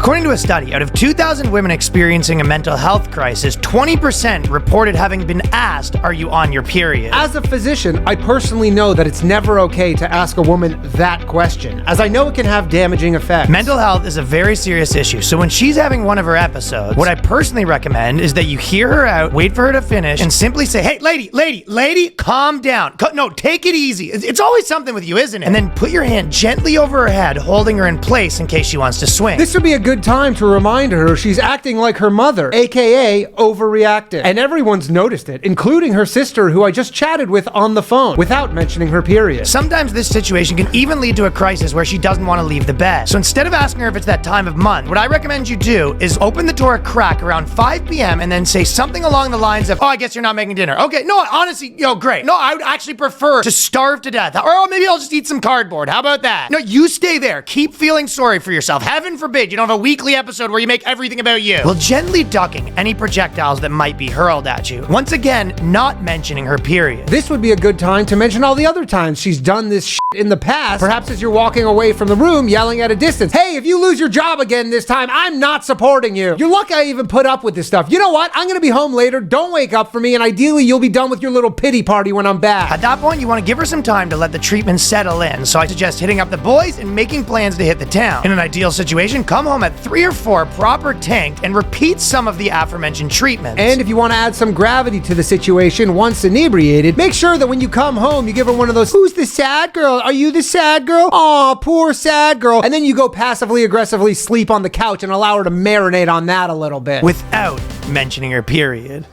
According to a study, out of 2,000 women experiencing a mental health crisis, 20% reported having been asked, "Are you on your period?" As a physician, I personally know that it's never okay to ask a woman that question, as I know it can have damaging effects. Mental health is a very serious issue, so when she's having one of her episodes, what I personally recommend is that you hear her out, wait for her to finish, and simply say, "Hey, lady, calm down. No, take it easy. It's always something with you, isn't it?" And then put your hand gently over her head, holding her in place in case she wants to swing. This would be a good time to remind her she's acting like her mother, aka overreacted. And everyone's noticed it, including her sister, who I just chatted with on the phone, without mentioning her period. Sometimes this situation can even lead to a crisis where she doesn't want to leave the bed. So instead of asking her if it's that time of month, what I recommend you do is open the door a crack around 5 p.m. and then say something along the lines of, "Oh, I guess you're not making dinner. Okay, no, honestly, great. No, I would actually prefer to starve to death. Or maybe I'll just eat some cardboard. How about that? No, you stay there. Keep feeling sorry for yourself. Heaven forbid you don't have a weekly episode where you make everything about you." While gently ducking any projectiles that might be hurled at you. Once again, not mentioning her period. This would be a good time to mention all the other times she's done this shit in the past. Perhaps as you're walking away from the room, yelling at a distance, "Hey, if you lose your job again this time, I'm not supporting you. You're lucky I even put up with this stuff. You know what? I'm gonna be home later. Don't wake up for me, and ideally you'll be done with your little pity party when I'm back." At that point, you want to give her some time to let the treatment settle in, so I suggest hitting up the boys and making plans to hit the town. In an ideal situation, come home at 3 or 4 proper tanked and repeat some of the aforementioned treatments. And if you want to add some gravity to the situation once inebriated, make sure that when you come home, you give her one of those, "Who's the sad girl? Are you the sad girl? Aw, poor sad girl." And then you go passively aggressively sleep on the couch and allow her to marinate on that a little bit. Without mentioning her period.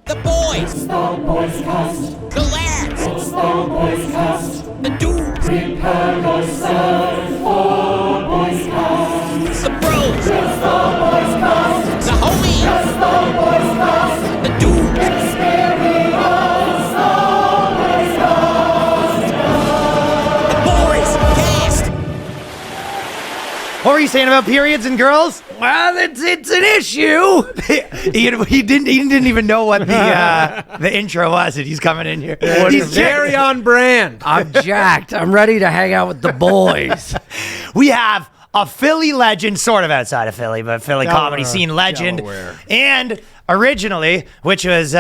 The boys. It's the BOYSCAST. The lads. It's the BOYSCAST. The dudes. Prepare yourself for BOYSCAST. The bros. It's the BOYSCAST. The homies. It's the BOYSCAST. The dudes. Experience the BOYSCAST. The BOYSCAST. What were you saying about periods and girls? Well, it's an issue. he didn't even know what the intro was, and he's coming in here. He's very on brand. I'm jacked. I'm ready to hang out with the boys. We have a Philly legend, sort of outside of Philly, but Philly comedy scene legend. Delaware. And originally, which was,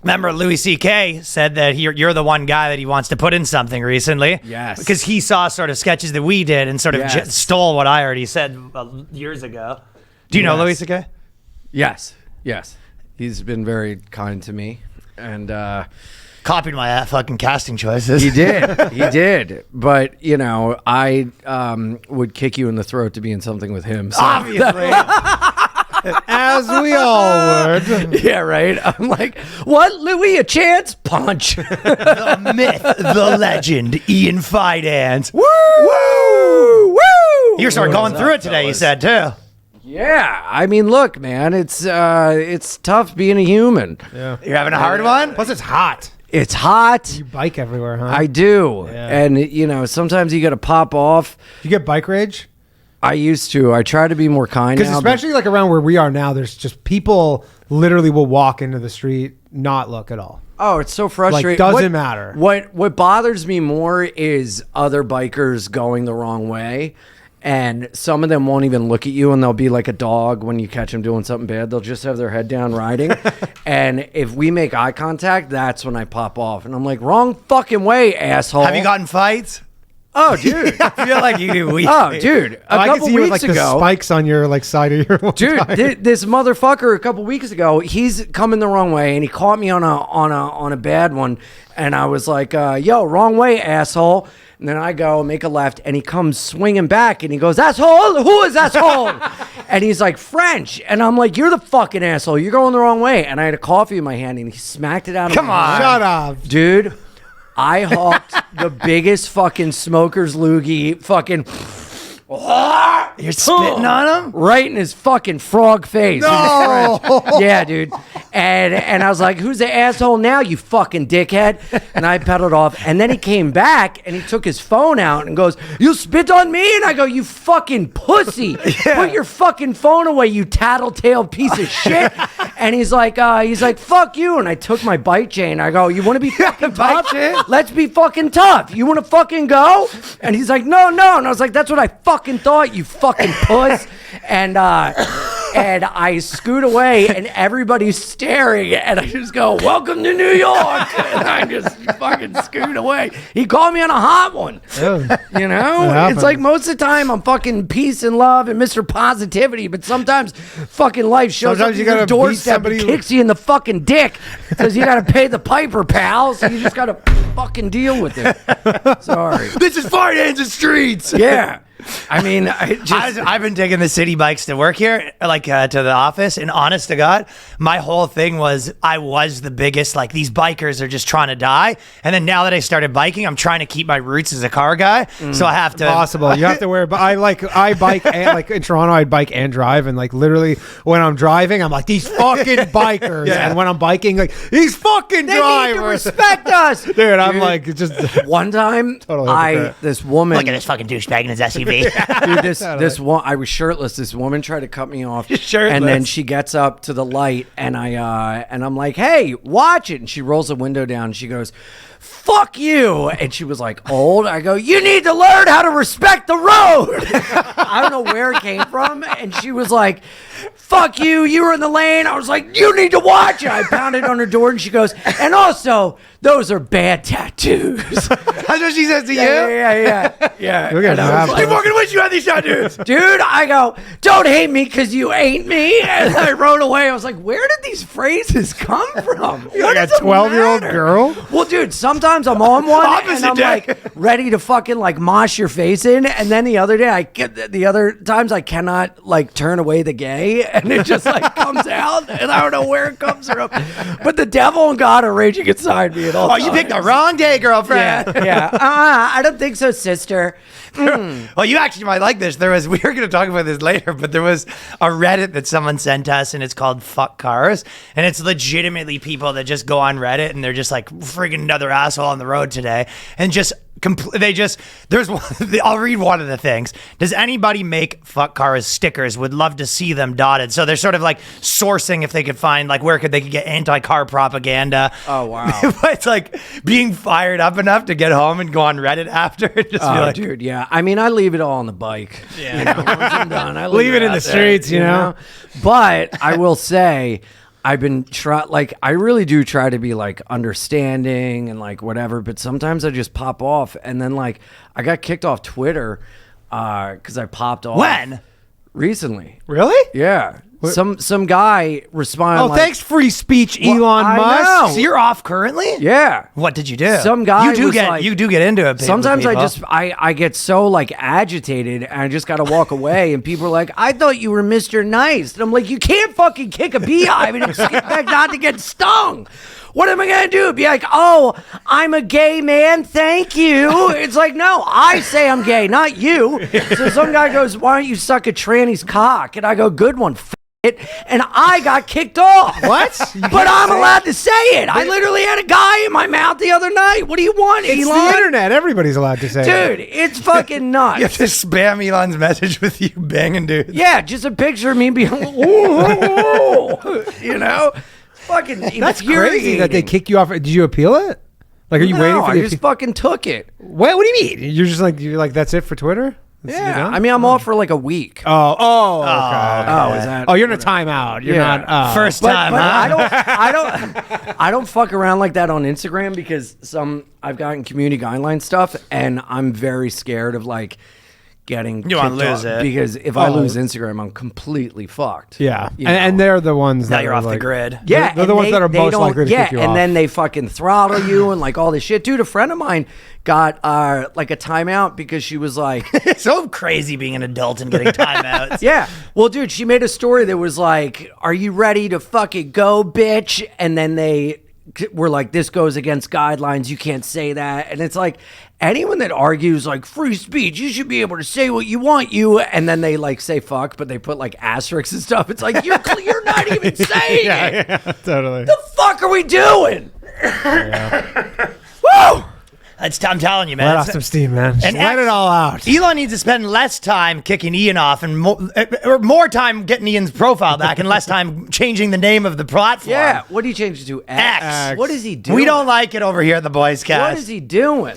remember Louis C.K. said that you're the one guy that he wants to put in something recently. Yes. Because he saw sort of sketches that we did and sort of stole what I already said years ago. Do you know Louis C.K.? Yes. He's been very kind to me. And Copied my fucking casting choices. he did. But, I would kick you in the throat to be in something with him. So. Obviously. As we all would. Yeah, right? I'm like, what, Louis? A chance? Punch. The myth, the legend, Ian Fidance. Woo! Woo! You're sort of going through it today, you said, too. Yeah, I mean, look, man, it's tough being a human. Yeah. You're having a hard one? Plus, it's hot. It's hot. You bike everywhere, huh? I do. Yeah. And, sometimes you got to pop off. You get bike rage? I used to. I try to be more kind now. Because especially like around where we are now, there's just people literally will walk into the street, not look at all. Oh, it's so frustrating. Like, doesn't matter. What bothers me more is other bikers going the wrong way. And some of them won't even look at you, and they'll be like a dog when you catch them doing something bad. They'll just have their head down riding. And if we make eye contact, that's when I pop off. And I'm like, wrong fucking way, asshole. Have you gotten fights? Oh, dude. I feel like you do. Oh, dude. I can see you with like the spikes on your like side of your dude, this motherfucker a couple weeks ago, he's coming the wrong way, and he caught me on a bad one, and I was like, yo, wrong way, asshole. And then I go make a left, and he comes swinging back, and he goes, asshole? Who is asshole? And he's like, French. And I'm like, you're the fucking asshole. You're going the wrong way. And I had a coffee in my hand, and he smacked it out of my hand. Shut up. Dude, I hawked the biggest fucking smoker's loogie fucking... You're spitting on him? Right in his fucking frog face. No. Yeah, dude. And I was like, who's the asshole now, you fucking dickhead? And I pedaled off. And then he came back and he took his phone out and goes, you spit on me? And I go, you fucking pussy. Put your fucking phone away, you tattletale piece of shit. And he's like, fuck you. And I took my bike chain. I go, you want to be fucking tough? Let's be fucking tough. You want to fucking go? And he's like, no. And I was like, that's what I fucking thought, you fucking puss. And I scoot away and everybody's staring and I just go, welcome to New York. And I just fucking scoot away. He called me on a hot one. You know? It's like most of the time I'm fucking peace and love and Mr. Positivity, but sometimes fucking life shows Sometimes up you at your gotta doorstep and kicks you in the fucking dick because you gotta pay the piper, pal. So you just gotta fucking deal with it. Sorry. This is finance and streets. Yeah. I mean, I've been taking the city bikes to work here, like to the office, and honest to God, my whole thing was I was the biggest, like, these bikers are just trying to die. And then now that I started biking, I'm trying to keep my roots as a car guy. So I have to. Possible. You have to wear, but I bike, and, like in Toronto, I bike and drive. And like literally when I'm driving, I'm like, these fucking bikers. And when I'm biking, like, these fucking they drivers. need to respect us. Dude, I'm like, it's just. One time, Totally this woman. Look at this fucking douchebag in his SUV. Dude, this one, I was shirtless. This woman tried to cut me off, Shirtless. and then she gets up to the light, and I'm like, "Hey, watch it!" And she rolls the window down. And she goes, "Fuck you!" And she was like, "Old." I go, "You need to learn how to respect the road." I don't know where it came from, and she was like, "Fuck you! You were in the lane." I was like, "You need to watch it." I pounded on her door, and she goes, "And also, those are bad tattoos." That's what she says to you? Yeah. Look at And I was that. I fucking wish you had these tattoos. dude, I go, don't hate me because you ain't me. And I rode away. I was like, where did these phrases come from? Like What a does it 12-year-old matter? girl? Well, dude, sometimes I'm on one and Opposite I'm day. like ready to fucking like mosh your face in. And then the other day, the other times I cannot like turn away the gay and it just like comes out and I don't know where it comes from. But the devil and God are raging inside me at all Oh, you picked the wrong day, girlfriend. Yeah. I don't think so, sister. Well, you actually might like this. We were going to talk about this later, but there was a Reddit that someone sent us, and it's called Fuck Cars, and it's legitimately people that just go on Reddit and they're just like, friggin' another asshole on the road today, and just there's one, I'll read one of the things. Does anybody make fuck cars stickers? Would love to see them dotted. So they're sort of like sourcing if they could find like where they could get anti-car propaganda. Oh, wow. But it's like being fired up enough to get home and go on Reddit after and just be like, Dude, yeah. I mean, I leave it all on the bike. Yeah. You know, once I'm done, I Leave it in out the there, streets, you know? But I will say, I've been I really do try to be like understanding and like whatever, but sometimes I just pop off. And then like I got kicked off Twitter because I popped off. when? Recently. Really? Yeah. Some guy responded. Oh, like, thanks, free speech, Well, Elon I Musk. know. So you're off currently? Yeah. What did you do? Some guy you was like- you do get into it. Sometimes I get so like agitated and I just got to walk away and people are like, I thought you were Mr. Nice. And I'm like, you can't fucking kick a beehive and expect not to get stung. What am I going to do? Be like, oh, I'm a gay man. Thank you. It's like, no, I say I'm gay, not you. So some guy goes, why don't you suck a tranny's cock? And I go, good one, it, and I got kicked off. What? But I'm allowed to say it. I literally had a guy in my mouth the other night. What do you want, It's Elon? the internet. Everybody's allowed to say it. Dude, it's fucking nuts. You have to spam Elon's message with you banging dudes. Yeah, just a picture of me being, ooh, you know? Fucking That's crazy that they kick you off. Did you appeal it? Like, are you waiting for I the just fucking took it. What do you mean? You're like that's it for Twitter? You're Yeah, done? I mean, I'm off for like a week. okay. Oh, Is that? oh, you're in a timeout. You're Yeah. not. First But time, I don't fuck around like that on Instagram because I've gotten community guideline stuff and I'm very scared of like getting You wanna kicked lose off, it. because if I lose Instagram, I'm completely fucked. Yeah, You and know? they're the ones Now that you're are off the like- grid. Yeah, they're the and ones that are they most don't- likely to yeah, kick you and off. then they fucking throttle you and like all this shit. Dude, a friend of mine got like a timeout because she was like, It's so crazy being an adult and getting timeouts. yeah. Well, dude, she made a story that was like, are you ready to fucking go, bitch? And then they were like, this goes against guidelines. You can't say that. And it's like, anyone that argues like free speech, you should be able to say what you want, and then they like say fuck, but they put like asterisks and stuff. It's like you're not even saying it. Yeah, totally. The fuck are we doing? Woo! I'm telling you, man. Let off some steam, man. Just And let it all out. Elon needs to spend less time kicking Ian off and more time getting Ian's profile back and less time changing the name of the platform. Yeah. What do you change it to? X. What is he doing? We don't like it over here at the Boys Cast. What is he doing?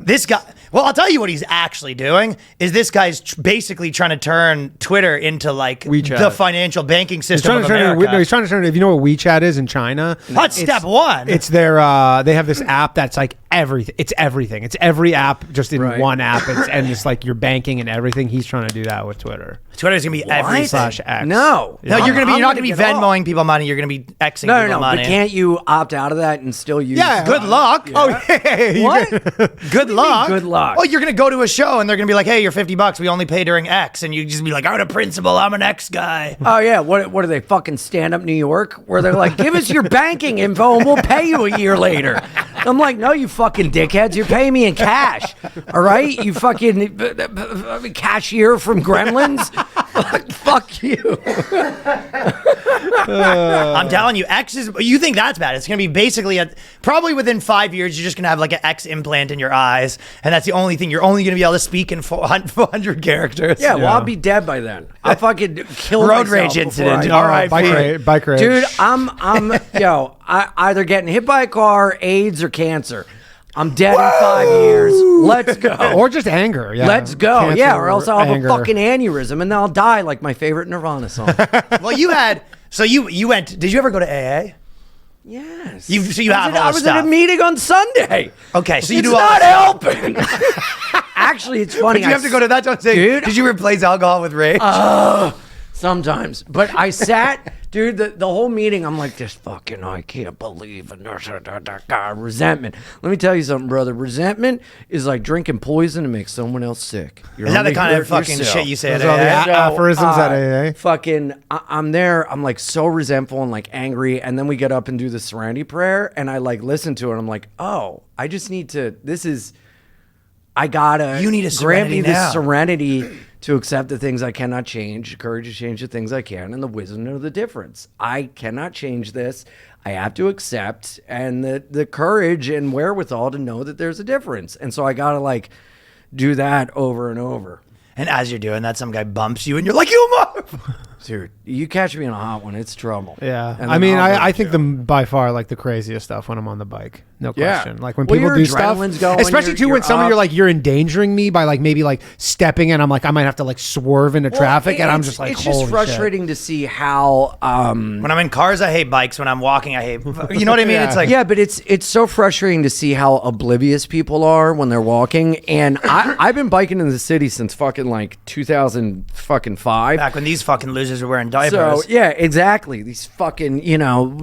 This guy, well, I'll tell you what he's actually doing is this guy's basically trying to turn Twitter into like WeChat. the financial banking system of He's trying to turn it. If you know what WeChat is in China, that's step one. It's their. They have this app that's like everything. It's everything. It's every app just in one app, and it's like your banking and everything. He's trying to do that with Twitter. Twitter's gonna be everything. /X. No, No, you're not gonna be get Venmoing people money. You're gonna be Xing No, people money. but can't you opt out of that and still use? Yeah. Good luck. Oh yeah. What? Good luck. Good luck. Well, you're gonna go to a show and they're gonna be like, "Hey, you're $50. We only pay during X," and you just be like, "I'm a principal. I'm an X guy." Oh yeah, what are they, fucking stand up New York, where they're like, give us your banking info and we'll pay you a year later. I'm like, no, you fucking dickheads, you're paying me in cash. All right, you fucking cashier from Gremlins. Fuck you. I'm telling you, X is. You think that's bad? It's gonna be basically probably within 5 years, you're just gonna have like an X implant in your eyes, and that's the only thing. You're only gonna be able to speak in 400 characters. Yeah, well, I'll be dead by then. I'll fucking kill Road myself rage before incident. I- All right, Bike rage. Dude, I'm I either getting hit by a car, AIDS, or cancer. I'm dead in 5 years. Let's go. Or just anger. Yeah. Let's go. Cancer, Yeah, or else I'll have anger. a fucking aneurysm and then I'll die like my favorite Nirvana song. Well, you had. So you went. Did you ever go to AA? Yes. So you have all I this was at a stuff. meeting on Sunday. Okay, so you It's do all not this- helping. Actually, it's funny. Did you have to go to that? Don't say. Dude, Did you replace alcohol with rage? sometimes. But I sat, dude, the whole meeting, I'm like, this fucking, I can't believe it. Resentment. Let me tell you something, brother. Resentment is like drinking poison to make someone else sick. You're Is that the only kind of hurt fucking yourself. shit you say at Those are all the AA? aphorisms at AA. Fucking, I'm there. I'm like so resentful and like angry. And then we get up and do the serenity prayer. And I like listen to it. And I'm like, oh, I just need to, I gotta You need a grant me serenity now. the serenity to accept the things I cannot change, courage to change the things I can, and the wisdom of the difference. I cannot change this. I have to accept, and the courage and wherewithal to know that there's a difference. And so I gotta like do that over and over. And as you're doing that, some guy bumps you, and you're like, "You mother!" Dude, you catch me in a hot one, it's trouble. Yeah, And I then mean, I'll I hurt think you. by far like the craziest stuff when I'm on the bike, no Yeah. question. Like when Well, people your do stuff, adrenaline's going, especially too you're when some of up. you're like you're endangering me by like maybe like stepping in. I'm like I might have to like swerve into traffic, and I'm just like, it's just holy frustrating to see how When I'm in cars, I hate bikes. When I'm walking, I hate. You know what I mean? Yeah. It's like, yeah, but it's so frustrating to see how oblivious people are when they're walking. And I've been biking in the city since fucking like 2005. back when these fucking losers were wearing diapers. So yeah, exactly. These fucking,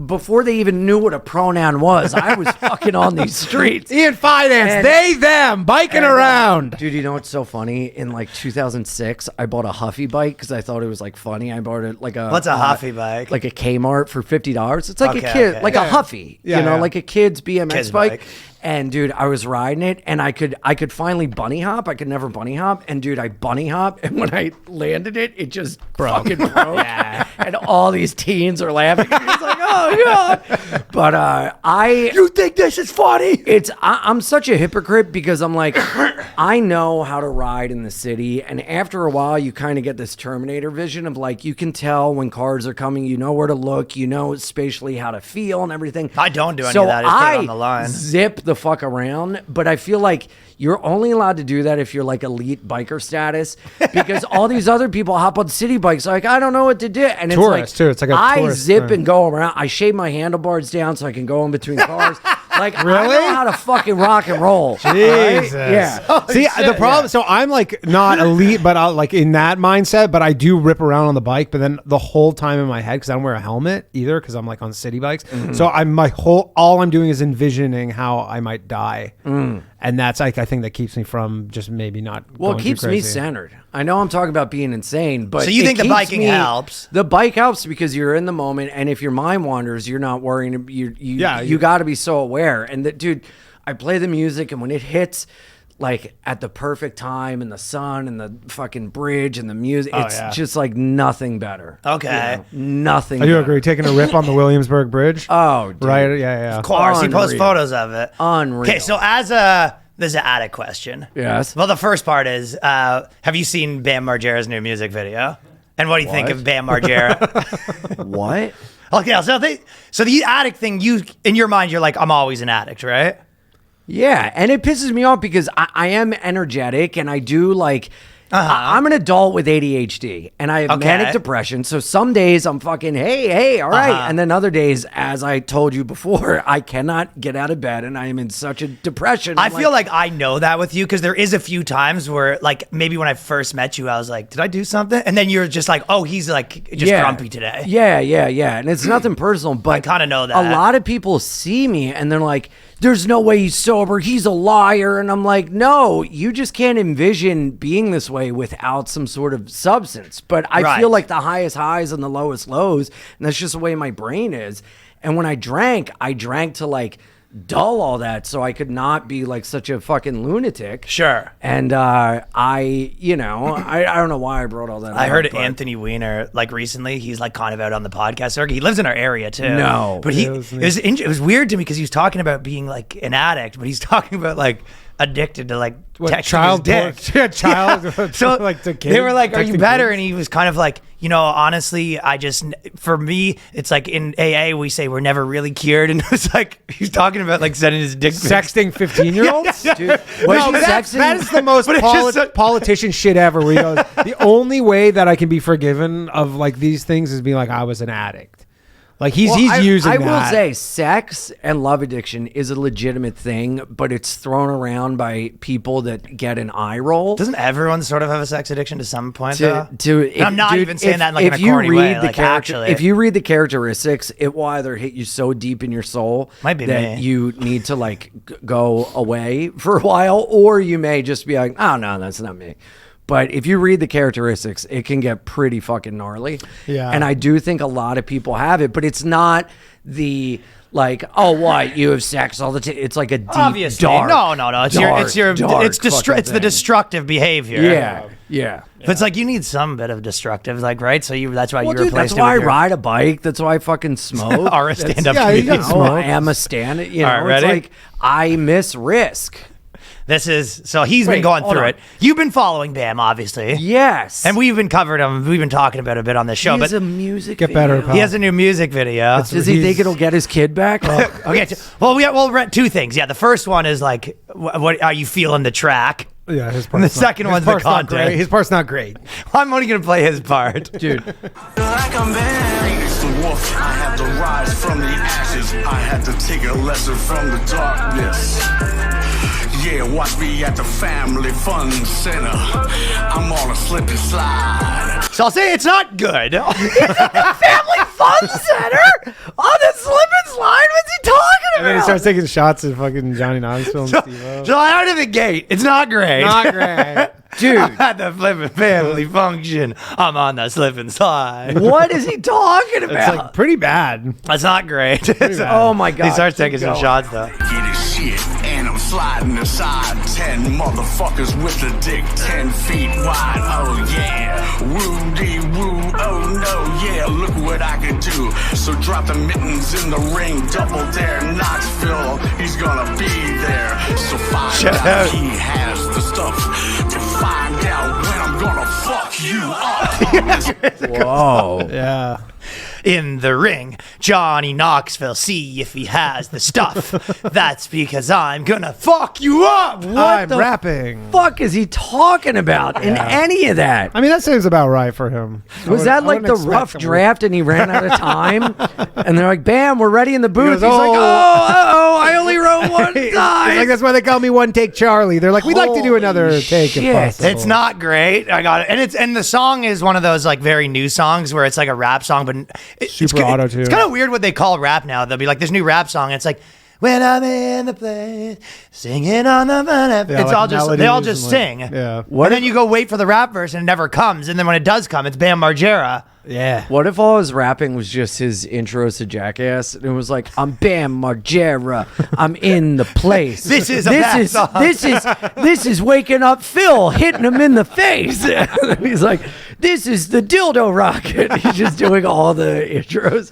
before they even knew what a pronoun was, I was fucking on these streets. Ian Fidance, And- they them biking around. Dude, you know what's so funny? In like 2006, I bought a Huffy bike because I thought it was like funny. I bought it like a What's a Huffy bike? Like a Kmart for $50. It's like Okay, a kid, okay. like Yeah. a Huffy, Yeah, yeah. like a kid's BMX Kid's bike. bike. And dude, I was riding it, and I could finally bunny hop. I could never bunny hop, and dude, I bunny hop, and when I landed it, it just fucking broke. And all these teens are laughing. And it's like, oh god. But you think this is funny? I'm such a hypocrite because I'm like, I know how to ride in the city, and after a while, you kind of get this Terminator vision of like, you can tell when cars are coming, you know where to look, you know spatially how to feel and everything. I don't do any of that. I just put it on the line. Zip the fuck around, but I feel like you're only allowed to do that if you're like elite biker status, because all these other people hop on city bikes like, I don't know what to do, and Tourist, it's too. like It's like a I tourist zip thing. and go around. I shave my handlebars down so I can go in between cars. Like I Really? know how to fucking rock and roll. Jesus. Right? Yeah. See, the problem. So I'm like not elite, but I'll like in that mindset. But I do rip around on the bike. But then the whole time in my head, because I don't wear a helmet either, because I'm like on city bikes. So all I'm doing is envisioning how I might die, and that's like I think that keeps me from just maybe not. Well, going it too keeps me crazy. centered. I know I'm talking about being insane, but So you it think the keeps biking helps? The bike helps because you're in the moment, and if your mind wanders, you're not worrying. You got to be so aware. And that, dude, I play the music, and when it hits, like at the perfect time and the sun and the fucking bridge and the music. Oh, It's yeah. just like nothing better. Okay. Nothing I do better. agree. Taking a rip on the Williamsburg Bridge. Oh, dude. Right. Yeah. Of course, he posts Unreal. photos of it. Unreal. Okay, so there's an addict question. Yes. Well, the first part is, have you seen Bam Margera's new music video? And what do you think of Bam Margera? What? Okay, so the addict thing, in your mind, you're like, I'm always an addict, right? Yeah, and it pisses me off because I am energetic and I do like. I'm an adult with ADHD and I have Okay. manic depression. So some days I'm fucking, hey, all right. And then other days, as I told you before, I cannot get out of bed and I am in such a depression. I feel like I know that with you because there is a few times where, like, maybe when I first met you, I was like, did I do something? And then you're just like, oh, he's like just grumpy today. Yeah. And it's nothing personal, but I kinda know that. A lot of people see me and they're like, there's no way he's sober. He's a liar. And I'm like, no, you just can't envision being this way without some sort of substance. But I feel like the highest highs and the lowest lows. And that's just the way my brain is. And when I drank to like dull all that so I could not be like such a fucking lunatic. Sure. And I don't know why I brought all that up. I heard but- Anthony Weiner, like, recently, he's like kind of out on the podcast circuit. He lives in our area too. No. But it was weird to me because he was talking about being like an addict, but he's talking about like addicted to like texting child his dick. porn? Yeah, child. So like the they were like, "Are you texting better?" kids? And he was kind of like, honestly, for me, it's like in AA we say we're never really cured, and it was like he's talking about like sending his dick pics. Sexting 15-year-olds? Dude, No, was he that sexting? is the most But it's just so- politician shit ever. Where he goes, the only way that I can be forgiven of like these things is being like, I was an addict. Like he's using I that. will say sex and love addiction is a legitimate thing, but it's thrown around by people that get an eye roll. Doesn't everyone sort of have a sex addiction to some point? To, though? to And I'm not dude, even saying if- that in like in if a you corny read way. the Like, character, actually, if you read the characteristics, it will either hit you so deep in your soul Might be that me. you need to like go away for a while, or you may just be like, oh no, that's not me. But if you read the characteristics, it can get pretty fucking gnarly. Yeah. And I do think a lot of people have it, but it's not the like, oh, what, you have sex all the time. It's like a deep, obviously, dark, no. It's dark it's the destructive behavior. Yeah. But it's like you need some bit of destructive, like, right? So that's why Well, you dude, replaced that's it why I with your ride a bike. That's why I fucking smoke. or a stand-up yeah, you comedian. got You know, smoke. I am a stand. You know, All right, it's ready? like I miss risk. This is so he's been Wait, going hold through on. it. You've been following Bam, obviously, Yes. and we've been covering him. We've been talking about it a bit on this show. He's But a music Get better, video. pal. he has a new music video. Does he think it'll get his kid back? Okay, we'll rent two things. Yeah, the first one is like, what are you feeling the track? Yeah, his part's And the second one's the part's not content. great. His part's not great. I'm only gonna play his part, Dude. Like a man. It's the wolf. I had to rise from the ashes. I had to take a lesson from the darkness. Yeah, watch me at the Family Fun Center. I'm on a slip and slide. so I'll say it's not good. Family Fun Center? On the slip and slide? What's he talking And then he about? starts taking shots at fucking Johnny Knoxville and So, Steve-O. so out of the gate, it's not great. Not great. Dude, At the flipping family function, I'm on the slip and slide. what is he talking about? It's like pretty bad. That's not great. bad. Oh my God. He starts Keep taking some going. shots though. Get his shit, and I'm sliding aside. 10 motherfuckers with a dick 10 feet wide. Oh yeah, woo-dee-woo. Oh no, yeah, look what I can do. So drop the mittens in the ring, double dare Knoxville. He's gonna be there. So find Shut out up. he has the stuff to find out when I'm gonna fuck you up. Whoa. Yeah. In the ring, Johnny Knoxville, see if he has the stuff. That's because I'm gonna fuck you up. I'm the rapping. Fuck is he talking about in any of that? I mean, that seems about right for him. Was that like the rough draft and he ran out of time? And they're like, bam, we're ready in the booth. goes, He's like, "Oh." I only wrote one It's time. like that's why they call me One Take Charlie. They're like, we'd like to do another Holy take if shit. possible. It's not great. I got it, and the song is one of those like very new songs where it's like a rap song, but it's Super auto-tune. It's kind of weird what they call rap now. They'll be like this new rap song. And it's like when I'm in the place, singing on the Yeah, it's like all just, they all just melodies and, sing. yeah. And then you go wait for the rap verse and it never comes. And then when it does come, it's Bam Margera. Yeah. What if all his rapping was just his intros to Jackass? And it was like, I'm Bam Margera. I'm in the place. This is a bad song. This is waking up Phil, hitting him in the face. And he's like, this is the dildo rocket. He's just doing all the intros.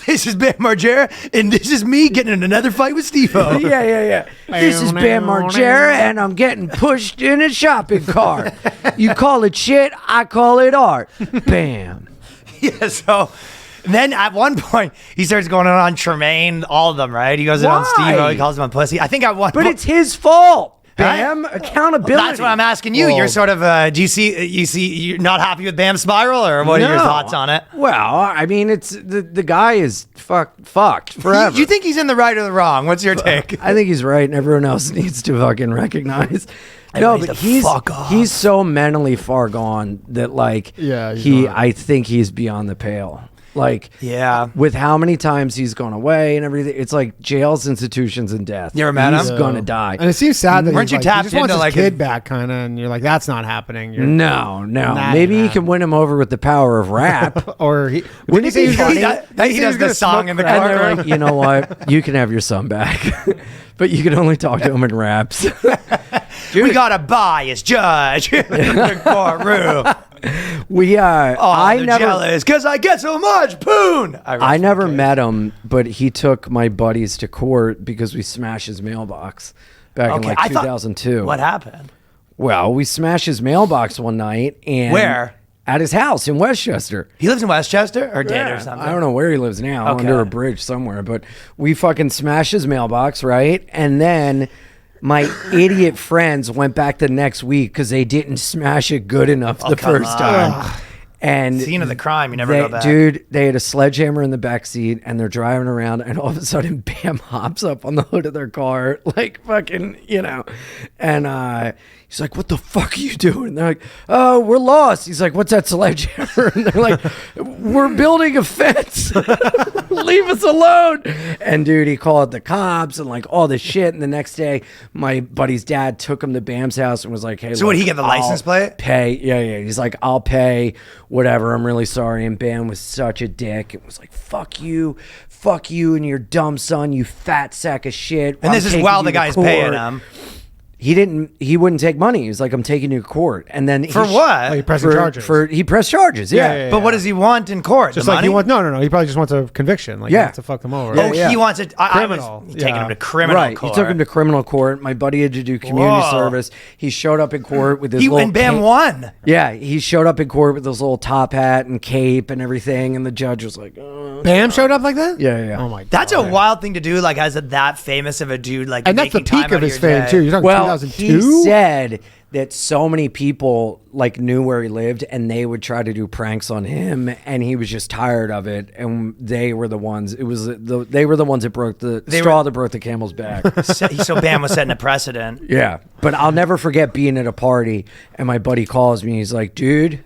This is Bam Margera, and this is me getting in another fight with Steve-O. Yeah. This is Bam Margera, and I'm getting pushed in a shopping cart. You call it shit, I call it art. Bam. Yeah, so then at one point, he starts going on Tremaine, all of them, right? He goes in on Why? Steve-O, he calls him a pussy. I think at one But point... it's his fault. Bam, accountability. Well, that's what I'm asking you. You're sort of, do you see, you're not happy with Bam's spiral, or what are your No. thoughts on it? Well, I mean, it's the guy is fucked forever. You think he's in the right or the wrong? What's your take? I think he's right, and everyone else needs to fucking recognize. No, Everybody but needs to fuck off. he's so mentally far gone that like Yeah, he's not. I think he's beyond the pale. Like Yeah. with how many times he's gone away and everything, it's like jails, institutions, and death. You ever met He's him? gonna die. And it seems sad that Weren't he's you like, tapped he just wants into, his like, kid his- back, kind of, and you're like, that's not happening. You're, No. Nah, Maybe he nah. can win him over with the power of rap. Or he, Wouldn't it be he funny? He does the song in the And they're courtroom. like, you know what? You can have your son back, but you can only talk to him in raps. We got a biased judge in the courtroom. We Oh, I they're never jealous because I get so much poon. I never met him, but he took my buddies to court because we smashed his mailbox back in like I thought- 2002. What happened? Well, we smashed his mailbox one night and Where? At his house in Westchester. He lives in Westchester or did or something? I don't know where he lives now, Okay. under a bridge somewhere, but we fucking smashed his mailbox, right? And then my idiot friends went back the next week because they didn't smash it good enough the come first on. time. And Scene of the crime. You never go back. Dude, they had a sledgehammer in the back seat and they're driving around and all of a sudden Bam hops up on the hood of their car like fucking, and he's like, what the fuck are you doing? And they're like, oh, we're lost. He's like, what's that sledgehammer? And they're like, we're building a fence. Leave us alone. And dude, he called the cops and like all this shit. And the next day, my buddy's dad took him to Bam's house and was like, hey, So would he get the license plate? Pay. Yeah. He's like, I'll pay whatever. I'm really sorry. And Bam was such a dick. It was like, fuck you and your dumb son, you fat sack of shit. And this is while the guy's paying him. He wouldn't take money. He was like, I'm taking you to court. And then For what? Like pressing charges. he pressed charges. Yeah. But what does he want in court? Just the like money? he wants, no. He probably just wants a conviction. Like, Yeah. he wants to fuck them over. Oh, Yeah. he wants it. Criminal. Taking Yeah. him to criminal Right. court. He took him to criminal court. My buddy had to do community Whoa. service. He showed up in court with his little and Bam cape. won. Yeah, he showed up in court with his little top hat and cape and everything, and the judge was like, Bam showed up like that? Yeah. Oh my god. That's a wild thing to do. Like, as that famous of a dude, like, And that's the making time peak out of his your fame day. too. You're talking Well, 2002? he said that so many people like knew where he lived and they would try to do pranks on him, and he was just tired of it. And they were the ones. They were the ones that broke the straw that broke the camel's back. So Bam was setting a precedent. Yeah, but I'll never forget being at a party and my buddy calls me. He's like, dude,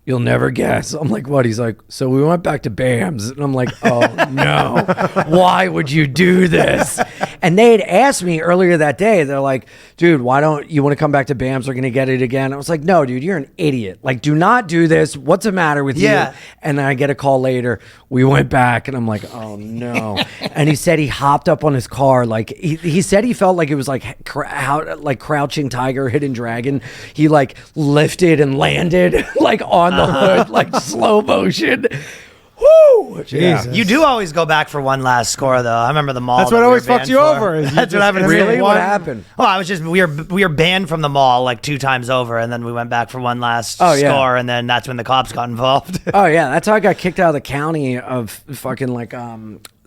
you'll never guess. I'm like, what? He's like, so we went back to Bam's. And I'm like, oh no, why would you do this? And they had asked me earlier that day, they're like, dude, why don't you want to come back to Bam's? We're going to get it again. I was like, no, dude, you're an idiot. Like, do not do this. What's the matter with Yeah. you? And then I get a call later. We went back and I'm like, oh no. And he said he hopped up on his car. Like he said he felt like it was like Crouching Tiger, Hidden Dragon. He like lifted and landed like on the hood, like slow motion. Woo! Jesus. You do always go back for one last score, though. I remember the mall. That's that what we always were fucks banned you for. over. Is you That's what just- happened. Really? One- What happened? Oh, I was just we were banned from the mall like 2 times over, and then we went back for one last Oh, yeah. score, and then that's when the cops got involved. Oh yeah, that's how I got kicked out of the county of fucking like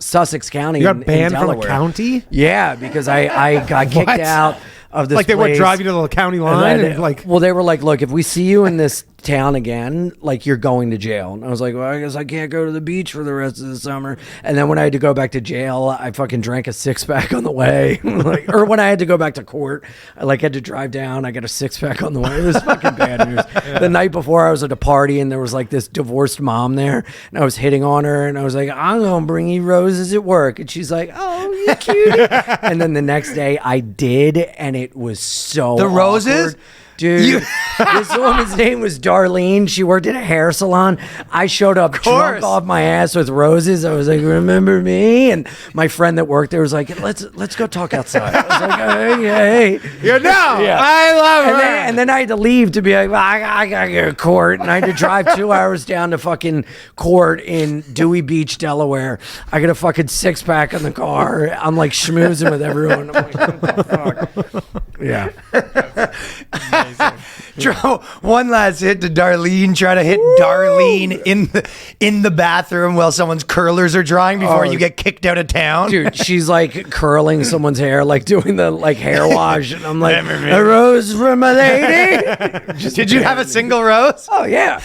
Sussex County. You got in banned from a Delaware. county? Yeah, because I got kicked What? out of this Like they would place. drive you to the county line and like. well, they were like, look, if we see you in this town again, like you're going to jail. And I was like, well, I guess I can't go to the beach for the rest of the summer. And then when I had to go back to jail, I fucking drank a 6-pack on the way. Like, or when I had to go back to court, I like had to drive down. I got a 6-pack on the way. It was fucking bad news. The night before I was at a party and there was like this divorced mom there and I was hitting on her and I was like, I'm going to bring you roses at work. And she's like, oh, you cute. And then the next day I did and it was so The roses? awkward. Dude, this woman's name was Darlene. She worked at a hair salon. I showed up drunk off my ass with roses. I was like, remember me? And my friend that worked there was like, let's go talk outside. I was like, hey. You know, Yeah. I love her. And then I had to leave to be like, well, I gotta go to court. And I had to drive 2 hours down to fucking court in Dewey Beach, Delaware. I got a fucking 6-pack in the car. I'm like schmoozing with everyone. I'm like, what the fuck? Yeah. One last hit to Darlene. Try to hit Darlene in the bathroom while someone's curlers are drying before you get kicked out of town. Dude, she's like curling someone's hair, like doing the like hair wash. And I'm like, a rose for my lady. Did you have a single rose? Oh, yeah.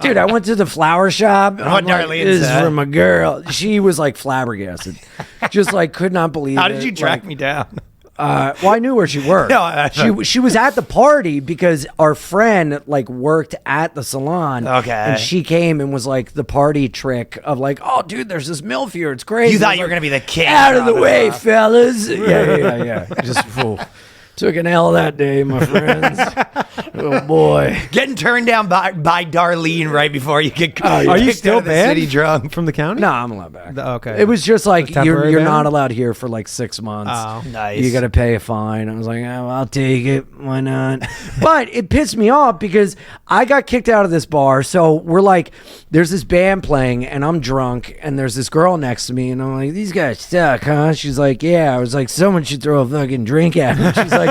Dude, I went to the flower shop. And What I'm like, Darlene this is said. for my girl. She was like flabbergasted. Just like could not believe it. How did you track Like, me down? well, I knew where she worked. No, she was at the party because our friend like worked at the salon. Okay. And she came and was like the party trick of like, oh, dude, there's this MILF here. It's crazy. You thought I was you were like, gonna be the king. out of the dropping way, it off. fellas. Yeah. Just fool. Took an L that day, my friends. Oh boy. Getting turned down by Darlene right before you get. Are you kicked still out of the banned city drunk? from the county? No, I'm allowed back. Okay. It was just like temporary you're ban? not allowed here for like 6 months. Oh. Nice. You got to pay a fine. I was like, oh, well, I'll take it. Why not? But it pissed me off because I got kicked out of this bar. So we're like, there's this band playing and I'm drunk and there's this girl next to me and I'm like, these guys suck, huh? She's like, yeah. I was like, someone should throw a fucking drink at me. She's like,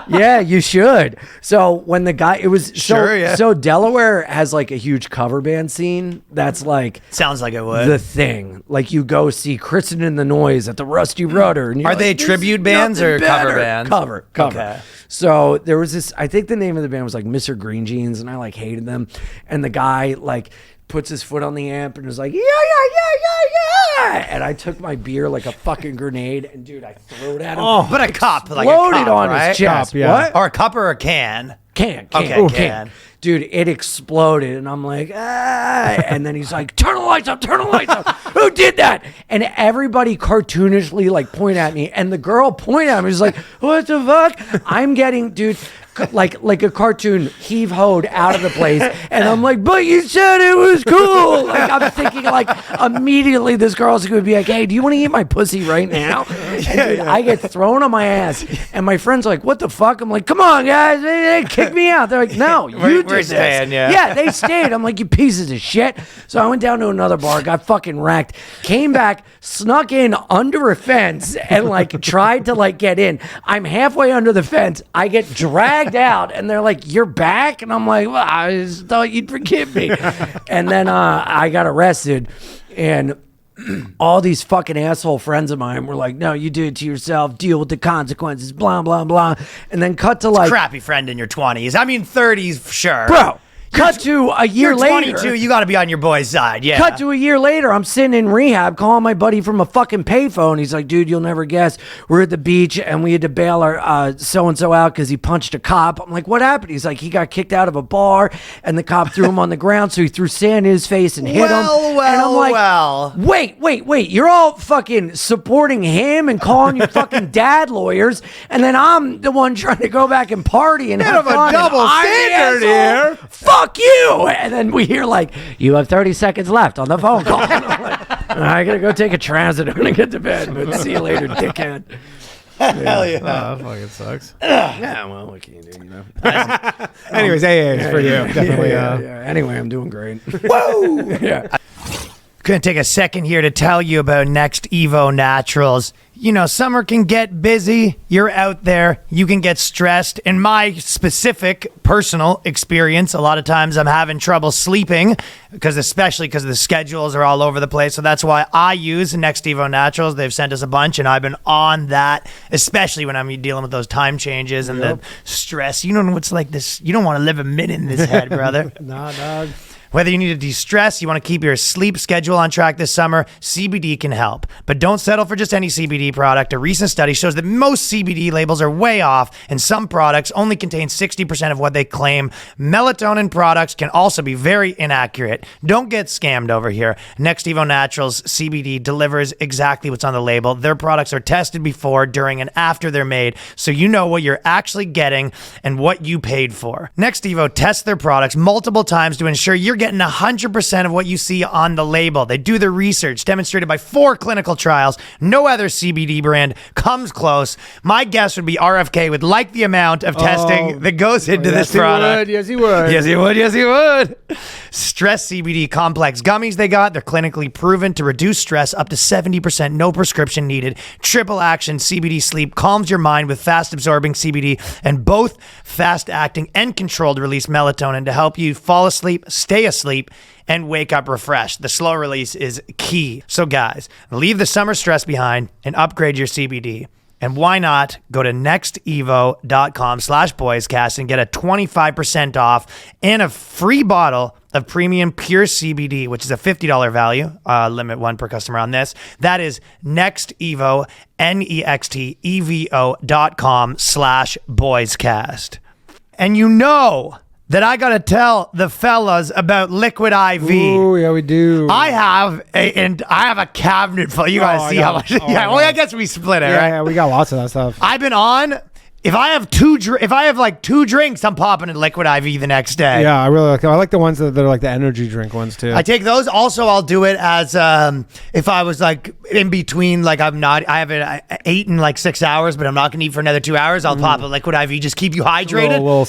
yeah, you should. So when the guy, it was Sure, yeah. so Delaware has like a huge cover band scene. That's like Sounds like it would. the thing. Like you go see Kristen and the Noise at the Rusty Rudder. And you're Are like, they "There's tribute bands or nothing cover better." bands? Cover. Okay. So there was this, I think the name of the band was like Mr. Green Jeans, and I like hated them. And the guy like puts his foot on the amp and was like, yeah. And I took my beer like a fucking grenade, and dude, I threw it at him. Oh, but a cup, like a Loaded cup, on right? his chest. Cup, yeah. What? Or a cup or a can. Can. Okay, Ooh, can. Dude, it exploded, and I'm like, ah. And then he's like, turn the lights up. Who did that? And everybody cartoonishly like point at me, and the girl pointed at me. She's like, what the fuck? I'm getting, dude, like a cartoon heave-hoed out of the place, and I'm like, but you said it was cool. Like I'm thinking like immediately this girl's gonna be like, hey, do you want to eat my pussy right now? And dude, I get thrown on my ass, and my friend's like, what the fuck? I'm like, come on, guys, they kick me out. They're like, no, you We're did this. staying, yeah. Yeah, they stayed. I'm like, you pieces of shit. So I went down to another bar, got fucking wrecked, came back, snuck in under a fence, and like tried to like get in. I'm halfway under the fence. I get dragged out, and they're like, you're back? And I'm like, well, I just thought you'd forgive me. And then I got arrested, and all these fucking asshole friends of mine were like, no, you do it to yourself, deal with the consequences, blah, blah, blah. And then cut to like, Crappy friend in your 20s. I mean, 30s, sure. bro, cut to a year You're later. 22, you got to be on your boy's side, yeah. Cut to a year later, I'm sitting in rehab calling my buddy from a fucking payphone. He's like, dude, you'll never guess. We're at the beach and we had to bail our so-and-so out because he punched a cop. I'm like, what happened? He's like, he got kicked out of a bar and the cop threw him on the ground, so he threw sand in his face and hit him. Well, and I'm like, well. wait. You're all fucking supporting him and calling your fucking dad lawyers, and then I'm the one trying to go back and party and have of a fun. and double I'm the standard asshole. here. Fuck you. And then we hear like, you have 30 seconds left on the phone call. And I'm like, I gotta go take a transit. I'm gonna get to bed, but see you later, dickhead. Hell yeah. Oh, that fucking sucks. Yeah, well, what can you do, you know? Anyways, AA is for you. Definitely. Yeah. Anyway, I'm doing great. Whoa! Yeah. Gonna take a second here to tell you about NextEvo Naturals. You know, summer can get busy. You're out there. You can get stressed. In my specific personal experience, a lot of times I'm having trouble sleeping especially because the schedules are all over the place. So that's why I use NextEvo Naturals. They've sent us a bunch, and I've been on that, especially when I'm dealing with those time changes and the stress. You know what's like this. You don't want to live a minute in this head, brother. Nah, dog. Whether you need to de-stress, you want to keep your sleep schedule on track this summer, CBD can help. But don't settle for just any CBD product. A recent study shows that most CBD labels are way off, and some products only contain 60% of what they claim. Melatonin products can also be very inaccurate. Don't get scammed over here. NextEvo Naturals CBD delivers exactly what's on the label. Their products are tested before, during, and after they're made, so you know what you're actually getting and what you paid for. NextEvo tests their products multiple times to ensure you're getting 100% of what you see on the label. They do their research, demonstrated by 4 clinical trials. No other CBD brand comes close. My guess would be RFK would like the amount of testing that goes into this product. Yes, he would. Yes, he would. Yes, he would. Stress CBD complex gummies they got. They're clinically proven to reduce stress up to 70%. No prescription needed. Triple action CBD sleep calms your mind with fast absorbing CBD and both fast acting and controlled release melatonin to help you fall asleep, stay asleep, and wake up refreshed. The slow release is key. So guys, leave the summer stress behind and upgrade your CBD. And why not go to nextevo.com/boyscast and get a 25% off and a free bottle of premium pure CBD, which is a $50 value, limit 1 per customer on this. That is NextEvo, NextEvo.com/boyscast. And you know that I gotta tell the fellas about Liquid IV. Ooh, yeah, we do. I have a cabinet full. You gotta see how much. I guess we split it, right? Yeah, we got lots of that stuff. I've been on. If I have like 2 drinks, I'm popping a Liquid IV the next day. Yeah, I really like them. I like the ones that are like the energy drink ones too. I take those. Also, I'll do it as if I was like in between, like I haven't eaten like 6 hours, but I'm not gonna eat for another 2 hours. I'll pop a Liquid IV, just keep you hydrated. Well,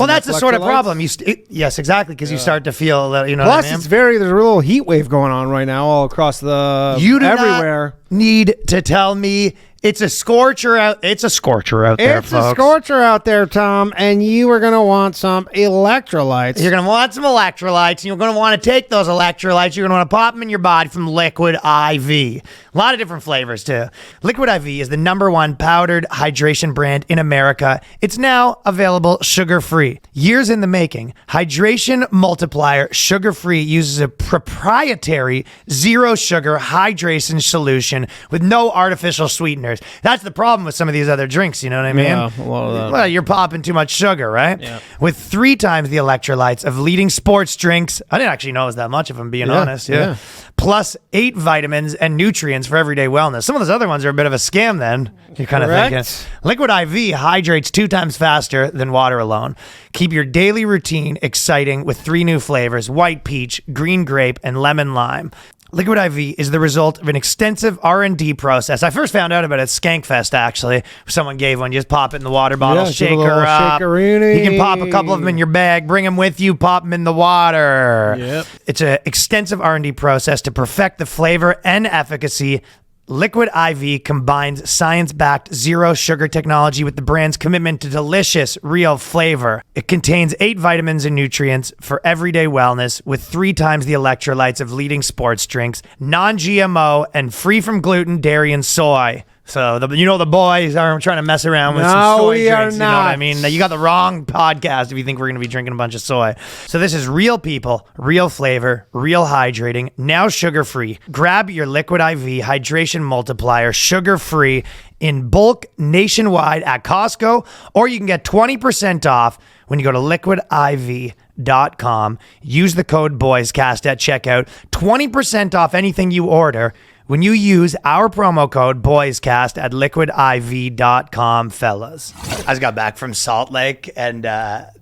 that's the sort of problem. Yes, exactly, because you start to feel a little, you know. Plus, what I mean? there's a real heat wave going on right now all across everywhere. Need to tell me. It's a scorcher out. It's a scorcher out there, folks. It's a scorcher out there, Tom, and you are going to want some electrolytes. You're going to want some electrolytes, and you're going to want to take those electrolytes. You're going to want to pop them in your body from Liquid IV. A lot of different flavors, too. Liquid IV is the #1 powdered hydration brand in America. It's now available sugar-free. Years in the making, Hydration Multiplier Sugar-Free uses a proprietary zero-sugar hydration solution with no artificial sweeteners. That's the problem with some of these other drinks, you know what I mean? Yeah, a lot of that. Well, you're popping too much sugar, right? Yeah. With 3 times the electrolytes of leading sports drinks. I didn't actually know it was that much, if I'm being honest. Yeah. Plus 8 vitamins and nutrients for everyday wellness. Some of those other ones are a bit of a scam then. You're kind of thinking. Liquid IV hydrates 2 times faster than water alone. Keep your daily routine exciting with 3 new flavors: white peach, green grape, and lemon lime. Liquid IV is the result of an extensive R&D process. I first found out about it at Skankfest, actually. Someone gave one. You just pop it in the water bottle, shake her up. Shakeroony. You can pop a couple of them in your bag, bring them with you, pop them in the water. Yep. It's an extensive R&D process to perfect the flavor and efficacy. Liquid IV combines science-backed zero-sugar technology with the brand's commitment to delicious, real flavor. It contains 8 vitamins and nutrients for everyday wellness with 3 times the electrolytes of leading sports drinks, non-GMO, and free from gluten, dairy, and soy. So, the boys aren't trying to mess around with some soy drinks. You know what I mean? You got the wrong podcast if you think we're going to be drinking a bunch of soy. So this is real people, real flavor, real hydrating, now sugar-free. Grab your Liquid IV Hydration Multiplier sugar-free in bulk nationwide at Costco, or you can get 20% off when you go to liquidiv.com. Use the code BOYSCAST at checkout. 20% off anything you order when you use our promo code BOYSCAST at liquidiv.com, fellas. I just got back from Salt Lake, and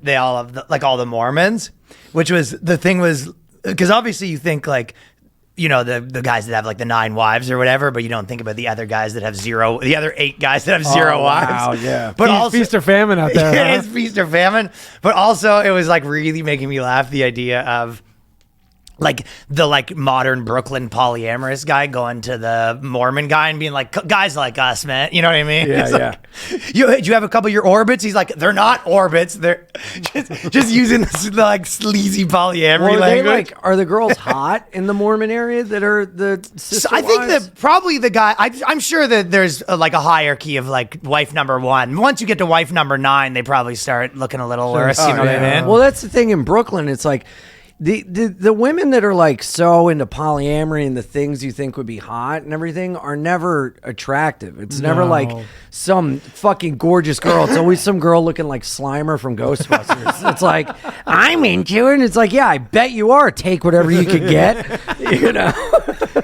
they all have, all the Mormons, which was, the thing was, because obviously you think, the guys that have, the 9 wives or whatever, but you don't think about the other guys that have the other 8 guys that have 0 wives. Wow, yeah. But also, feast or famine out there. It's feast or famine. But also, it was, really making me laugh, the idea of, like the modern Brooklyn polyamorous guy going to the Mormon guy and being like, guys like us, man. You know what I mean? Yeah, It's yeah. Like, do you have a couple of your orbits? He's like, they're not orbits. They're just using this like sleazy polyamory language. Are the girls hot in the Mormon area that are the sister I think wives? that probably the guy, I'm sure that there's like a hierarchy of like wife number 1. Once you get to wife number 9, they probably start looking a little worse. You know what I mean? Well, that's the thing in Brooklyn. It's like the women that are like so into polyamory and the things you think would be hot and everything are never attractive. It's never like some fucking gorgeous girl. It's always some girl looking like Slimer from Ghostbusters. It's like, I'm into it. And it's like, yeah, I bet you are. Take whatever you could get. You know?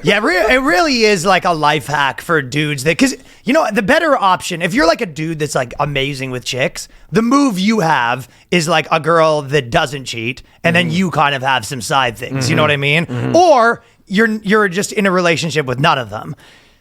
Yeah, it really is like a life hack for dudes that, because you know, the better option, if you're like a dude that's like amazing with chicks, the move you have is like a girl that doesn't cheat, and then you kind of have some side things. You know what I mean? Or you're just in a relationship with none of them.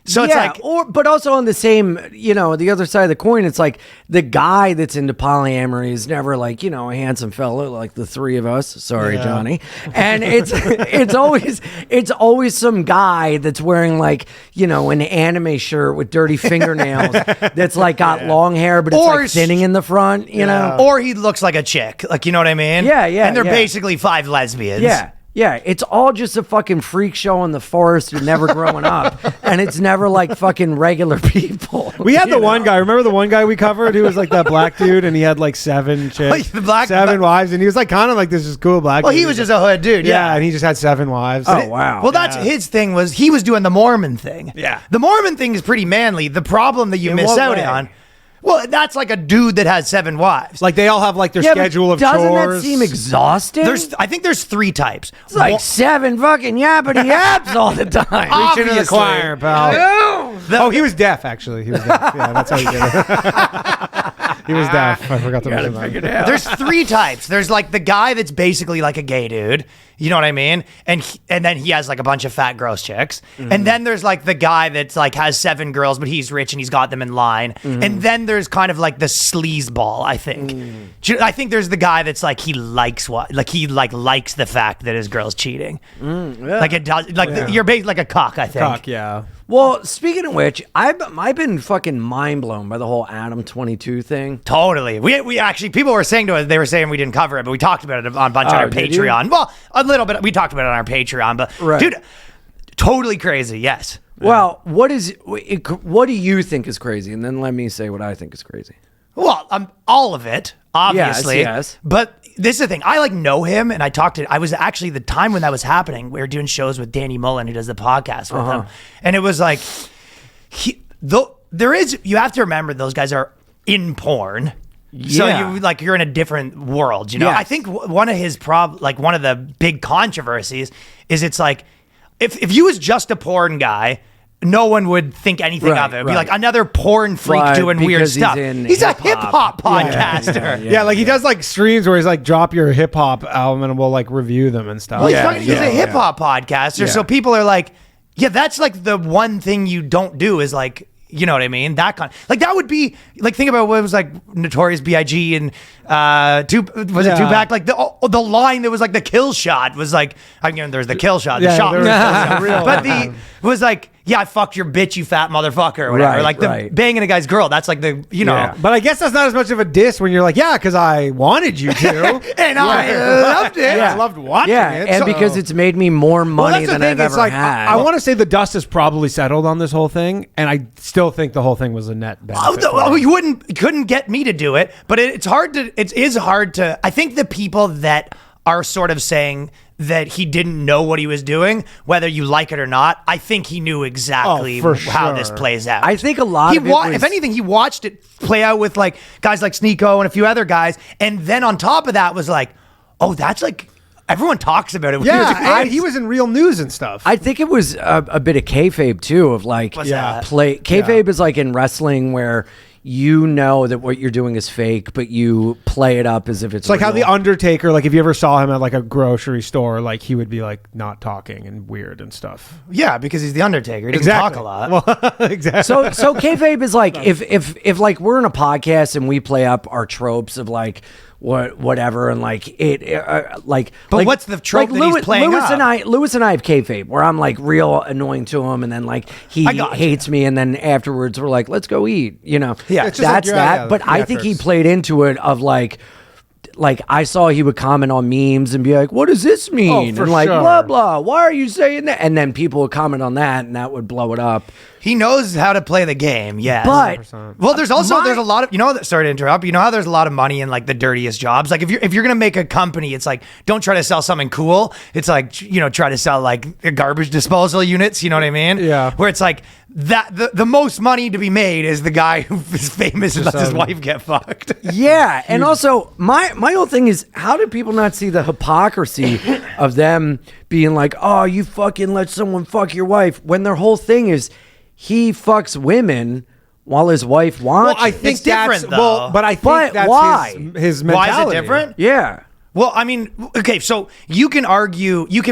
So it's like, but also on the same, the other side of the coin, it's like the guy that's into polyamory is never like, a handsome fella like the three of us. Sorry, Johnny. And it's always some guy that's wearing like, an anime shirt with dirty fingernails that's like got long hair, but it's Or like thinning in the front, you know? or he looks like a chick, like, you know what I mean? Yeah, yeah, And they're yeah. basically 5 lesbians. Yeah. Yeah, it's all just a fucking freak show in the forest you're never growing up. And it's never like fucking regular people. We had the one guy. Remember the one guy we covered who was like that black dude, and he had like 7 chicks, The black- 7 wives, and he was like kind of like this is cool black. Well, dude. he was just a hood dude. yeah, and he just had 7 wives. Oh, wow. Well, that's his thing was he was doing the Mormon thing. Yeah. The Mormon thing is pretty manly. The problem that you In miss what out way? on, well, that's like a dude that has 7 wives. Like they all have like their Yeah, but schedule of doesn't chores. that seem exhausting? I think there's 3 types. It's like 7 fucking yappity yaps all the time. Preaching to the obviously. choir, pal. Oh, he was deaf. Actually, he was deaf. Yeah, that's how he did it. He was deaf. I forgot to mention that. There's 3 types. There's like the guy that's basically like a gay dude. You know what I mean? And then he has like a bunch of fat gross chicks. And then there's like the guy that's like has 7 girls, but he's rich and he's got them in line. And then there's kind of like the sleazeball, I think. I think there's the guy that's like he likes likes the fact that his girl's cheating. Like it does. Like you're basically like a cock, I think. Fuck yeah. Well, speaking of which, I've been fucking mind blown by the whole Adam 22 thing. Totally. We actually, people were saying to us, they were saying we didn't cover it, but we talked about it on a bunch on our did you? Patreon. Well, a little bit. We talked about it on our Patreon, but Right. dude, totally crazy. Yes. Well, what do you think is crazy? And then let me say what I think is crazy. Well, all of it, obviously. Yes. But this is the thing. I know him, and I was actually the time when that was happening. We were doing shows with Danny Mullen, who does the podcast with him, and it was like, you have to remember those guys are in porn. So Yeah. you're in a different world, you know. Yes. I think one of his one of the big controversies is it's like if you was just a porn guy, no one would think anything Right, of it. It'd be right. like another porn freak But doing weird because he's stuff. in He's a hip-hop. hip hop podcaster. Yeah, like he does like streams where he's like drop your hip hop album and we'll like review them and stuff. Well, Yeah, he's a hip hop podcaster, so people are like, yeah, that's like the one thing you don't do is like, you know what I mean? That kind, like that would be like, think about what was like Notorious B.I.G. and Tupac? Like the line that was like the kill shot was like, I mean, there's the kill shot, the Yeah, shot, there was was the kill the real shot. But the was like, yeah, I fucked your bitch, you fat motherfucker, or whatever. Right, like the right. banging a guy's girl. That's like the, you know. Yeah. But I guess that's not as much of a diss when you're like, yeah, because I wanted you to. And I loved it. I loved watching Yeah, it. and so- because it's made me more Well, money that's the than thing. I've It's ever like had. I want to say the dust has probably settled on this whole thing, and I still think the whole thing was a net benefit. You couldn't get me to do it, but it is hard to. I think the people that are sort of saying that he didn't know what he was doing, whether you like it or not, I think he knew exactly for how sure. this plays out. I think a lot of it was- if anything, he watched it play out with like guys like Sneeko and a few other guys, and then on top of that was like, oh, that's like everyone talks about it. Yeah, and he was in real news and stuff. I think it was a bit of kayfabe too, of like that? Kayfabe is like in wrestling where you know that what you're doing is fake, but you play it up as if it's It's like how real. the Undertaker, like if you ever saw him at like a grocery store, like he would be like not talking and weird and stuff. Yeah, because he's the Undertaker. He doesn't talk a lot. Well, exactly. So kayfabe is like if like we're in a podcast and we play up our tropes of like whatever, and like like. But what's the trope that he's playing Lewis up? and I have kayfabe where I'm like real annoying to him, and then like he hates me, and then afterwards we're like, let's go eat. You know, Yeah, it's just like that's you're- that. yeah, But I think he theatrics. played into it of like I saw he would comment on memes and be like, what does this mean? for and like, sure. blah, blah. Why are you saying that? And then people would comment on that and that would blow it up. He knows how to play the game, yes. But well, there's also there's a lot of sorry to interrupt. You know how there's a lot of money in like the dirtiest jobs. Like if you're gonna make a company, it's like don't try to sell something cool. It's like try to sell like garbage disposal units. You know what I mean? Yeah. Where it's like that the most money to be made is the guy who is famous and lets his wife get fucked. yeah. And also my whole thing is, how do people not see the hypocrisy of them being like, oh, you fucking let someone fuck your wife, when their whole thing is he fucks women while his wife wants. Well, I think It's different, that's well, but I think But that's why? his Why mentality. is it different? yeah. Well, I mean, okay, so you can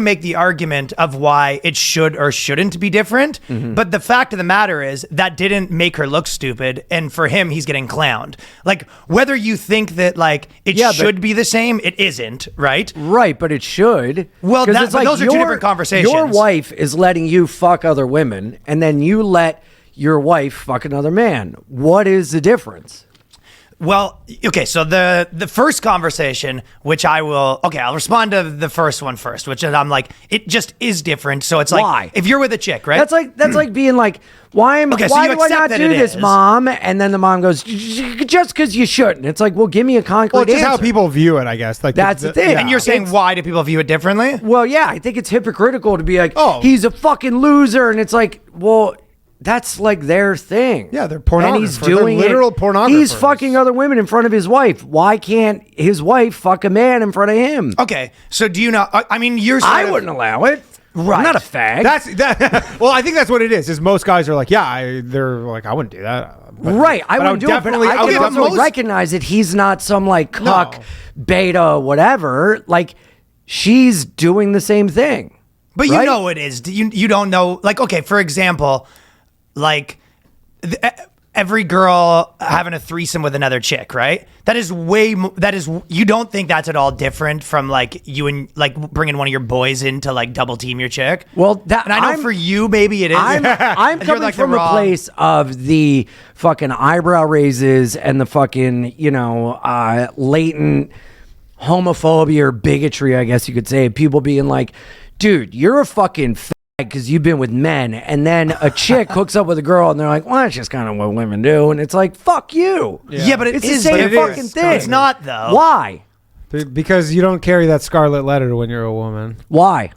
make the argument of why it should or shouldn't be different, but the fact of the matter is that didn't make her look stupid, and for him, he's getting clowned. Like, whether you think that, like, it should be the same, it isn't, right? Right, but it should. Well, 'Cause that- it's but those are two different conversations. Your wife is letting you fuck other women, and then you let your wife fuck another man. What is the difference? Well, okay, so the first conversation, which I'll respond to the first one first, which is I'm like, it just is different. So it's like, Why? if you're with a chick, right? That's like being like, why Okay, so why you do I accept not that do it this, is. mom? And then the mom goes, just because you shouldn't. It's like, well, give me a concrete Well, it's just answer. how people view it, I guess. Like That's the thing. And you're saying, why do people view it differently? Well, yeah, I think it's hypocritical to be like, Oh. he's a fucking loser, and it's like, well, that's like their thing. Yeah, they're And he's pornographers. They're doing literal it. pornographers. He's fucking other women in front of his wife. Why can't his wife fuck a man in front of him? Okay, so do you not? I mean, you're. Sort I of- wouldn't allow it. Right. I'm not a fag. That's that. Well, I think that's what it is. Is most guys are like, yeah, they're like, I wouldn't do that. But, Right, I but would do it, but definitely. I can but also most- recognize that he's not some like cuck, No. beta, whatever. Like, she's doing the same thing. But you right? know it is. You don't know. Like, okay, for example, like every girl having a threesome with another chick, right? That is you don't think that's at all different from like you and like bringing one of your boys in to like double team your chick. Well, that and I know I'm- for you, maybe it is. I'm You're coming like the from a wrong- place of the fucking eyebrow raises and the fucking, latent homophobia or bigotry, I guess you could say. People being like, dude, you're a fucking fag because you've been with men. And then a chick hooks up with a girl and they're like, well, that's just kind of what women do. And it's like, fuck you. Yeah, but it's is the same different. fucking thing. It's not though. Why? Because you don't carry that scarlet letter when you're a woman, Why?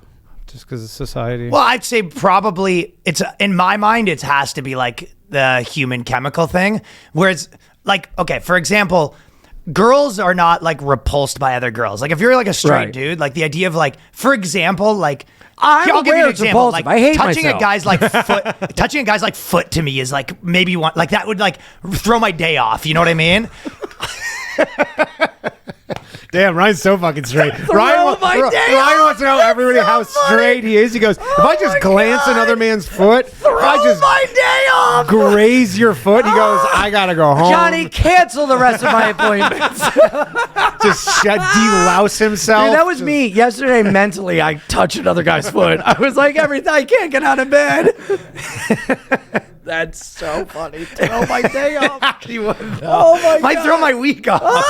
just because of society. Well, I'd say probably it's in my mind it has to be like the human chemical thing, where it's like, okay, for example, girls are not like repulsed by other girls. Like if you're like a straight Right. dude, like the idea of like, for example, like I'm I'll give you aware an it's example. repulsive. Like I hate touching myself. a guy's like foot, touching a guy's like foot to me is like maybe one like that would like throw my day off. You know what I mean? Damn, Ryan's so fucking straight. my day Ryan wants to know everybody how straight he is. He goes, if I just glance another man's foot, if I just my day off. graze your foot, he goes, I gotta go home. Johnny, cancel the rest of my appointments. just delouse himself. Dude, that was me yesterday. Mentally, I touched another guy's foot. I was like, everything. I can't get out of bed. That's so funny. Throw my day off. Oh my Might god. throw my week off.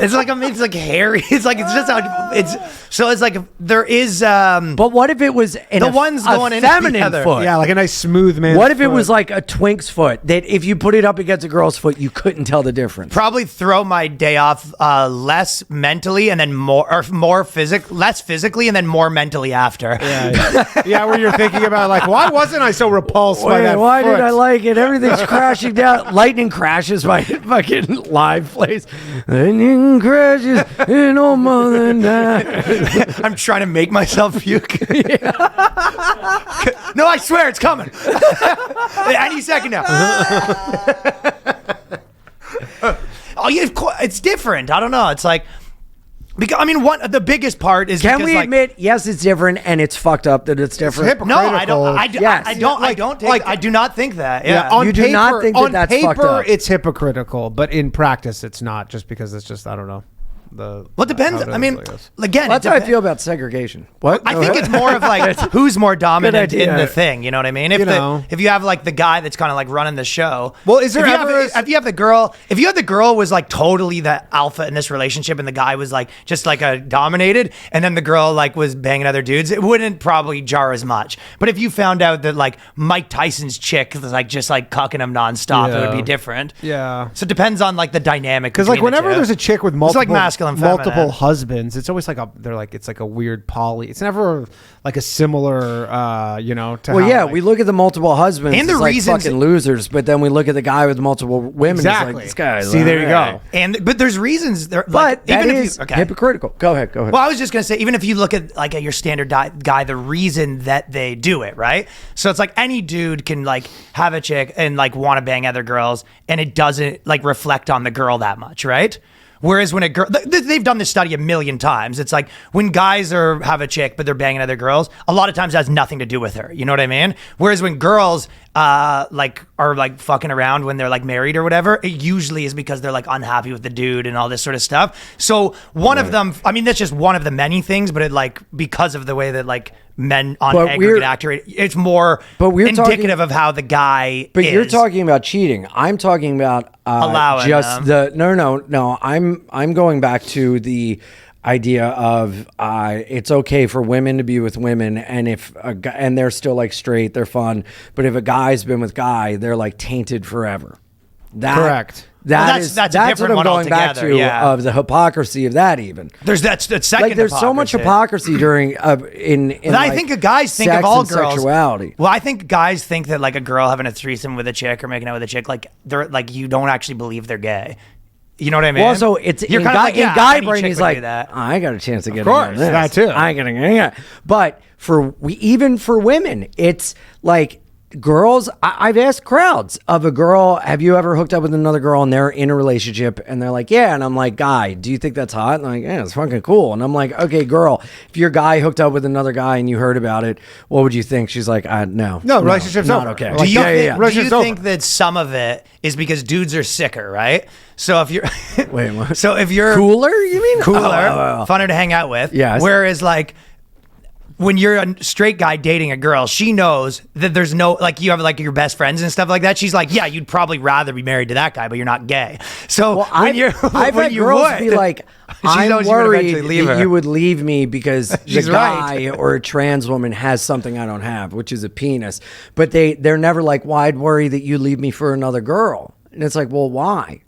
It's like hairy. It's like it's just how it's. So it's like there is. But what if it was The one's going a into the feminine other. foot? Yeah, like a nice smooth man. What if it was like a twink's foot that if you put it up against a girl's foot, you couldn't tell the difference? Probably throw my day off less mentally and then less physically and then more mentally after. Yeah, where you're thinking about like, why wasn't I so repulsed by Wait, that why foot? did I like it? Everything's crashing down. Lightning crashes my fucking live place. Lightning crashes in old mother night. I'm trying to make myself puke. No, I swear it's coming. Any second now. Oh, yeah, it's different. I don't know. It's like, Because I mean, the biggest part is Can because, we like, admit, yes, it's different, and it's fucked up that it's different? no, I don't. Yes. I do not think that. Yeah. on You do paper, not think that on that's paper, fucked up. it's hypocritical, but in practice, it's not. Just because it's just I don't know. Well, it depends. how it I mean, is, again, That's how I feel about segregation. What? I think it's more of like who's more dominant Good idea. in the thing. You know what I mean? If you have like the guy that's kind of like running the show. Well, is there if you ever have, if you have the girl, if you have the girl was like totally the alpha in this relationship, and the guy was like just like a dominated, and then the girl like was banging other dudes, it wouldn't probably jar as much. But if you found out that like Mike Tyson's chick was like just like cucking him nonstop, it would be different. Yeah. So it depends on like the dynamic. Because like between the whenever two. there's a chick with It's multiple, like masculine, multiple feminine. husbands, it's always like it's like a weird poly. It's never like a similar, to Well, how, yeah, like, we look at the multiple husbands And the as like reasons- fucking losers, but then we look at the guy with multiple women. Exactly. It's like, this guy. See, there you go. But there's reasons there. But Like, that even is if you, hypocritical. Go ahead. Well, I was just gonna say, even if you look at like at your standard guy, the reason that they do it, right? So it's like any dude can like have a chick and like want to bang other girls, and it doesn't like reflect on the girl that much, right? Whereas when a girl, they've done this study a million times. It's like when guys have a chick, but they're banging other girls, a lot of times it has nothing to do with her. You know what I mean? Whereas when girls like are like fucking around when they're like married or whatever, it usually is because they're like unhappy with the dude and all this sort of stuff. So one of them, I mean, that's just one of the many things, but it like because of the way that like men on aggregate actor, it's more indicative of how the guy But is. you're talking about cheating. I'm talking about Allowing just them. no. I'm going back to the idea of it's okay for women to be with women, and if and they're still like straight, they're fun. But if a guy's been with guy, they're like tainted forever. Correct. That's a different what I'm one going back altogether, to yeah. of the hypocrisy of that. Even There's that second. like there's so much hypocrisy during in But I like, think guys think sex of all and girls. sexuality. Well, I think guys think that like a girl having a threesome with a chick or making out with a chick, like they're like you don't actually believe they're gay. You know what I mean? Well, so it's You're in kinda guy, like, yeah, in guy any brain. chick He's would like, do that. I got a chance to get course, in on this. that too. I ain't gonna. But even for women, it's like girls. I've asked crowds of a girl, have you ever hooked up with another girl and they're in a relationship? And they're like, yeah. And I'm like, guy, do you think that's hot? And I'm like, yeah, it's fucking cool. And I'm like, okay, girl, if your guy hooked up with another guy and you heard about it, what would you think? She's like, no. No, relationship's not over. okay. Like, Do you, yeah. do you Relationship's over. think that some of it is because dudes are sicker, right? So if you're Wait, what? So if you're Cooler, you mean? cooler, Oh. funner to hang out with. Yes. Whereas like when you're a straight guy dating a girl, she knows that there's no, like you have like your best friends and stuff like that. She's like, yeah, you'd probably rather be married to that guy, but you're not gay. So Well, I've had girls be like, I'm knows you would worried eventually leave that her. you would leave me because the She's guy right. or a trans woman has something I don't have, which is a penis. But they're never like, well, I'd worry that you leave me for another girl. And it's like, well, why?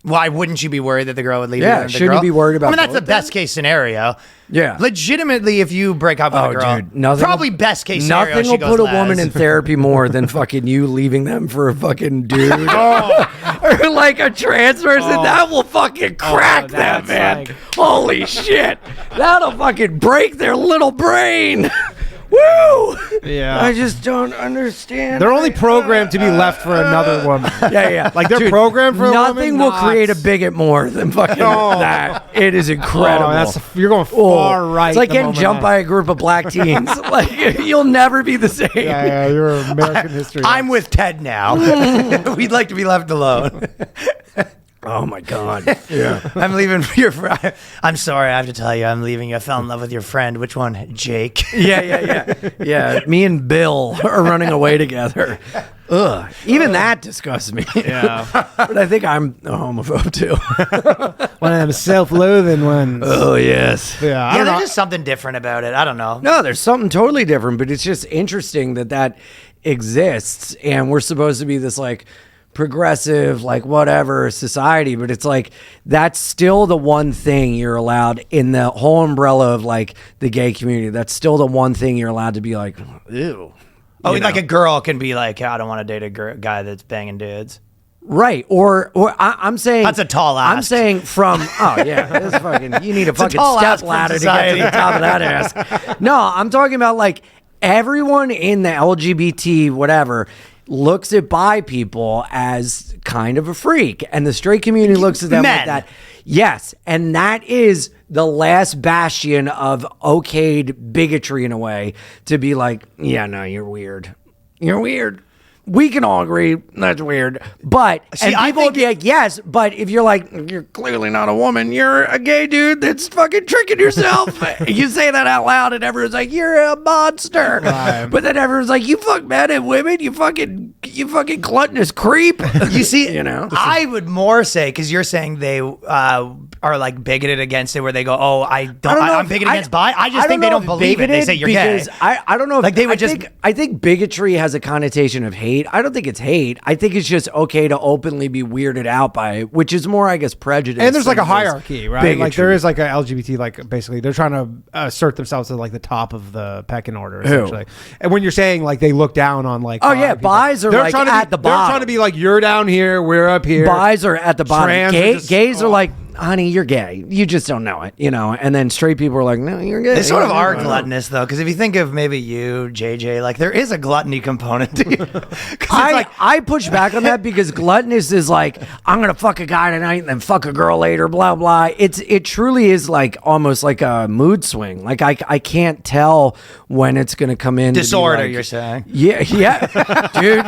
Why wouldn't you be worried that the girl would leave you? Yeah, and the shouldn't girl? you be worried about I mean, that's the both best case scenario. Yeah. Legitimately, if you break up with a girl, nothing. probably best case scenario. Nothing she will goes put a les. woman in therapy more than fucking you leaving them for a fucking dude. Or like a trans person. That will fucking crack them, that's man. like- Holy shit. That'll fucking break their little brain. Woo! Yeah. I just don't understand. They're only programmed to be left for another woman. Yeah. Like they're Dude, programmed for a woman. nothing will Not- create a bigot more than fucking Oh. that. It is incredible. You're going far right. It's like the getting moment jumped that- by a group of black teens. Like you'll never be the same. Yeah, you're American history. I'm with Ted now. We'd like to be left alone. Oh my god. Yeah. I'm leaving for your friend. I'm sorry, I have to tell you, I'm leaving you. I fell in love with your friend. Which one? Jake. Yeah. Me and Bill are running away together. Ugh. Even that disgusts me. Yeah. But I think I'm a homophobe too. One of them self-loathing ones. Oh yes. Yeah, I Yeah, don't there's know. just something different about it. I don't know. No, there's something totally different, but it's just interesting that exists, and we're supposed to be this like progressive, like whatever society, but it's like that's still the one thing you're allowed in the whole umbrella of like the gay community. That's still the one thing you're allowed to be like, ew. Oh, You like know? a girl can be like, I don't want to date a guy that's banging dudes. Right, or I'm saying That's a tall ask. I'm saying from this fucking you need a fucking tall step ask from ladder to get to society. the top of that ass. No, I'm talking about like everyone in the LGBT whatever looks at bi people as kind of a freak, and the straight community looks at them like Men. that. Yes, and that is the last bastion of okayed bigotry in a way to be like, yeah, no, you're weird. You're weird. We can all agree that's weird, but and people would be like, yes, but if you're like, you're clearly not a woman, you're a gay dude that's fucking tricking yourself. You say that out loud, and everyone's like, you're a monster. Right. But then everyone's like, you fuck men and women, you fucking gluttonous creep. You see, you know, I would more say because you're saying they are like bigoted against it, where they go, oh, I'm bigoted against bi. I just think they don't believe it. They say you're gay. I don't know. Like they would I think bigotry has a connotation of hate. I don't think it's hate. I think it's just okay to openly be weirded out by it, which is more, I guess, prejudice. And there's like a hierarchy, right? Bigotry. Like there is like a LGBT, like basically they're trying to assert themselves as like the top of the pecking order, essentially. And when you're saying like they look down on like, bis are like at the bottom. They're trying to be like, you're down here, we're up here. Bis are at the bottom. Gays are like, honey, you're gay. You just don't know it, you know? And then straight people are like, no, you're gay. They sort of are gluttonous, though, because if you think of maybe you, JJ, like there is a gluttony component to you. I push back on that because gluttonous is like, I'm going to fuck a guy tonight and then fuck a girl later, blah, blah. It truly is like almost like a mood swing. Like I can't tell when it's going to come in. Disorder, like, you're saying. Yeah, dude.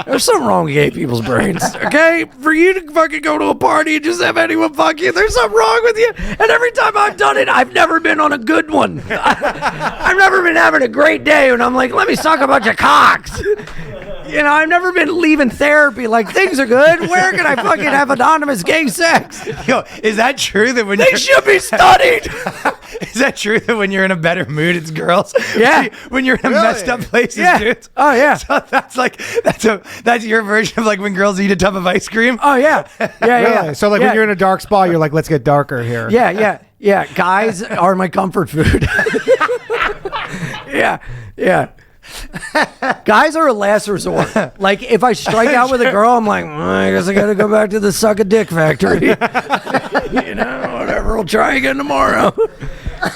There's something wrong with gay people's brains, okay? For you to fucking go to a party and just have anyone fuck you, there's something wrong with you. And every time I've done it, I've never been on a good one. I've never been having a great day and I'm like, let me suck a bunch of cocks. You know, I've never been leaving therapy like things are good. Where can I fucking have anonymous gay sex? Yo, is that true that when they should be studied? Is that true that when you're in a better mood, it's girls? Yeah. When you're in a messed up place, yeah. it's dudes? Oh, yeah. So that's your version of like when girls eat a tub of ice cream? Oh, yeah. Yeah, yeah. So like when you're in a dark spot, you're like, let's get darker here. Yeah. Guys are my comfort food. Yeah. Guys are a last resort. Like if I strike out with a girl, I'm like, I guess I gotta go back to the suck a dick factory. You know, whatever. We'll try again tomorrow.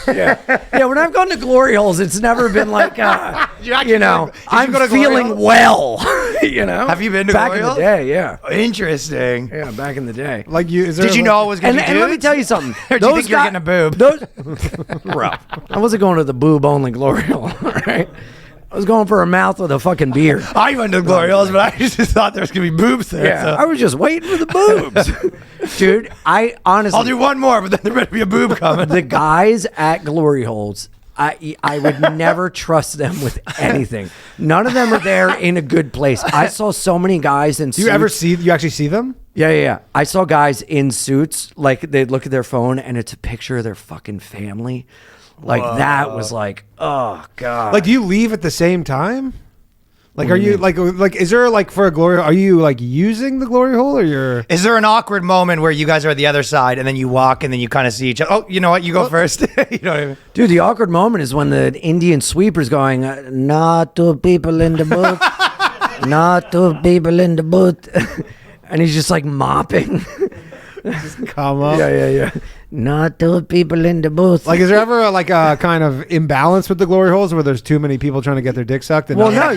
Yeah. When I've gone to glory holes, it's never been like, you know, I'm feeling well. You know, have you been to back glory in holes? the day? Yeah. Interesting. Yeah, back in the day. Like did you know it was going to be and let me tell you something. Or do you think you're getting a boob? Bro, I wasn't going to the boob only glory hole. All right. I was going for a mouth with a fucking beard. I went to glory holes, but I just thought there was going to be boobs there. Yeah, so. I was just waiting for the boobs. Dude, I honestly... I'll do one more, but then there better be a boob coming. The guys at glory holes, I would never trust them with anything. None of them are there in a good place. I saw so many guys in suits. You actually see them? Yeah. I saw guys in suits, like they'd look at their phone and it's a picture of their fucking family. Like that was like, oh God. Like, do you leave at the same time? Like, are you like is there like for a glory? Are you like using the glory hole or you're? Is there an awkward moment where you guys are at the other side and then you walk and then you kind of see each other? Oh, you know what? You go first. You know what I mean? Dude, the awkward moment is when the Indian sweeper's going, not two people in the booth, not two people in the booth, and he's just like mopping. Come up. Yeah. Not two people in the booth. Like, is there ever a kind of imbalance with the glory holes where there's too many people trying to get their dick sucked? And Well, no,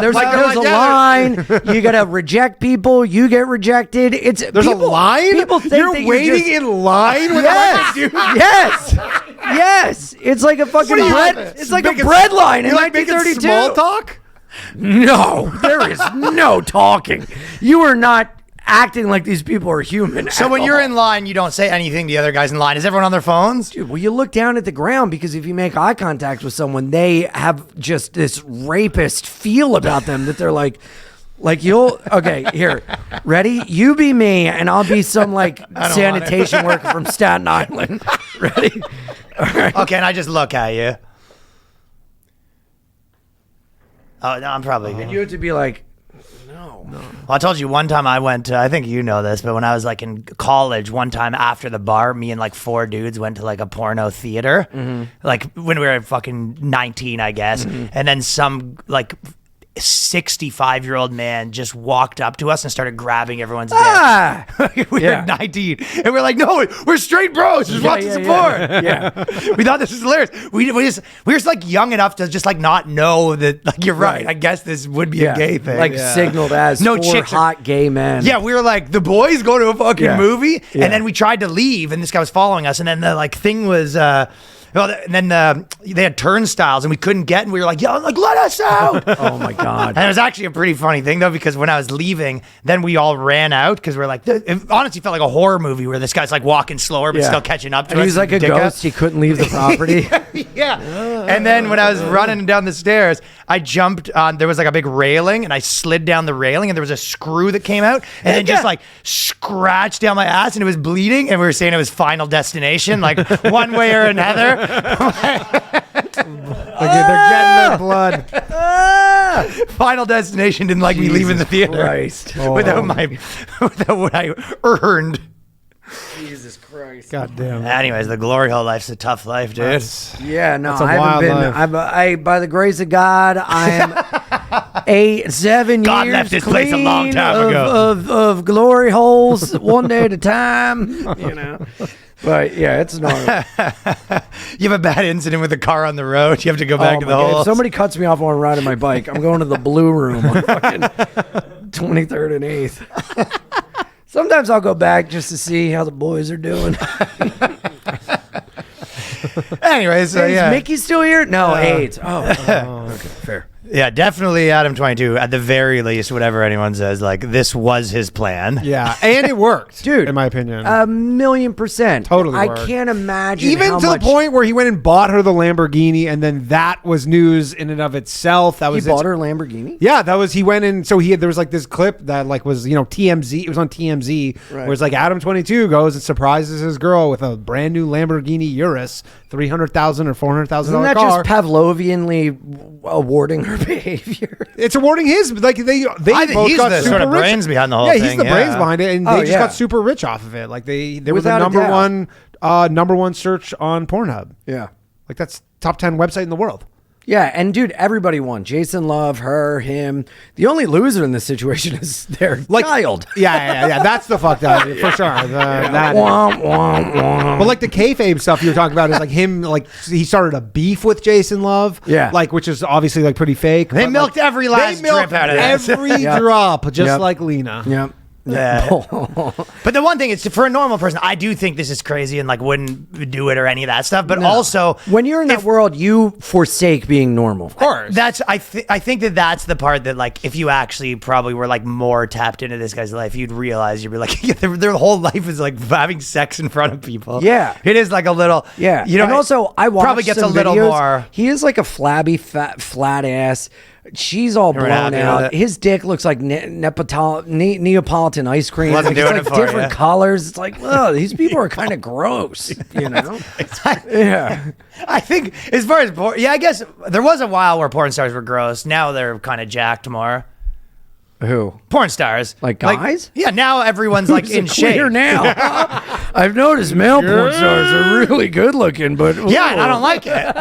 there's a line. You gotta reject people. You get rejected. There's a line. People think you're waiting in line with Yes. It's like a fucking bread. It's like a bread line in 1932. Small talk? No, there is no talking. You are not acting like these people are human. So when you're in line, you don't say anything to the other guys in line. Is everyone on their phones? Dude, well, you look down at the ground because if you make eye contact with someone, they have just this rapist feel about them that they're like okay, here, ready? You be me and I'll be some like sanitation worker from Staten Island. Ready? All right. Okay, and I just look at you. Oh, no, I'm probably... You have to be like, no. Well, I told you one time I went to, I think you know this, but when I was like in college, one time after the bar, me and like 4 dudes went to like a porno theater, like when we were fucking 19, I guess. And then some like 65-year-old man just walked up to us and started grabbing everyone's dick. We were 19, and we're like, no, we're straight bros. Just want to support. Yeah. We thought this was hilarious. We were just like young enough to just like not know that, like, you're right. I guess this would be a gay thing. Like signaled as No 4 chicks are- hot gay men. Yeah, we were like, the boys go to a fucking movie, Yeah. and then we tried to leave, and this guy was following us, and then the like thing was, and then they had turnstiles, and we couldn't get, and we were like, yo, like, let us out. Oh my God. And it was actually a pretty funny thing, though, because when I was leaving, then we all ran out because we're like, it honestly felt like a horror movie where this guy's like walking slower but still catching up to and us. he was like a dick ghost. out. He couldn't leave the property. Yeah. And then when I was running down the stairs, I jumped on, there was like a big railing, and I slid down the railing, and there was a screw that came out, and it just like scratched down my ass, and it was bleeding, and we were saying it was Final Destination, like one way or another. They're getting their blood. Final Destination didn't like me leaving the theater Christ. without what I earned. Jesus Christ. God damn. Anyways, the glory hole life's a tough life, dude. Yeah, no, That's a I haven't wild been. life. By the grace of God, I am 7 years. God left this place a long clean time ago. Of glory holes, one day at a time. You know, but yeah, it's normal. You have a bad incident with a car on the road. You have to go back to the God. hole. If somebody cuts me off while I'm riding my bike, I'm going to the blue room on fucking 23rd and 8th. Sometimes I'll go back just to see how the boys are doing. Anyways, so Is yeah. Mickey still here? No, 8. Oh, okay, fair. Yeah, definitely Adam 22. At the very least, whatever anyone says, like, this was his plan. Yeah, and it worked, Dude, in my opinion. 1,000,000%. Totally I worked. can't imagine Even how to much the point where he went and bought her the Lamborghini, and then that was news in and of itself. That he was bought her a Lamborghini. Yeah, that was, he went in. So there was like this clip that like was, TMZ. It was on TMZ, where it's like Adam 22 goes and surprises his girl with a brand new Lamborghini Urus, $300,000 or $400,000 Isn't that car. just Pavlovianly awarding her behavior? It's awarding his, like they I think both he's got the super sort of rich. brains behind the whole yeah, thing. he's the brains behind it, and they just yeah. got super rich off of it. Like they were Without the a doubt. number one search on Pornhub. Yeah. Like that's top 10 website in the world. Yeah, and dude, everybody won. Jason Love, her, him. The only loser in this situation is their child. Yeah. That's the fucked up for sure. That. Womp, womp, womp. But like the kayfabe stuff you were talking about is like him, like he started a beef with Jason Love. Yeah. Like, which is obviously like pretty fake. They but, milked like, every last they milked drip out of this. every Yep. drop, just Yep. like Lena. Yep. Yeah. But the one thing is, for a normal person, I do think this is crazy and like wouldn't do it or any of that stuff. But also, When you're in that world, you forsake being normal. Of course. that's I think that's the part that, like, if you actually probably were like more tapped into this guy's life, you'd realize you'd be like, yeah, their whole life is like having sex in front of people. Yeah. it is like a little. Yeah, you know. and also I watched probably gets some a little videos. more. He is like a flabby, flat ass. She's all You're blown happy with out. it? His dick looks like Neapolitan ice cream. Wasn't Like, doing it's it like for different ya. colors. It's like, oh, these people are kind of gross. You know? Yeah. I think as far as porn, yeah, I guess there was a while where porn stars were gross. Now they're kind of jacked more. Who? Porn stars, Like guys? yeah, now everyone's like in shape. Queer now. I've noticed male porn stars are really good looking, but Yeah, and I don't like it.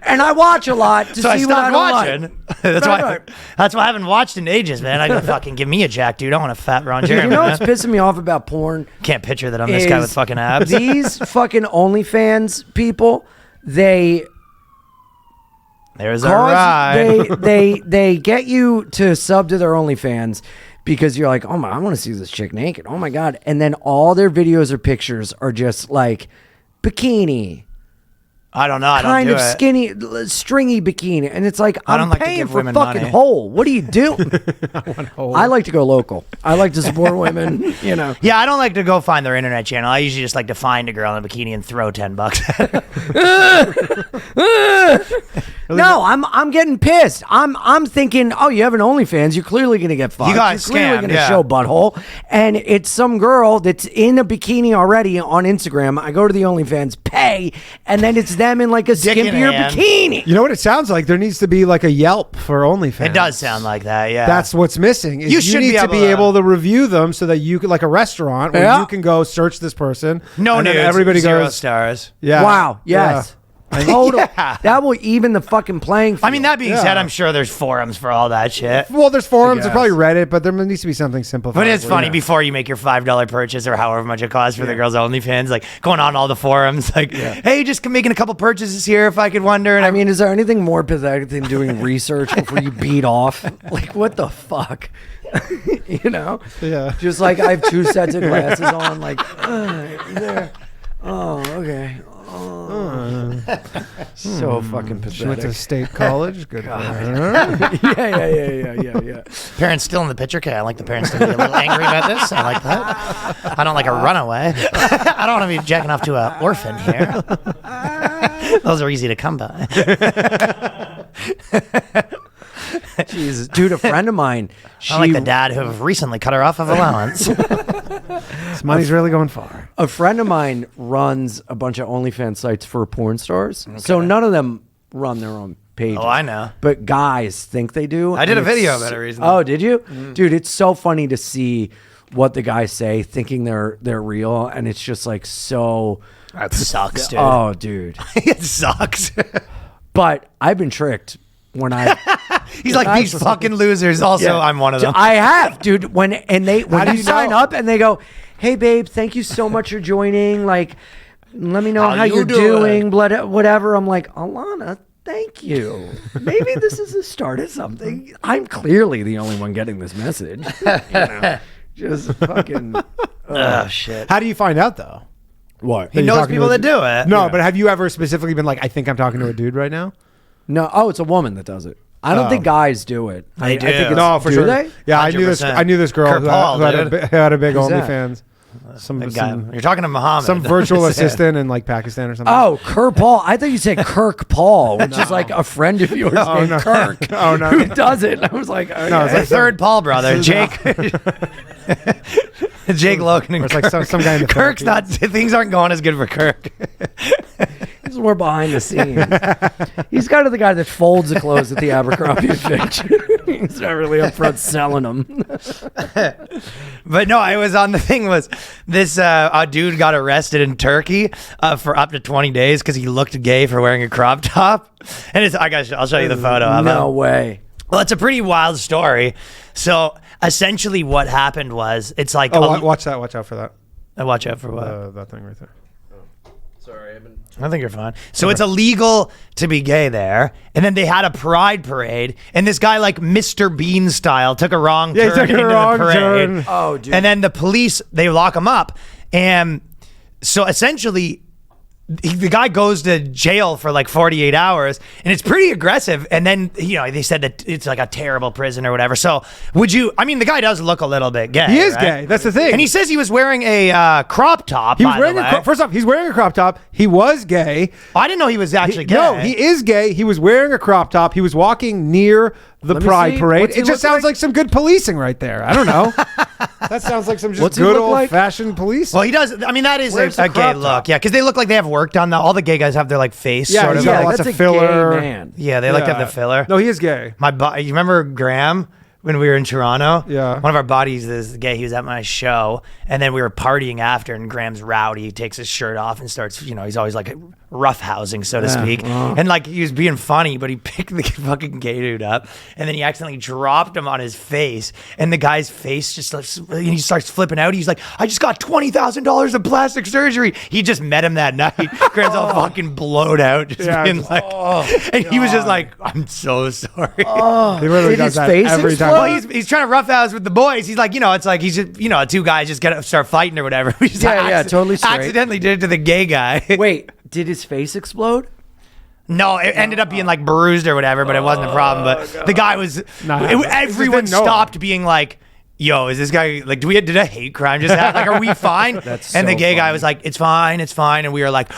And I watch a lot to So I see what I stopped don't watching. like. That's why I haven't watched in ages, man. I gotta fucking give me a jack, dude. I want a fat Ron Jeremy. You know man. what's pissing me off about porn? Can't picture that I'm this guy is with fucking abs. These fucking OnlyFans people, they There's a ride. they get you to sub to their OnlyFans because you're like, oh my, I want to see this chick naked. Oh my god! And then all their videos or pictures are just like bikini, I don't know. I don't kind do of it. skinny, stringy bikini, and it's like I don't I'm like to paying give for women fucking money. hole. What are you doing? I like to go local. I like to support women. You know. Yeah, I don't like to go find their internet channel. I usually just like to find a girl in a bikini and throw $10 at her. No, I'm getting pissed. I'm thinking, oh, you have an OnlyFans, you're clearly gonna get fucked. You got You're clearly scammed, gonna yeah. show butthole, and it's some girl that's in a bikini already on Instagram. I go to the OnlyFans, pay, and then it's them in like a Dick in skimpier hand. bikini. You know what it sounds like? There needs to be like a Yelp for OnlyFans. It does sound like that. Yeah, That's what's missing. Is You you should need be to be able to review them so that you could, like a restaurant where Yeah. you can go search this person. no and nudes. then everybody 0 goes, stars. yeah, Wow. Yes. Total. That will even the fucking playing field. I mean, that being said, I'm sure there's forums for all that shit. Well, there's forums. There's probably Reddit, but there needs to be something simplified. But it's funny, before you make your $5 purchase or however much it costs for the girls' OnlyFans, like going on all the forums, like, hey, just making a couple purchases here if I could wonder. And I mean, is there anything more pathetic than doing research before you beat off? Like, what the fuck? You know? Yeah. Just like I have 2 sets of glasses on, like, there. Oh, okay. Oh. So fucking pathetic. She went to state college. Good for her. Yeah. Parents still in the picture? Okay, I like the parents to be a little angry about this. I like that. I don't like a runaway. I don't want to be jacking off to an orphan here. Those are easy to come by. Jesus, dude, a friend of mine. I like the dad who have recently cut her off of allowance. This money's really going far. A friend of mine runs a bunch of OnlyFans sites for porn stars. Okay. So none of them run their own pages. Oh, I know. But guys think they do. I did a video about it recently. Oh, did you? Dude, it's so funny to see what the guys say thinking they're real, and it's just like so... That sucks, dude. Oh, dude. It sucks. But I've been tricked when I... He's like, these fucking losers. Also, I'm one of them. I have, dude. When you sign up and they go, hey, babe, thank you so much for joining. Like, let me know how you're doing. Whatever. I'm like, Alana, thank you. Maybe this is the start of something. I'm clearly the only one getting this message. You know, just fucking. Oh, shit. How do you find out, though? What? He knows people that do it. No, but have you ever specifically been like, I think I'm talking to a dude right now? No. Oh, it's a woman that does it. I don't think guys do it. They do. I think No, for do sure. They? Yeah, 100%. I knew this girl who had a big Who's that? OnlyFans. Some You're talking to Muhammad. some virtual assistant in like Pakistan or something. Oh, Kirk Paul. I thought you said Kirk Paul, which is like a friend of yours named Kirk. Oh, no. Who does it? I was like, okay. No, it's the like third Paul brother, Jake. Jake Logan and it's like some guy in the Kirk's not. Things aren't going as good for Kirk. He's more behind the scenes. He's kind of the guy that folds the clothes at the Abercrombie and Fitch. He's not really up front selling them. But no, I was on the thing was this a dude got arrested in Turkey for up to 20 days because he looked gay for wearing a crop top. And I'll show you the photo of him. No way. Well, it's a pretty wild story. So essentially what happened was it's like... watch that. Watch out for that. Watch out for what? That thing right there. I think you're fine. So it's illegal to be gay there. And then they had a pride parade. And this guy, like Mr. Bean style, took a wrong turn into the parade. Turn. Oh, dude. And then the police, they lock him up. And so essentially... the guy goes to jail for like 48 hours and it's pretty aggressive. And then, they said that it's like a terrible prison or whatever. So the guy does look a little bit gay. He is right? gay. That's the thing. And he says he was wearing a crop top. He was wearing first off, he's wearing a crop top. He was gay. I didn't know he was actually gay. No, he is gay. He was wearing a crop top. He was walking near the Let me pride see. parade. What's he It just look sounds like? like some good policing right there. I don't know. That sounds like some just What's he good look like? old-fashioned policing. Well, he does. I mean, that is Where's a the gay crop look. top? Yeah, because they look like they have work done. All the gay guys have their like face Yeah, sort of. he's got Yeah, lots that's of a filler. gay man. Yeah, they like to have the filler. No, he is gay. You remember Graham when we were in Toronto? Yeah. One of our buddies is gay. He was at my show, and then we were partying after, and Graham's rowdy. He takes his shirt off and starts, he's always like roughhousing, so to speak. And like he was being funny, but he picked the fucking gay dude up, and then he accidentally dropped him on his face, and the guy's face just he starts flipping out. He's like, I just got $20,000 of plastic surgery. He just met him that night. Graham's all fucking blowed out, being like, and he was just like, I'm so sorry. He literally Did does his that face every explode? time. Well, he's trying to roughhouse with the boys. He's like, it's like he's just, two guys just gotta start fighting or whatever. We just Totally straight. accidentally did it to the gay guy. Wait, did his face explode? No, it ended up being like bruised or whatever, but it wasn't a problem. But the guy was, everyone didn't know stopped being like, yo, is this guy, like, did a hate crime just happen? Like, are we fine? That's and the so gay guy funny. was like, it's fine. And we were like,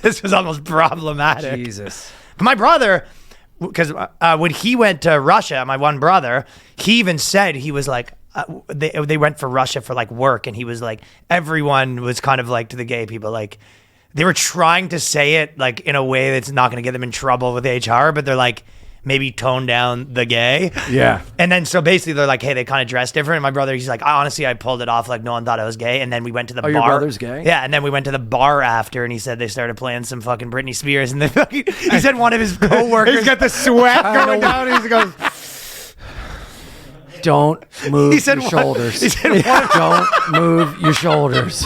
this was almost problematic. Jesus. But my brother, because when he went to Russia, my one brother, he even said he was like, they went for Russia for like work, and he was like, everyone was kind of like to the gay people, like they were trying to say it like in a way that's not going to get them in trouble with HR, but they're like, maybe tone down the gay. Yeah. And then so basically they're like, hey, they kind of dress different. And my brother, he's like, honestly, I pulled it off like no one thought I was gay. And then we went to the bar. Your brother's gay? Yeah, and then we went to the bar after, and he said they started playing some fucking Britney Spears, and he said one of his coworkers. He's got the sweat going down. He goes, Don't move He said your what? shoulders. He said what? Don't move your shoulders.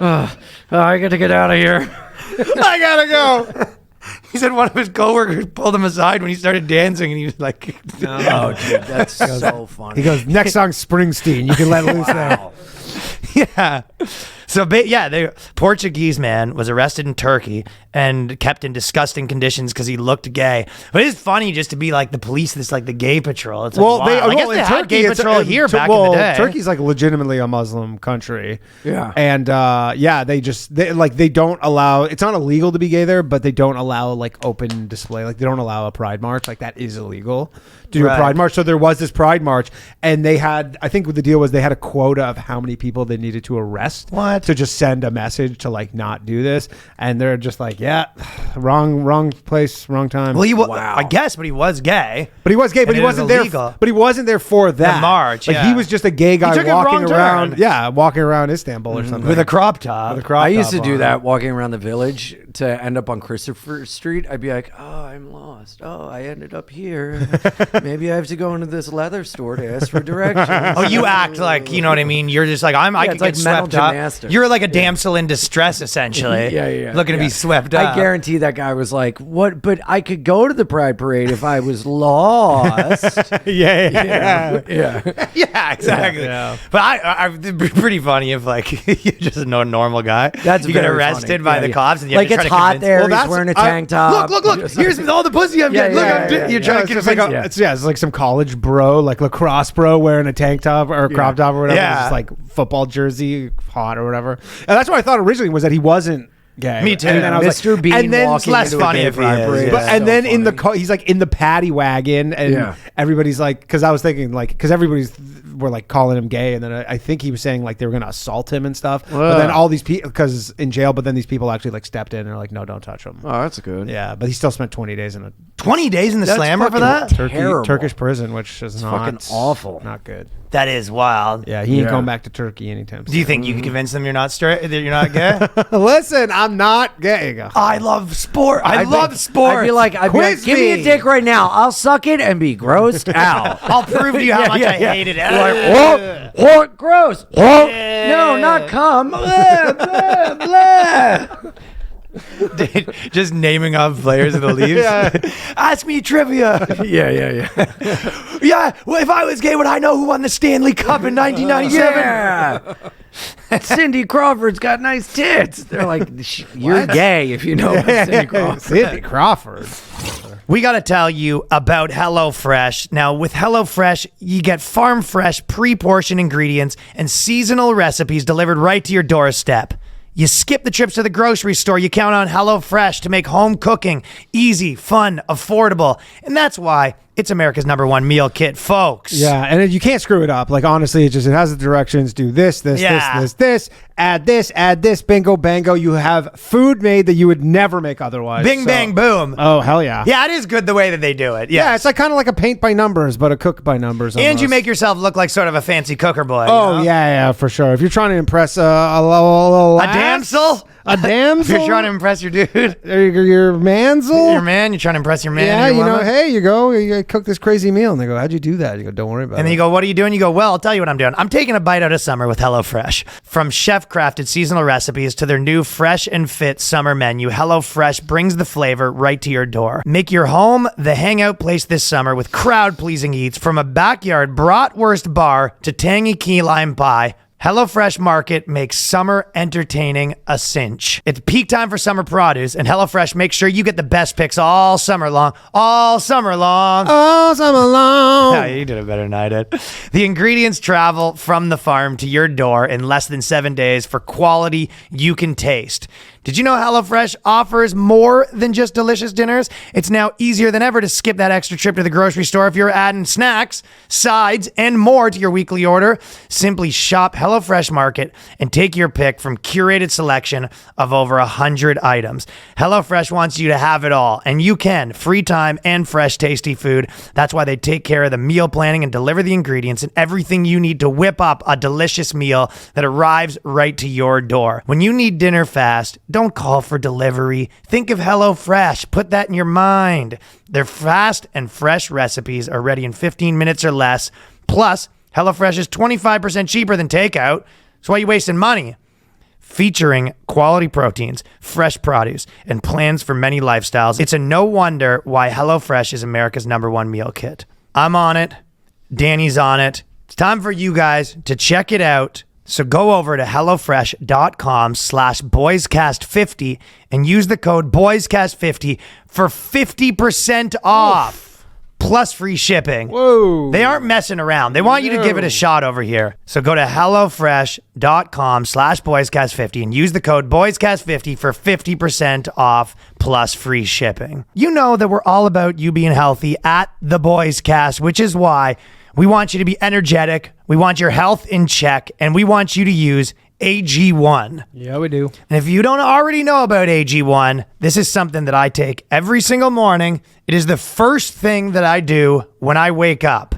I got to get out of here. I gotta go. He said one of his coworkers pulled him aside when he started dancing, and he was like, Oh, dude, that's so funny. He goes, next song, Springsteen. You can let loose there. yeah. So, the Portuguese man was arrested in Turkey and kept in disgusting conditions because he looked gay. But it's funny just to be like the police, this like the gay patrol. It's like, wow. I guess they had gay patrol here back in the day. Turkey's like legitimately a Muslim country. Yeah. And they don't allow, it's not illegal to be gay there, but they don't allow like open display. Like they don't allow a pride march. Like that is illegal to do a pride march. So there was this pride march, and they had, I think what the deal was, they had a quota of how many people they needed to arrest. What? To just send a message to like not do this. And they're just like, yeah, wrong place, wrong time. Well, I guess, but he was gay. But he was gay, but And he it was wasn't there. illegal. But he wasn't there for that The march, Like yeah. he was just a gay guy took a walking wrong around. turn. Yeah, walking around Istanbul or something With a crop top. With a crop I used to top do on. that walking around the village to end up on Christopher Street. I'd be like, oh, I'm lost. Oh, I ended up here. Maybe I have to go into this leather store to ask for directions. Oh, you act like, you know what I mean? You're just like, I could it's like get mental swept up. gymnastics. You're like a damsel in distress, essentially. Yeah. Looking to be swept up. I guarantee that guy was like, what? But I could go to the Pride Parade if I was lost. yeah. Yeah, exactly. Yeah. But it'd be pretty funny if like you're just a normal guy. That's you get very arrested funny. by Yeah, the yeah. cops, and you Like have to it's try to hot convince- there. Well, He's that's- wearing a tank top. Look! Here's all the pussy I'm getting. Look, you're trying to it's convince. like it's like some college bro, like lacrosse bro, wearing a tank top or a crop top or whatever. Yeah. It's just like football jersey, hot or whatever. And that's what I thought originally was that he wasn't gay. Me too. And then I was Mr. like, Bean and then walking less into a funny gay if he Pride is, Parade. yeah. But, and So then in the funny. he's like in the paddy wagon, and everybody's like, because I was thinking like, because everybody's were like calling him gay, and then I think he was saying like they were gonna assault him and stuff. But then all these people, because in jail, but then these people actually like stepped in and are like, no, don't touch him. Oh, that's good. Yeah, but he still spent 20 days in a 20 days in the slammer for that? Terrible. Turkish prison, which is not fucking awful. not good. That is wild. Yeah, he ain't Yeah. going back to Turkey anytime soon. Do you think you can convince them you're not straight? That you're not gay? Listen, I'm not gay. I love sport. I love sports. I'd be like, Quiz give me a me. dick right now. I'll suck it and be grossed out. I'll prove to you how much I hated it. What? Gross. No, not cum. Blah, blah, blah. Just naming off players of the Leafs. Ask me trivia. Yeah. Yeah, well, if I was gay, would I know who won the Stanley Cup in 1997? Yeah. Cindy Crawford's got nice tits. They're like, you're gay if you know Cindy Crawford. Sidney Crawford. We got to tell you about HelloFresh. Now, with HelloFresh, you get farm fresh, pre-portioned ingredients and seasonal recipes delivered right to your doorstep. You skip the trips to the grocery store. You count on HelloFresh to make home cooking easy, fun, affordable. And that's why it's America's #1 meal kit, folks. Yeah, and you can't screw it up. Like, honestly, it has the directions. Do this, Yeah. this. Add this, bingo, bango. You have food made that you would never make otherwise. Bing, So- bang, boom. Oh, hell yeah. Yeah, it is good the way that they do it. Yeah, Yeah, it's like kind of like a paint by numbers, but a cook by numbers. and you almost. make yourself look like sort of a fancy cooker boy. Oh, you know? yeah, for sure. If you're trying to impress a little A damsel? A damsel? You're trying to impress your dude. Your mansel? Your man, you're trying to impress your man. Yeah, and your you know, woman. hey, you cook this crazy meal. And they go, how'd you do that? You go, don't worry about it. And then you go, what are you doing? You go, well, I'll tell you what I'm doing. I'm taking a bite out of summer with HelloFresh. From chef-crafted seasonal recipes to their new fresh and fit summer menu, HelloFresh brings the flavor right to your door. Make your home the hangout place this summer with crowd-pleasing eats from a backyard bratwurst bar to tangy key lime pie. HelloFresh Market makes summer entertaining a cinch. It's peak time for summer produce, and HelloFresh makes sure you get the best picks all summer long. All summer long. all summer long. Yeah, you did it better than I did. The ingredients travel from the farm to your door in less than 7 days for quality you can taste. Did you know HelloFresh offers more than just delicious dinners? It's now easier than ever to skip that extra trip to the grocery store if you're adding snacks, sides, and more to your weekly order. Simply shop HelloFresh Market and take your pick from curated selection of over 100 items. HelloFresh wants you to have it all, and you can. Free time and fresh, tasty food. That's why they take care of the meal planning and deliver the ingredients and everything you need to whip up a delicious meal that arrives right to your door. When you need dinner fast, don't call for delivery. Think of HelloFresh. Put that in your mind. Their fast and fresh recipes are ready in 15 minutes or less. Plus, HelloFresh is 25% cheaper than takeout. So why are you wasting money? Featuring quality proteins, fresh produce, and plans for many lifestyles, it's a no wonder why HelloFresh is America's #1 meal kit. I'm on it. Danny's on it. It's time for you guys to check it out. So go over to HelloFresh.com/BoysCast50 and use the code BoysCast50 for 50% off. Plus free shipping. Whoa. They aren't messing around. They want you to give it a shot over here. So go to HelloFresh.com/BoysCast50 and use the code BoysCast50 for 50% off plus free shipping. You know that we're all about you being healthy at the BoysCast, which is why we want you to be energetic. We want your health in check, and we want you to use AG1. Yeah, we do. And if you don't already know about AG1, this is something that I take every single morning. It is the first thing that I do when I wake up.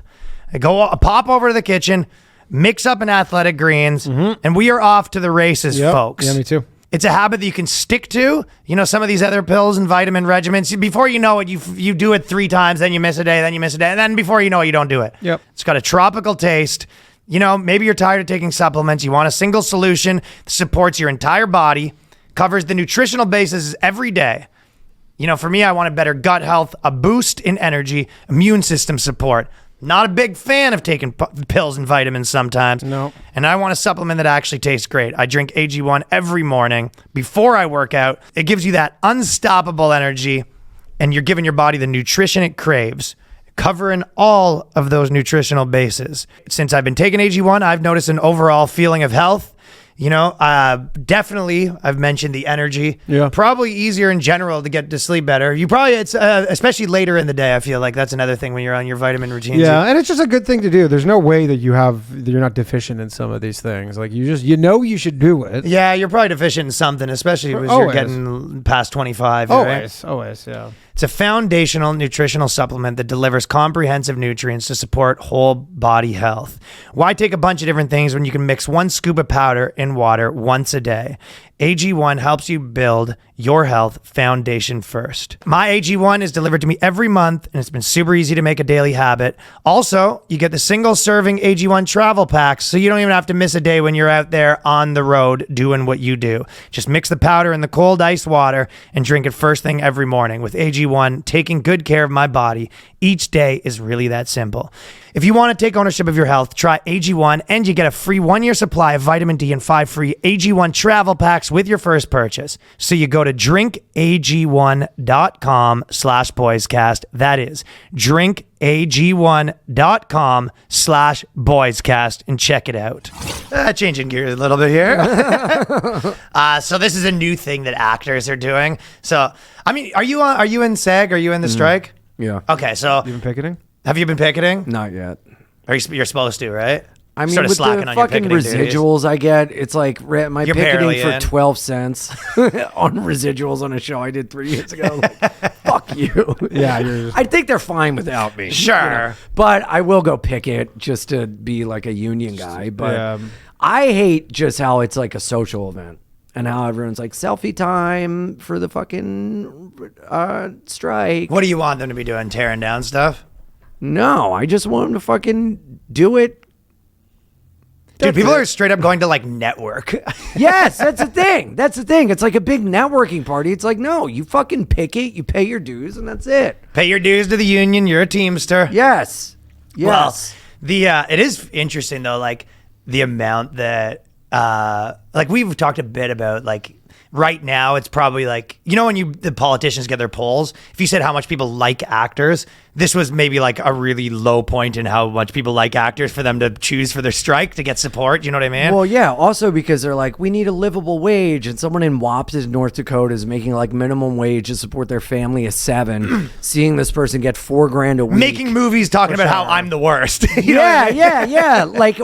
I pop over to the kitchen, mix up an Athletic Greens, and we are off to the races, folks. Yeah, me too. It's a habit that you can stick to. You know, some of these other pills and vitamin regimens, before you know it, you do it 3 times, then you miss a day, then you miss a day, and then before you know it, you don't do it. Yep. It's got a tropical taste. You know, maybe you're tired of taking supplements. You want a single solution that supports your entire body, covers the nutritional basis every day. You know, for me, I wanted better gut health, a boost in energy, immune system support. Not a big fan of taking pills and vitamins sometimes. No. And I want a supplement that actually tastes great. I drink AG1 every morning before I work out. It gives you that unstoppable energy, and you're giving your body the nutrition it craves, covering all of those nutritional bases. Since I've been taking AG1, I've noticed an overall feeling of health. You know, definitely, I've mentioned the energy. Yeah. Probably easier in general to get to sleep better. It's especially later in the day. I feel like that's another thing when you're on your vitamin routines. Yeah, and it's just a good thing to do. There's no way that you're not deficient in some of these things. Like you should do it. Yeah, you're probably deficient in something, especially as you're getting past 25. Right? Always, yeah. It's a foundational nutritional supplement that delivers comprehensive nutrients to support whole body health. Why take a bunch of different things when you can mix 1 scoop of powder in water once a day? AG1 helps you build your health foundation first. My AG1 is delivered to me every month, and it's been super easy to make a daily habit. Also, you get the single serving AG1 travel packs, so you don't even have to miss a day when you're out there on the road doing what you do. Just mix the powder in the cold iced water and drink it first thing every morning. With AG1, taking good care of my body each day is really that simple. If you want to take ownership of your health, try AG1, and you get a free 1-year supply of vitamin D and 5 free AG1 travel packs with your first purchase. So you go to drinkag1.com/boyscast. That is drinkag1.com/boyscast and check it out. Changing gears a little bit here. So this is a new thing that actors are doing. So, I mean, are you in SAG? Are you in the strike? Yeah. Okay, so You been picketing? have you been picketing? Not yet. You're supposed to, right? I mean, Sort of with slacking the on your fucking picketing duties. residuals I get, it's like my You're picketing barely for in. 12 cents on residuals on a show I did 3 years ago. Like, fuck you. Yeah, I think they're fine without me. Sure. But I will go picket just to be like a union guy. But Yeah. I hate just how it's like a social event and how everyone's like selfie time for the fucking strike. What do you want them to be doing? Tearing down stuff? No, I just want them to fucking do it. Dude, people are straight up going to like network. Yes, that's the thing. That's the thing. It's like a big networking party. It's like, no, you fucking picket, you pay your dues, and that's it. Pay your dues to the union. You're a Teamster. Yes. Yes. Well, it is interesting though, like the amount that, like we've talked a bit about, like right now it's probably like, you know, when the politicians get their polls, if you said how much people like actors, this was maybe like a really low point in how much people like actors for them to choose for their strike to get support. You know what I mean? Well, yeah. Also because they're like, we need a livable wage, and someone in Wapton, North Dakota, is making like minimum wage to support their family of 7. Seeing this person get $4,000 a week, making movies talking about how I'm the worst. You know what I mean? yeah. Like,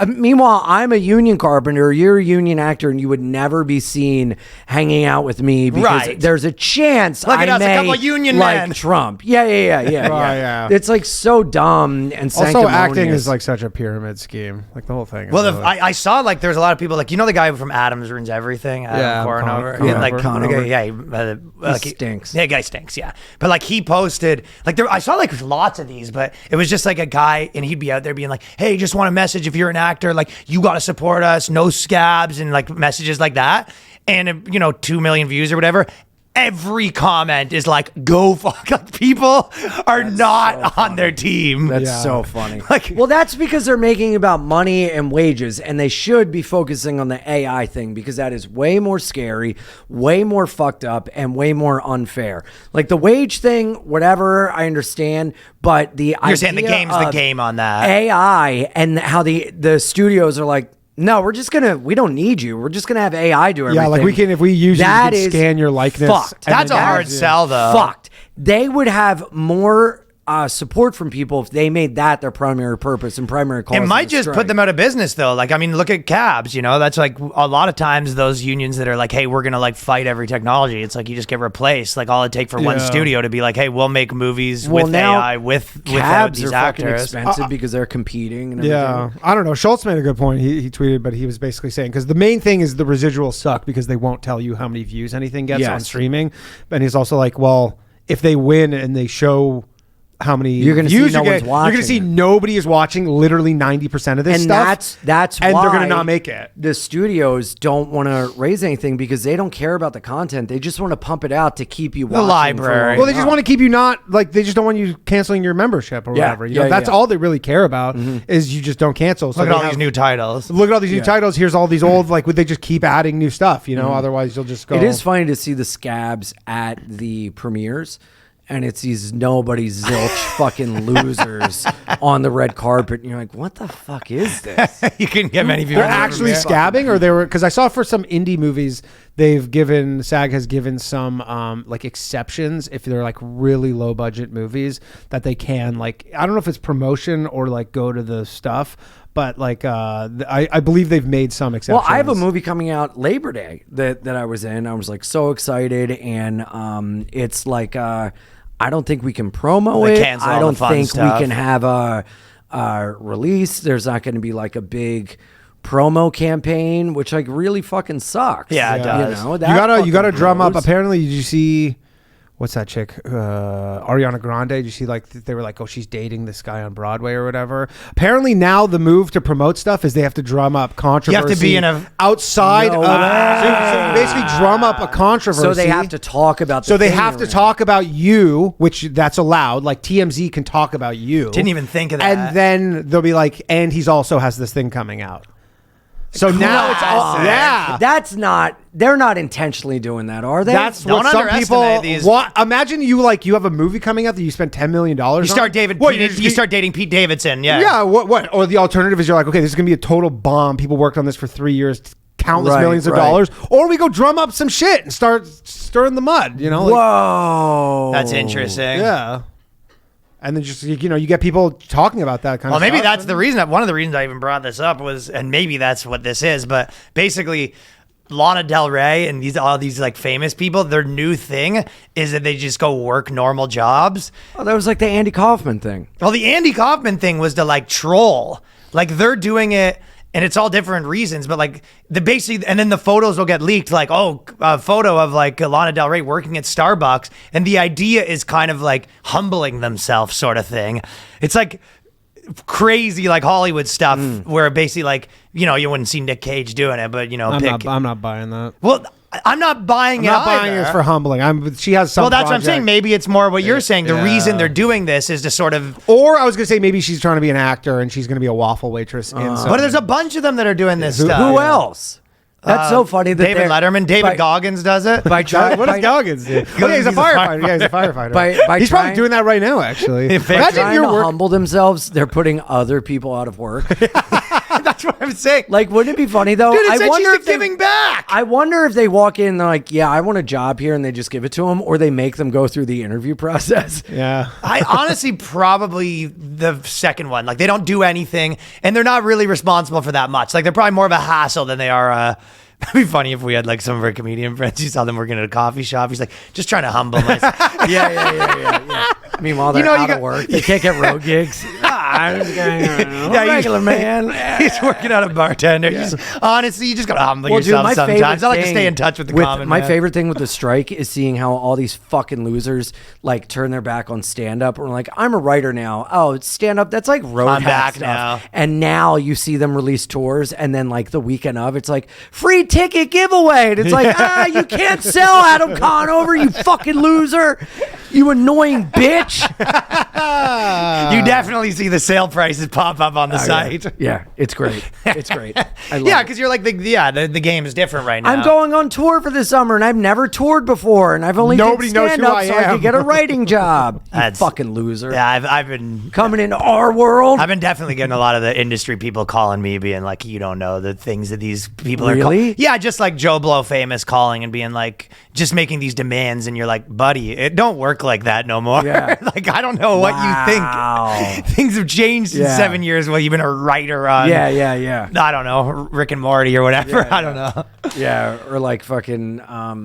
meanwhile, I'm a union carpenter. You're a union actor, and you would never be seen hanging out with me because there's a chance Look at I us, a may couple of union like men. Trump. Yeah. Yeah. It's like so dumb and Also, acting sanctimonious. is like such a pyramid scheme. Like the whole thing. is Well, really- I saw like there's a lot of people like, you know, the guy from Adams Ruins Everything, Adam Cornover. Conover. He stinks. Yeah, guy stinks. Yeah, but like he posted like I saw like lots of these, but it was just like a guy, and he'd be out there being like, "Hey, just want a message. If you're an actor, like you got to support us. No scabs," and like messages like that, and 2 million views or whatever. Every comment is like, go fuck. Like, people are not on their team. That's so funny. Like, well, that's because they're making about money and wages, and they should be focusing on the AI thing because that is way more scary, way more fucked up, and way more unfair. Like the wage thing, whatever, I understand, but you're saying the game's the game on that. AI and how the studios are like, no, we don't need you. We're just gonna have AI do everything. Yeah, like if we use you, we can scan your likeness. Fucked. That's a hard sell, though. Fucked. They would have more support from people if they made that their primary purpose and primary cause. It might just put them out of business, though. Like, I mean, look at cabs. That's like a lot of times those unions that are like, hey, we're gonna like fight every technology. It's like you just get replaced. Like all it takes for one studio to be like, hey, we'll make movies with AI with cabs these are actors. fucking expensive because they're competing. And Yeah, everything. I don't know. Schultz made a good point. He tweeted, but he was basically saying because the main thing is the residuals suck because they won't tell you how many views anything gets on streaming. And he's also like, well, if they win and they show how many you're going to views see no one's watching. you're going to see nobody is watching literally 90% of this and stuff. That's and why they're going to not make it. The studios don't want to raise anything because they don't care about the content. They just want to pump it out to keep you watching. The library. Well, they just want to keep you they just don't want you canceling your membership or whatever. That's all they really care about is you just don't cancel. So Look at all these new titles. Look at all these new titles. Here's all these old, would they just keep adding new stuff, Otherwise you'll just go. It is funny to see the scabs at the premieres. And it's these nobody zilch fucking losers on the red carpet. And you're like, what the fuck is this? You couldn't get many people. They're actually scabbing, or they were, because I saw for some indie movies, SAG has given some exceptions if they're like really low budget movies that they can I don't know if it's promotion or go to the stuff, but I believe they've made some exceptions. Well, I have a movie coming out Labor Day that I was in. I was so excited, and it's I don't think we can promo They it. cancel I all don't the fun think stuff. we can have a release. There's not going to be a big promo campaign, which really fucking sucks. Yeah, it does. You gotta drum up. Apparently, did you see? What's that chick? Ariana Grande. Did you see they were oh, she's dating this guy on Broadway or whatever? Apparently now the move to promote stuff is they have to drum up controversy. You have to be in a outside. So you basically drum up a controversy. So they have to talk about. So they have to talk about you, which that's allowed. TMZ can talk about you. Didn't even think of that. And then they'll be and he's also has this thing coming out. So now it's all That's not. They're not intentionally doing that, are they? That's Don't what some people underestimate these- want. Imagine you have a movie coming out that you spent $10 million. You start you start dating Pete Davidson. Yeah. Yeah. What? Or the alternative is you're okay, this is gonna be a total bomb. People worked on this for 3 years, countless millions of dollars. Or we go drum up some shit and start stirring the mud. Whoa, That's interesting. Yeah. And then just, you get people talking about that kind of stuff. Well, maybe that's the reason. One of the reasons I even brought this up was, and maybe that's what this is, but basically Lana Del Ray and all these famous people, their new thing is that they just go work normal jobs. Oh, that was the Andy Kaufman thing. Well, the Andy Kaufman thing was to troll. They're doing it, and it's all different reasons, but the basically, and then the photos will get leaked, a photo of Lana Del Rey working at Starbucks, and the idea is kind of humbling themselves, sort of thing. It's crazy Hollywood stuff where basically you wouldn't see Nick Cage doing it, but I'm not buying that. Well, I'm not buying I'm it not buying either. it for humbling. She has some. Well, that's what I'm project. saying. Maybe it's more what you're saying. The reason they're doing this is to sort of. Or I was gonna say maybe she's trying to be an actor and she's gonna be a waffle waitress. But there's a bunch of them that are doing this stuff. Who else? That's so funny that David Letterman, David Goggins does it. by trying. What does Goggins do? Oh, yeah, he's a firefighter. Yeah, he's a firefighter. By He's trying- probably doing that right now, actually. By Imagine trying your to work. humble themselves, they're putting other people out of work. That's what I'm saying. Like, wouldn't it be funny though? Dude, it I said wonder she's if they- giving back. I wonder if they walk in and they're like, yeah, I want a job here, and they just give it to them, or they make them go through the interview process. Yeah. I honestly probably the second one. Like, they don't do anything, and they're not really responsible for that much. Like, they're probably more of a hassle than they are. It'd be funny if we had like some of our comedian friends. You saw them working at a coffee shop. He's like, just trying to humble myself. Yeah. Meanwhile, they're You know, you out got- of work. They can't get road gigs. I'm just going, regular man. He's working out a bartender. Just, honestly, you just gotta humble yourself my sometimes. favorite I like to thing stay in touch with the with common my man. favorite thing with the strike is seeing how all these fucking losers like turn their back on stand up or like, I'm a writer now. Oh, it's stand up. That's like road I'm hack back stuff. now. And now you see them release tours, and then like the weekend of, it's like free ticket giveaway. And it's like, you can't sell Adam Conover, you fucking loser, you annoying bitch. You definitely see the sale prices pop up on the site. Yeah, it's great. It's great. I love Yeah, it. because you're like, the game is different right now. I'm going on tour for this summer, and I've never toured before, and I've only Nobody did knows who stand-up I so I am. could get a writing job. You That's- fucking loser. Yeah, I've been Coming into our world. I've been definitely getting a lot of the industry people calling me, being like, you don't know the things that these people are Really? Yeah, just like Joe Blow famous calling and being like, just making these demands, and you're like, buddy, it don't work like that no more. Yeah. Like, I don't know what you Wow. think. Things have changed in Yeah. 7 years while you've been a writer on Yeah. I don't know, Rick and Morty or whatever. I don't know. Yeah, or like fucking, I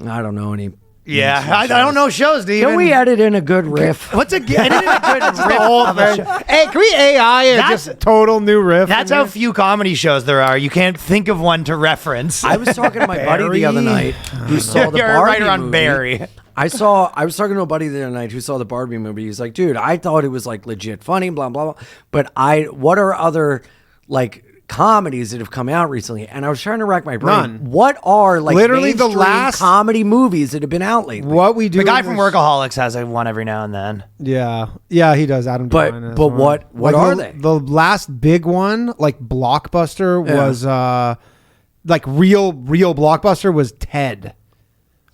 don't know any. Yeah, I don't know shows, dude. Can we edit in a good riff? What's a good riff of a show? Hey, can we AI a That's- just total new riff? That's in how here? few comedy shows there are. You can't think of one to reference. I was talking to my buddy the other night who saw the You're a Barbie writer on movie. Barry. I was talking to a buddy the other night who saw the Barbie movie. He's like, dude, I thought it was like legit funny, blah, blah, blah. But what are other like comedies that have come out recently? And I was trying to rack my brain. None. What are like Literally the mainstream last- comedy movies that have been out lately? What we do. The guy in from this- Workaholics has like one every now and then. Yeah, he does. Adam But- Devine has but one. what Like, are the, they? The last big one, like blockbuster, Yeah. was like real blockbuster was Ted.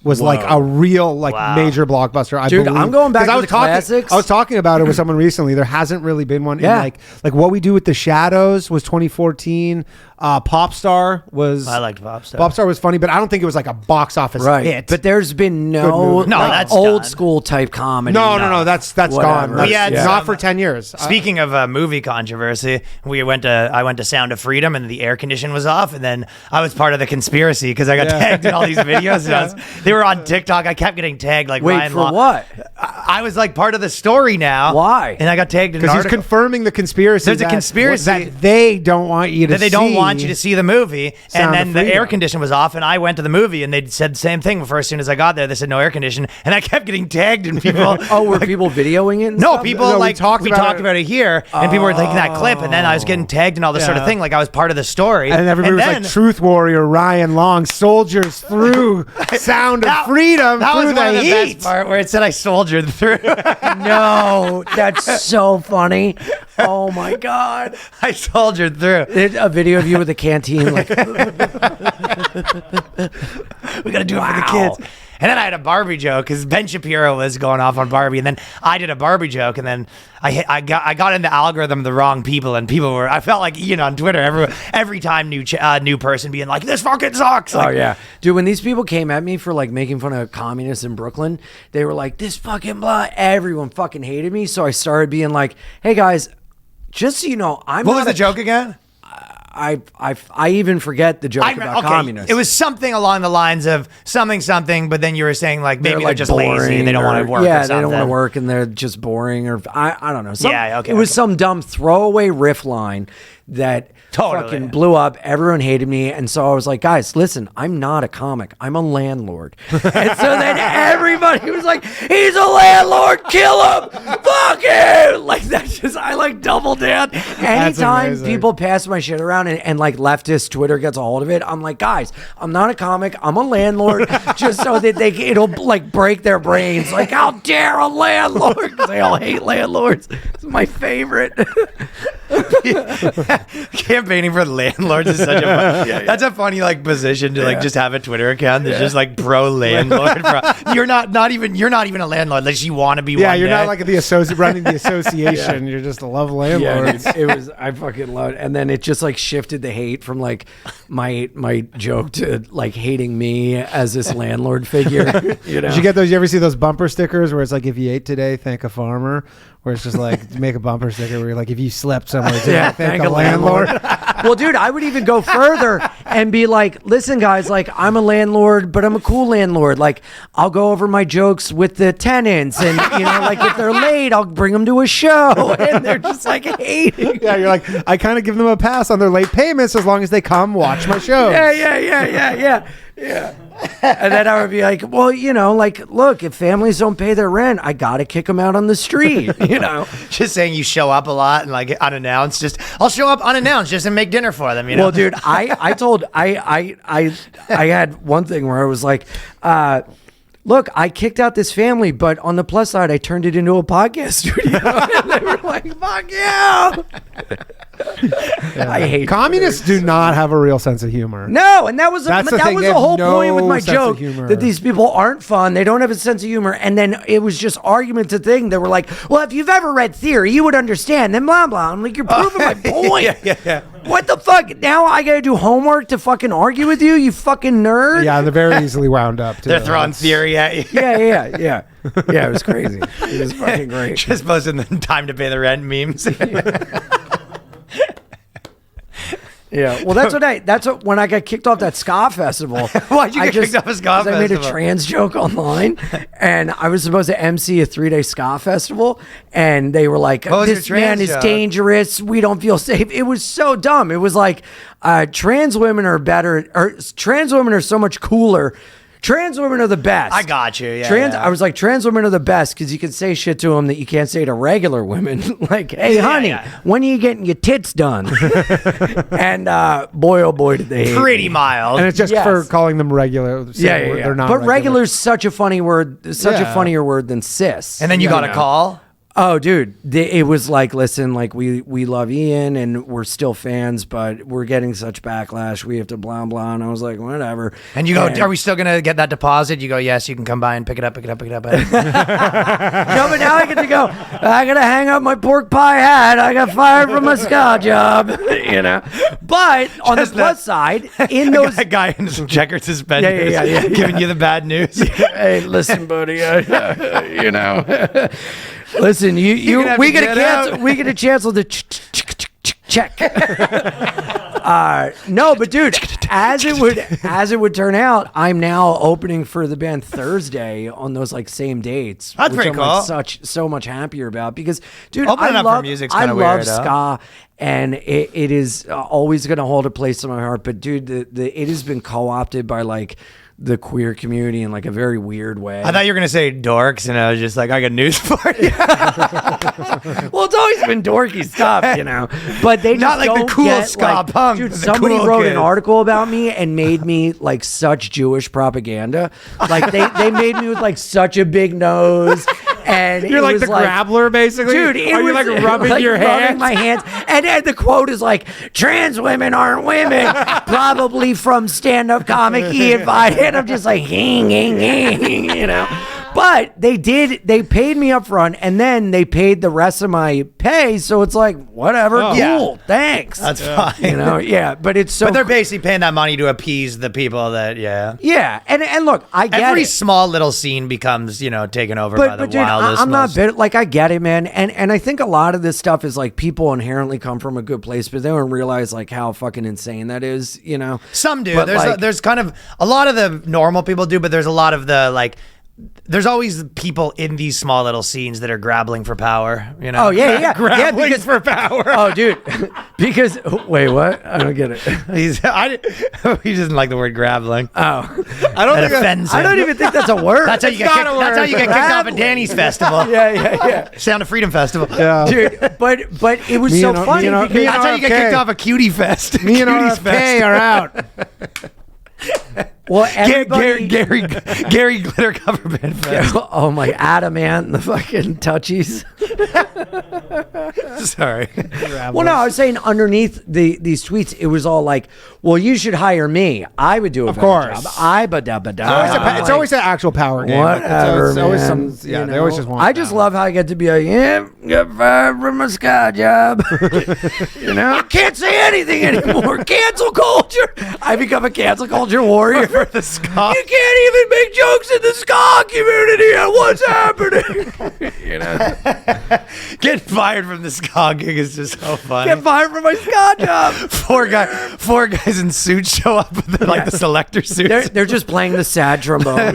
Was like a real Wow. major blockbuster. I Dude, believe. I'm going back 'Cause I to was the classics. I was talking about it with someone recently. There hasn't really been one. Yeah. In like What We Do with the Shadows was 2014. Popstar was. I liked Popstar. Popstar was funny, but I don't think it was like a box office Right. hit. But there's been no, movie. No, like, that's old done. school type comedy. no, that's Whatever. gone. That's We had not some- for 10 years. Speaking of movie controversy, I went to Sound of Freedom and the air condition was off, and then I was part of the conspiracy because I got tagged in all these videos. And they were on TikTok. I kept getting tagged like Wait, Ryan for Law. what? I was like part of the story now. Why? And I got tagged in an Because he's article. confirming the conspiracy. There's a conspiracy. that they don't want you to. That they don't want you to see the movie, Sound and of then the air Freedom. condition was off, and I went to the movie, and they said the same thing. Before, as soon as I got there, they said no air condition, and I kept getting tagged, and people. Oh, were people videoing it? And No, stuff? people No, we like talked we about talked it. about it here, and people were taking that clip, and then I was getting tagged and all this sort of Yeah. thing, like I was part of the story. And everybody was then- like, "Truth warrior Ryan Long soldiers through Sound of Freedom That was through one of the the heat." best part where it said I soldiered through. No, that's so funny. Oh my god! I soldiered through. A video of you with a canteen, like We got to do it for the Wow. kids. And then I had a Barbie joke because Ben Shapiro was going off on Barbie, and then I did a Barbie joke, and then I got in the algorithm the wrong people, and people were, I felt like, on Twitter every time new person being like, this fucking sucks. oh Like, yeah, dude. When these people came at me for like making fun of communists in Brooklyn, they were like, "This fucking blah." Everyone fucking hated me, so I started being like, "Hey guys, just so you know, I'm." What not was the a- joke again? I even forget the joke about communists. It was something along the lines of something, but then you were saying like maybe they're like just lazy and they don't want to work. Yeah, or they don't want to something. work and they're just boring, or I don't know. Yeah, okay, It was okay. some dumb throwaway riff line that Totally. fucking blew up. Everyone hated me, and so I was like, guys, listen, I'm not a comic. I'm a landlord. And so then everybody was like, he's a landlord. Kill him. Fuck him. Like that's just I like double down. Anytime amazing. people pass my shit around and like leftist Twitter gets a hold of it, I'm like, guys, I'm not a comic. I'm a landlord. Just so that it'll like break their brains. Like, how dare a landlord? 'Cause they all hate landlords. It's my favorite. Campaigning for landlords is such a that's a funny like position to like just have a Twitter account that's just like pro landlord. You're not even a landlord unless you want to be. Yeah, one you're day. not like running the association. You're just a love landlord. Yeah, it was. I fucking loved it. And then it just like shifted the hate from like my joke to like hating me as this landlord figure. You know? Did you get those? You ever see those bumper stickers where it's like, if you ate today, thank a farmer? Where it's just like, make a bumper sticker where you're like, if you slept somewhere today, thank a landlord. Well, dude, I would even go further and be like, listen, guys, like I'm a landlord, but I'm a cool landlord. Like I'll go over my jokes with the tenants, and you know, like if they're late, I'll bring them to a show, and they're just like hating. Yeah, you're like, I kind of give them a pass on their late payments as long as they come watch my show. Yeah. And then I would be like, well, you know, like, look, if families don't pay their rent, I got to kick them out on the street, you know? Just saying you show up a lot and like unannounced. I'll show up unannounced just to make dinner for them, you know? Well, dude, I had one thing where I was like, look, I kicked out this family, but on the plus side, I turned it into a podcast studio. And they were like, fuck you. I hate Communists do not have a real sense of humor. No, and that was That's the that thing, was they the have whole point with no my sense of joke, humor. that these people aren't fun. They don't have a sense of humor. And then it was just argument to thing. They were like, well, if you've ever read Theory, you would understand. Then blah, blah. I'm like, you're proving my point. Yeah. What the fuck? Now I got to do homework to fucking argue with you, you fucking nerd? Yeah, they're very easily wound up, too. They're throwing theory at you. Yeah, it was crazy. It was fucking great. Just posting the time to pay the rent memes. Yeah, well, that's what when I got kicked off that ska festival. Why'd you get kicked off a ska 'cause I made a festival? trans joke online, and I was supposed to MC a 3-day ska festival, and they were like, What was your "This man trans is joke? dangerous. We don't feel safe." It was so dumb. It was like, trans women are better, or trans women are so much cooler. Trans women are the best. I got you. Yeah. I was like, trans women are the best because you can say shit to them that you can't say to regular women. Like, hey, honey, when are you getting your tits done? And boy, oh boy, did they hate Pretty me. mild. And it's just Yes. for calling them regular. Yeah. They're not But regular is such a funny word, such a funnier word than cis. And then you got a call. Oh, dude, it was like, listen, like we love Ian and we're still fans, but we're getting such backlash. We have to blah, blah. And I was like, whatever. And you go, are we still going to get that deposit? You go, yes, you can come by and pick it up. No, but now I get to go, I got to hang up my pork pie hat. I got fired from my ska job, you know. But on the plus side, in those... A guy in some checkered suspenders Yeah. giving you the bad news. Hey, listen, buddy, you know... Listen, we get to cancel the check. No, but dude, as it would turn out, I'm now opening for the band Thursday on those like same dates. That's which pretty I'm cool. like so much happier about because, dude, Opening I up for love music's I kinda love weird, huh? ska. And it is always going to hold a place in my heart. But dude, it has been co-opted by like the queer community in like a very weird way. I thought you were going to say dorks, and I was just like, I got news for you. Well, it's always been dorky stuff, you know. But they just Not like the don't cool get, ska like, punk, Dude, the somebody cool wrote kid. an article about me and made me like such Jewish propaganda. Like they made me with like such a big nose. And You're it like was the grappler, basically? Dude, it Are you was like rubbing your hands? my hands. And the quote is like, trans women aren't women. Probably from stand-up comic Ian Vine. And I'm just like, you know. But they paid me up front, and then they paid the rest of my pay, so it's like, whatever, cool, Yeah. thanks. That's fine. You know, yeah, but it's so... But they're basically paying that money to appease the people that, Yeah, and look, I get Every it. small little scene becomes, taken over by the But dude, wildest. I'm not most- bitter. Like, I get it, man. And I think a lot of this stuff is like people inherently come from a good place, but they don't realize like how fucking insane that is, you know? Some do. But, There's kind of a lot of the normal people do, but there's a lot of the like. There's always people in these small little scenes that are grappling for power. Oh yeah. Grappling because, for power. Oh, dude. Because wait, what? I don't get it. He doesn't like the word grappling. Oh, I don't think offends him. I don't even think that's a word. That's how you get kicked. That's how you get kicked off at Danny's festival. Yeah. Sound of Freedom Festival. Yeah. Dude, but it was Me so and- funny me and- because me and That's how you get RFK. kicked off a Cutie Fest. Me and Cuties RFK are out. well, Gary everybody, Glitter cover band fest. oh my Adamant and the fucking touchies. Sorry. Well, no, I was saying underneath these tweets, it was all like, "Well, you should hire me. I would do a better course. job. It's always an actual power game. Whatever, It's always man. some. Yeah, You they always know? just want. I just love how I get to be like, yeah, get fired from my sky job. You know, I can't say anything anymore. Cancel culture. I become a cancel culture warrior for the ska. You can't even make jokes in the ska community. And what's happening? You know, Getting fired from the ska gig is just so funny. get fired from my ska job. Four guys in suits show up with the selector suits. They're just playing the sad trombone.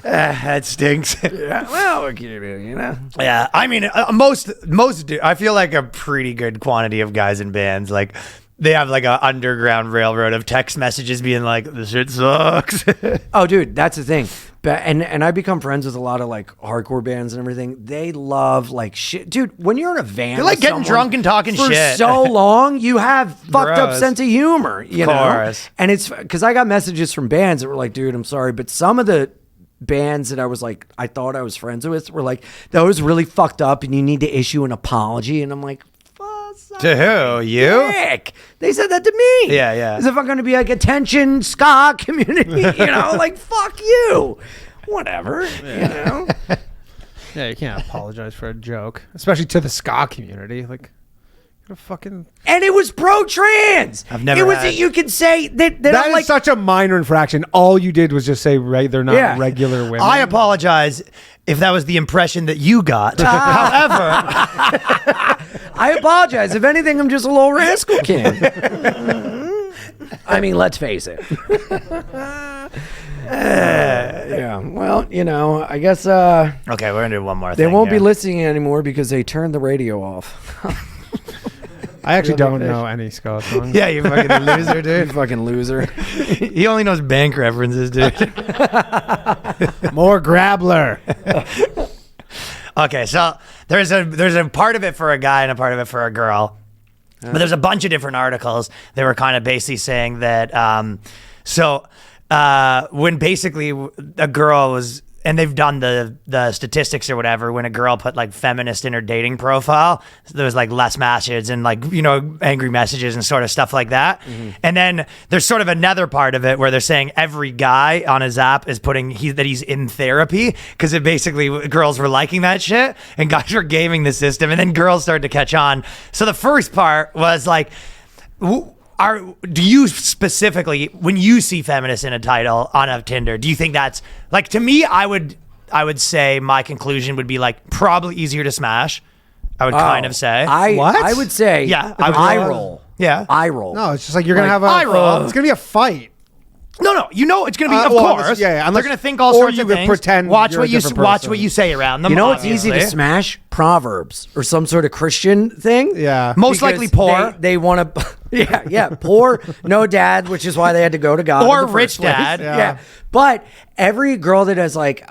That stinks. Well, you know. Yeah, I mean, most I feel like a pretty good quantity of guys in bands, like they have like an underground railroad of text messages being like, "This shit sucks." Oh, dude, that's the thing. And I become friends with a lot of like hardcore bands and everything. They love like shit, dude. When you're in a van, They're like with getting someone drunk and talking for shit. so long, you have fucked up Gross. sense of humor, you know. Course. And it's because I got messages from bands that were like, "Dude, I'm sorry," but some of the bands that I was like, I thought I was friends with, were like, "That was really fucked up, and you need to issue an apology." And I'm like, To who? You? dick. They said that to me. Yeah, yeah. As if I'm going to be like, attention, ska community, you know, like, fuck you. Whatever, you know. Yeah, you can't apologize for a joke, especially to the ska community. Like, you're fucking. And it was pro-trans. I've never It was had- you could say that. That I'm is like, such a minor infraction. All you did was just say they're not Yeah. regular women. I apologize if that was the impression that you got. However, I apologize. If anything, I'm just a little rascal kid. I mean, let's face it. Yeah. Well, you know, I guess okay, we're gonna do one more they thing. won't be here. listening anymore because they turned the radio off. I actually don't know any ska songs. Yeah, you fucking loser, You dude. fucking loser. He only knows bank references, dude. More Grabbler. Okay, so there's a part of it for a guy and a part of it for a girl. But there's a bunch of different articles that were kind of basically saying that when basically a girl was, and they've done the statistics or whatever, when a girl put like feminist in her dating profile, there was like less matches and like, you know, angry messages and sort of stuff like that. And then there's sort of another part of it where they're saying every guy on his app is putting that he's in therapy, because it basically, girls were liking that shit and guys were gaming the system, and then girls started to catch on. So the first part was like, do you specifically, when you see feminist in a title on a Tinder, do you think that's like, to me, I would say my conclusion would be like probably easier to smash. I would kind of say. I would say, Yeah, I roll. Yeah. I roll. No, it's just like you're gonna Like, have a. I roll. It's gonna be a fight. No, you know it's gonna be, of well, course. yeah, they're unless- gonna think all or sorts you of could things. pretend Watch you're what a you different watch person. what you say around them. You know what's easy to obviously. smash? Proverbs or some sort of Christian thing. Yeah. Most Because likely poor. They want to. Yeah, poor, no dad, which is why they had to go to God. Or in the first rich dad. place. Yeah. But every girl that has like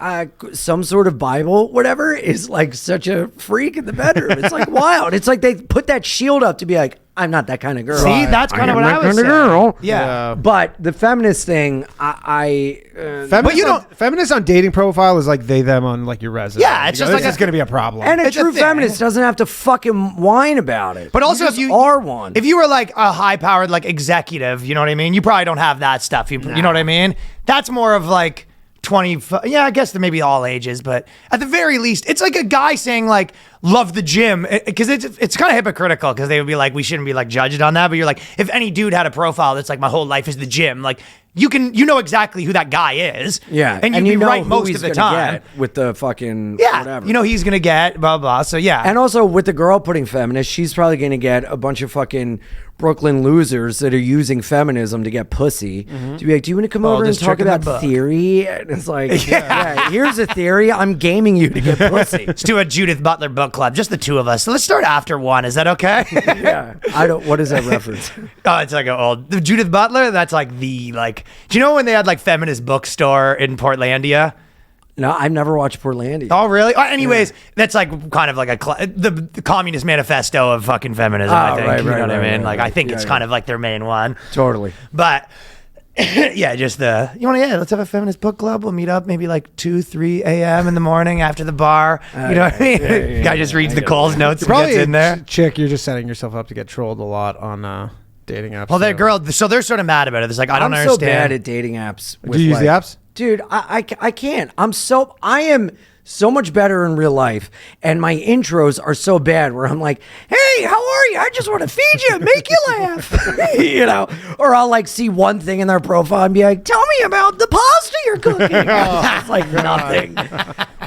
some sort of Bible, whatever, is like such a freak in the bedroom. It's like wild. It's like they put that shield up to be like, I'm not that kind of girl. See, that's kind of what I was saying. girl. Yeah. But the feminist thing, Feminist, you don't- feminist on dating profile is like they them on like your resume. Yeah, it's You just go, like this a- is gonna be a problem. and a It's a true thing. feminist doesn't have to fucking whine about it. But also, just if you are one, if you were like a high-powered like executive, you know what I mean. You probably don't have that stuff. You know what I mean. That's more of like 20. Yeah, I guess there may be all ages, but at the very least, it's like a guy saying like love the gym, because it's kind of hypocritical, because they would be like, we shouldn't be like judged on that. But you're like, if any dude had a profile that's like my whole life is the gym, like you know exactly who that guy is. yeah, and you'd be you know right who most he's of the gonna time. get with the fucking Yeah, whatever. you know he's gonna get blah blah. So yeah, And also with the girl putting feminist, she's probably going to get a bunch of fucking Brooklyn losers that are using feminism to get pussy. To be like, do you want to come over and Oldest talk trick in the about book. theory? And it's like, yeah, here's a theory. I'm gaming you to get pussy. let's do a Judith Butler book club, just the two of us. So let's start after 1. Is that okay? Yeah. I don't, what is that reference? Oh, it's like the Judith Butler. That's like do you know when they had like feminist bookstore in Portlandia? No, I've never watched Portlandia. Oh, really? Oh, anyways, that's like kind of like the Communist Manifesto of fucking feminism. I think. right, you know right, what I right, mean? right, Like I think yeah, it's yeah. kind of like their main one. Totally. But Yeah, just you want to, let's have a feminist book club. We'll meet up maybe like 2, 3 a.m. in the morning after the bar. You know what I mean? Guy just reads the Cole's notes and Probably gets in there. chick, you're just setting yourself up to get trolled a lot on dating apps. Well, that so. girl, so they're sort of mad about it. It's like, I don't I'm understand. so bad at dating apps. Do you use the apps? Dude, I can't. I am so much better in real life, and my intros are so bad where I'm like, hey, how are you? I just want to feed you and make you laugh. You know? Or I'll like see one thing in their profile and be like, tell me about the pasta you're cooking. It's like nothing.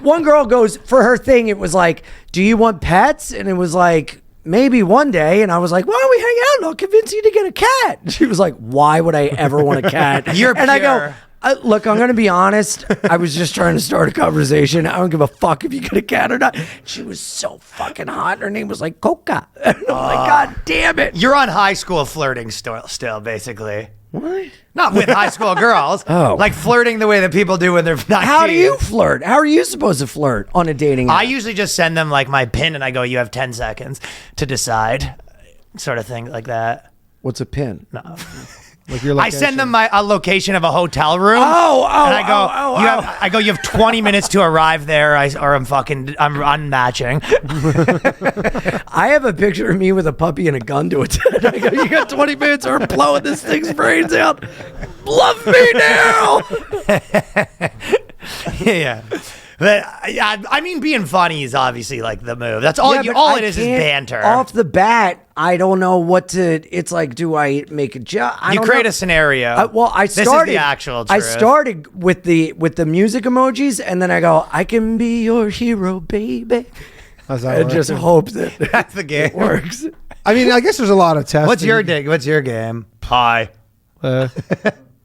One girl goes, for her thing, it was like, do you want pets? And it was like, maybe one day. And I was like, why don't we hang out and I'll convince you to get a cat? She was like, why would I ever want a cat? You're and I pure. go, look, I'm going to be honest. I was just trying to start a conversation. I don't give a fuck if you get a cat or not. She was so fucking hot. Her name was like Coca. And I'm like, God damn it. You're on high school flirting still, basically. What? Not with high school girls. Oh. Like flirting the way that people do when they're 19. How do you flirt? How are you supposed to flirt on a dating app? I usually just send them like my pin and I go, you have 10 seconds to decide. Sort of thing like that. What's a pin? No. Like your I send them a location of a hotel room. Oh, and I go, you have 20 minutes to arrive there, or I'm unmatching. I have a picture of me with a puppy and a gun to its head. I go, you got 20 minutes or I'm blowing this thing's brains out. Love me now. Yeah. But I mean, being funny is obviously like the move. That's all. Yeah, All but it is can't- banter. Off the bat, I don't know what to. It's like, do I make a joke? You create a scenario. I started. This is the actual truth. I started with the music emojis, and then I go, I can be your hero, baby. How's that And work? just hope that That's the game. it works. I mean, I guess there's a lot of tests. What's your dig? What's your game? Hi.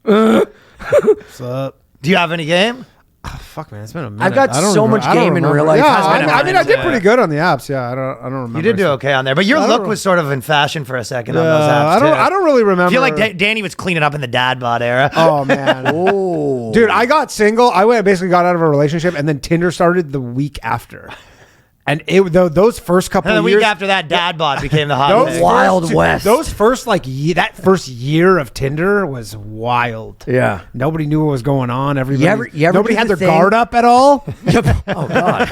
What's up? Do you have any game? Oh, fuck, man, it's been a minute. I've got I don't so remember- much I don't game in remember. real life. Yeah, Has been a I mean, I minute, did yeah. pretty good on the apps. Yeah, I don't remember. You did do okay on there, but your I look don't- was sort of in fashion for a second on Yeah, those apps. I don't really remember. I feel like Danny was cleaning up in the dad bod era. Oh man. Oh, Dude, I got single. Basically got out of a relationship, and then Tinder started the week after. And those first couple And the of years, week after that, dad bod became the hot those thing. Wild West. Those first that first year of Tinder was wild. Yeah. Nobody knew what was going on. Everybody, you ever nobody do had the their thing- guard up at all. Oh God.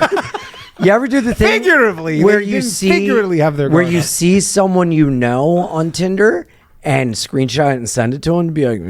You ever do the thing Figuratively, where they you didn't see figuratively have their where guard you up. see someone you know on Tinder and screenshot it and send it to him and be like,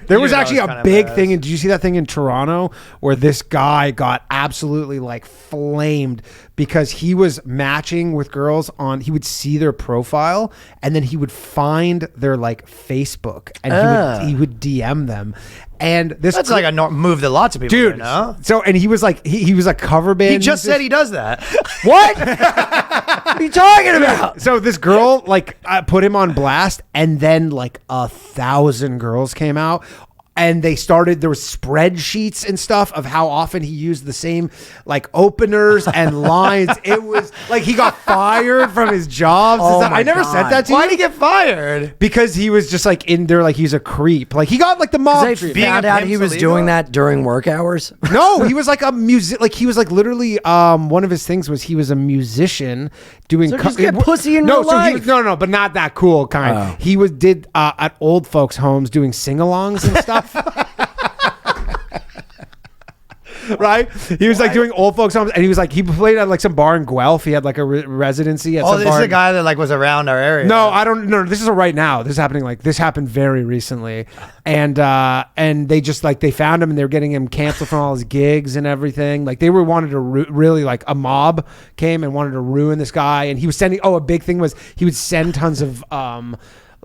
There was that actually was a kinda big badass. thing. And did you see that thing in Toronto where this guy got absolutely like flamed because he was matching with girls he would see their profile and then he would find their like Facebook and he would DM them. And this That's like a move that lots of people do, dude. no? So and he was like he was a cover band. He just musician. said he does that. what? What are you talking about? So this girl put him on blast, and then like 1,000 girls came out. And there was spreadsheets and stuff of how often he used the same like openers and lines. It was like he got fired from his jobs. Oh I my never God. said that to Why'd you. he get fired? Because he was just like in there, like he's a creep. Like he got like the mob They treatment. being found a out pimp's he was illegal? doing that during work hours. No, he was like a music. Like he was like literally. One of his things was he was a musician doing. So just get pussy in no, real so he life. was, no, but not that cool kind. Oh. He did at old folks' homes doing sing-alongs and stuff. Right, he was like doing old folks' homes, and he was like he played at like some bar in Guelph. He had like a residency at Oh, some this bar. is a guy that like was around our area. No, I don't. No, this is right now. This is happening. Like this happened very recently, and they just like they found him and they were getting him canceled from all his gigs and everything. Like they wanted to really like a mob came and wanted to ruin this guy, and he was sending. Oh, a big thing was he would send tons of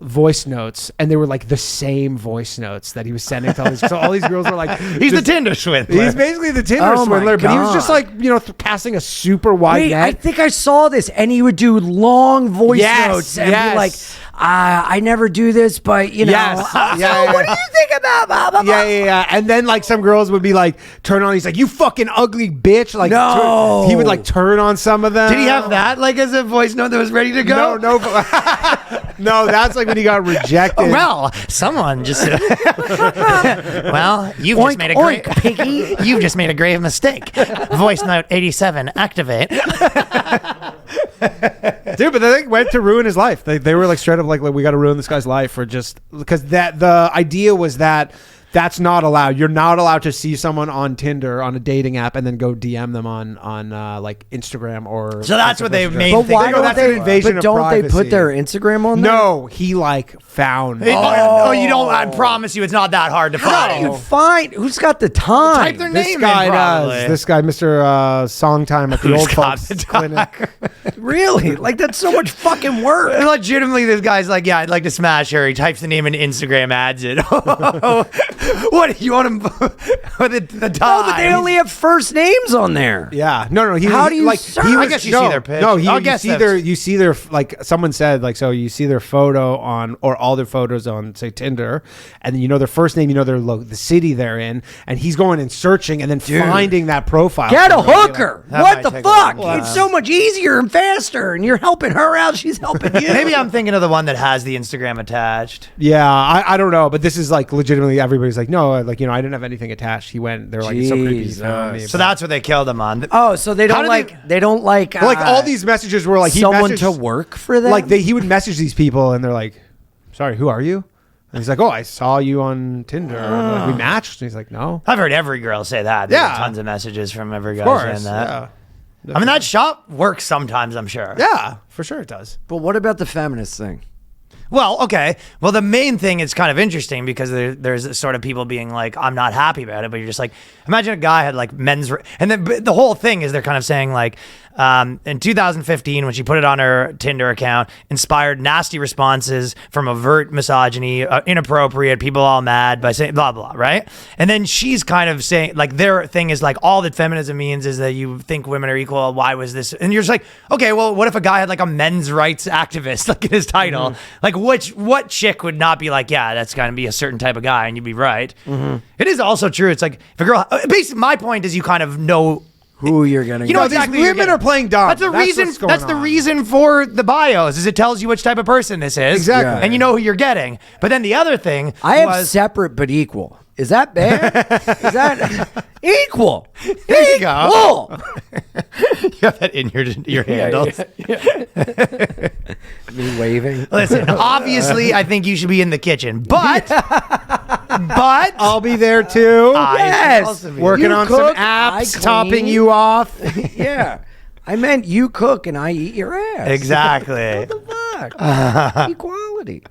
voice notes, and they were like the same voice notes that he was sending to all these. So all these girls were like, He's the Tinder swindler. He's basically the Tinder Oh my swindler, but he was just God. like casting a super wide Wait, net. I think I saw this, and he would do long voice Yes, notes and yes. be like, I never do this, but you know, Yes. so Yeah, what do yeah. you think about blah, blah, blah? Yeah. And then like some girls would be like, turn on. He's like, you fucking ugly bitch. Like, No. he would like turn on some of them. Did he have that like as a voice note that was ready to go? No, but- no. That's like when he got rejected. Well, someone just. Well, you've just Oink, made a oink, grave. piggy. You've just made a grave mistake. Voice note 87, activate. Dude, but they went to ruin his life. They were like straight up like we got to ruin this guy's life for just because the idea was that that's not allowed. You're not allowed to see someone on Tinder on a dating app and then go DM them on like Instagram or. So that's what they made. But why don't that's an they? invasion But of don't they privacy. put their Instagram on there? No, he like found. Oh, you don't. I promise you, it's not that hard to How do find. you find? Who's got the time? Type their This name guy in, probably. does. This guy, Mr. Songtime at the Who's old got folks the time? clinic. Really? Like that's so much fucking work. And legitimately, this guy's like, yeah, I'd like to smash her. He types the name in Instagram, adds it. What do you want him for the No, time? but they only have first names on there. Yeah, no. How do you like? search? He I was, guess you no, see their pitch. No, I you guess see that's- you see their like someone said like so you see their photo on or all their photos on say Tinder, and then you know their first name, you know the city they're in, and he's going and searching and then finding that profile. Get a photo and be like, hooker. That What might the take a long fuck? time. It's so much easier and faster, and you're helping her out. She's helping you. Maybe I'm thinking of the one that has the Instagram attached. Yeah, I don't know, but this is like legitimately everybody's like, no, like I didn't have anything attached. He went. They're like, it's so creepy. He found me. So that's what they killed him on. Oh, so they How don't did like they don't like like all these messages were like he someone messaged, to work for them. like he would message these people and they're like, sorry, who are you? And he's like, oh, I saw you on Tinder. And like, we matched. And he's like, no. I've heard every girl say that. There's Yeah. tons of messages from every Of guy course. saying that. Yeah. I mean, that shop works sometimes, I'm sure. Yeah, for sure it does. But what about the feminist thing? Well, okay. Well, the main thing is kind of interesting because there's sort of people being like, I'm not happy about it, but you're just like, imagine a guy had like and then but the whole thing is they're kind of saying like, in 2015, when she put it on her Tinder account, inspired nasty responses from overt misogyny, inappropriate, people all mad by saying blah, blah, right? And then she's kind of saying, like, their thing is like, all that feminism means is that you think women are equal. Why was this? And you're just like, okay, well, what if a guy had like a men's rights activist like in his title? Mm-hmm. Like, what chick would not be like, yeah, that's going to be a certain type of guy, and you'd be right. Mm-hmm. It is also true. It's like, if a girl, basically, my point is you kind of know. Who you're gonna? You know No, these exactly what you're women getting. are playing dumb. That's the That's reason. what's going That's the on. reason for the bios. Is it tells you which type of person this is. Exactly. And you know who you're getting. But then the other thing I have was separate but equal. Is that bad? Is that equal? There you go. Equal. you have that in your handles. Me waving. Listen, obviously, I think you should be in the kitchen, but I'll be there too. I should Yes. also be. Working You on cook, some I apps, clean. topping you off. Yeah. I meant you cook and I eat your ass. Exactly. Fuck. Equality.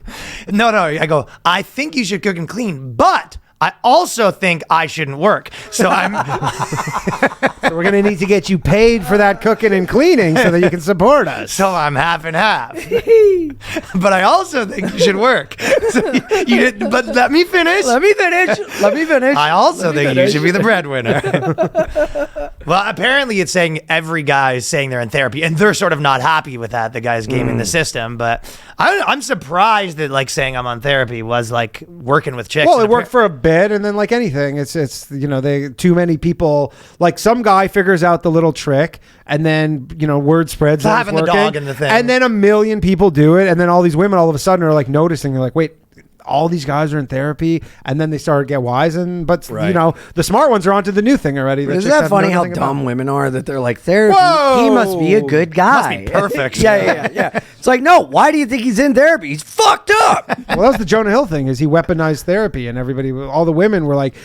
No. I go. I think you should cook and clean, but I also think I shouldn't work. So I'm. So we're gonna need to get you paid for that cooking and cleaning so that you can support us. So I'm half and half. But I also think you should work. So but let me finish. Let me finish. Let me finish. I also think you should be the breadwinner. Well, apparently it's saying every guy is saying they're in therapy, and they're sort of not happy with that. The guy's gaming the system, but I'm surprised that like saying I'm on therapy was like working with chicks. Well, it And worked for a bit, and then like anything, it's they too many people. Like some guy figures out the little trick, and then word spreads. that it's having the working, dog in the thing. and then a million people do it, and then all these women all of a sudden are like noticing. They're like, wait. All these guys are in therapy, and then they start to get wise, but the smart ones are onto the new thing already. Isn't chicks that have funny known how nothing dumb about. women are that they're like therapy? Whoa! He must be a good guy. Must be perfect. yeah. It's like, no, why do you think he's in therapy? He's fucked up. Well, that was the Jonah Hill thing. Is he weaponized therapy, and all the women were like,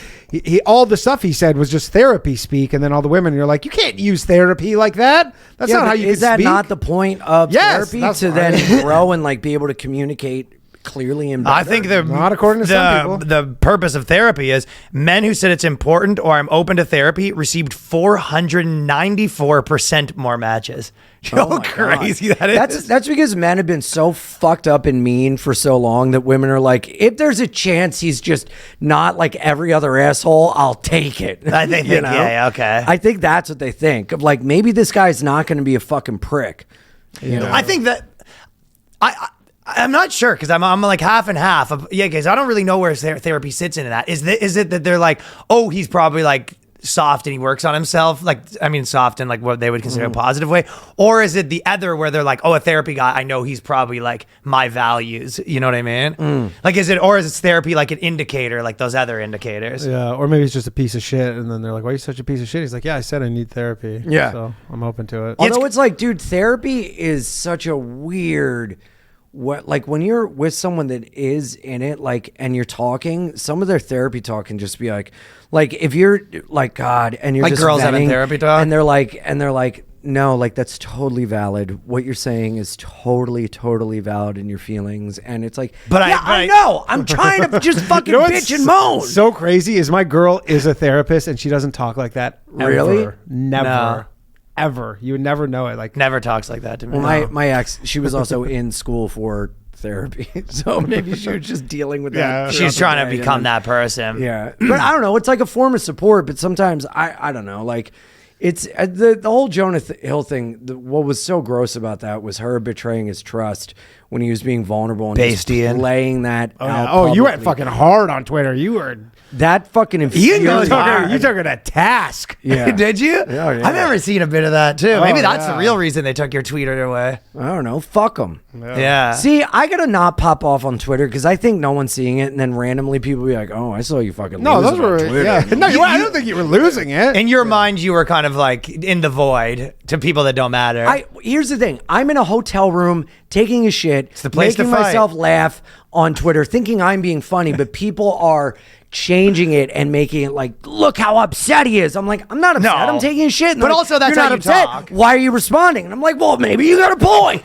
all the stuff he said was just therapy speak, and then all the women are like, you can't use therapy like that. That's not but how you. Is can that speak. not the point of Yes, therapy that's to fine. then grow and like be able to communicate clearly and better? I think Not according to some people. The purpose of therapy is men who said it's important or I'm open to therapy received 494% more matches. You know Oh how my God. crazy that is? That's because men have been so fucked up and mean for so long that women are like, if there's a chance he's just not like every other asshole, I'll take it. I think, You know? yeah, okay. I think that's what they think of. Like, maybe this guy's not going to be a fucking prick. You know? I think that I'm not sure because I'm like half and half of because I don't really know where therapy sits into that. Is it that they're like, oh, he's probably like soft and he works on himself? Like, I mean, soft in like what they would consider a positive way, or is it the other where they're like, oh, a therapy guy, I know he's probably like my values. You know what I mean? Like, is therapy like an indicator, like those other indicators? Yeah, or maybe he's just a piece of shit, and then they're like, "Why are you such a piece of shit?" He's like, "Yeah, I said I need therapy." Yeah. So I'm open to it. Although it's like, dude, therapy is such a weird. Like when you're with someone that is in it, like, and you're talking, some of their therapy talk can just be like if you're like God, and you're Like just girls having venting, therapy talk? and they're like, no, like that's totally valid. What you're saying is totally valid in your feelings, and it's like, But I know, I'm trying to just fucking You know what's bitch and moan. So crazy is my girl is a therapist, and she doesn't talk like that. Really? Ever. Never. No. Ever. You would never know it. Like, Never talks like that to me. Well, my ex, she was also in school for therapy, so maybe she was just dealing with that. She's trying to become that person. Yeah, but I don't know. It's like a form of support, but sometimes I don't know. Like, it's the whole Jonah Hill thing. What was so gross about that was her betraying his trust when he was being vulnerable and just laying that out. oh, you went publicly. fucking hard on Twitter. You were. That fucking You infuriated. You took her to task. Yeah. Did you? Yeah, yeah. I've never seen a bit of that too. Maybe that's yeah. the real reason they took your tweeter away. I don't know. Fuck them. Yeah. See, I gotta not pop off on Twitter because I think no one's seeing it, and then randomly people be like, "Oh, I saw you fucking." No, losing those on were. Twitter." Yeah. No, I don't think you were losing it. In your mind, you were kind of like in the void to people that don't matter. Here's the thing. I'm in a hotel room taking a shit, it's the place to making fight. myself laugh on Twitter, thinking I'm being funny, but people are changing it and making it like, look how upset he is. I'm like, I'm not upset. No. I'm taking a shit. And But they're like, also that's you're how not you upset. talk. Why are you responding? And I'm like, well, maybe you got a point.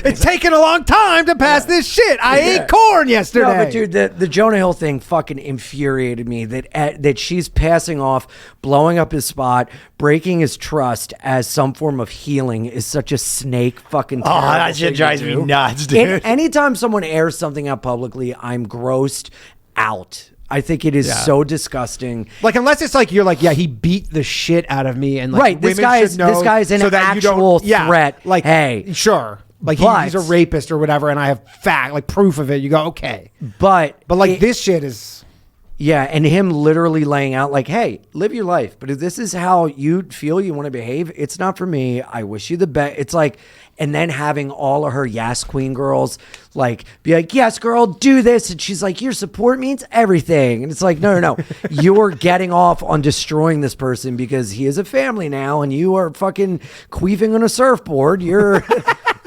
It's taken a long time to pass this shit. I ate corn yesterday. No, but dude, the Jonah Hill thing fucking infuriated me. That she's passing off, blowing up his spot, breaking his trust as some form of healing is such a snake fucking. Oh, that shit drives me nuts, dude. Anytime someone airs something out publicly, I'm grossed out. I think it is so disgusting. Like, unless it's like you're like, yeah, he beat the shit out of me, and like, Right, this women guy should is- know this guy is an so that you don't- actual yeah, threat. Like, Hey. sure, like But- he's a rapist or whatever, and I have like proof of it. You go, okay, But like this shit is. Yeah, and him literally laying out like, hey, live your life. But if this is how you feel you want to behave, it's not for me. I wish you the best. It's like, and then having all of her Yes Queen girls like be like, yes, girl, do this. And she's like, your support means everything. And it's like, no. You're getting off on destroying this person because he is a family now and you are fucking queefing on a surfboard. You're...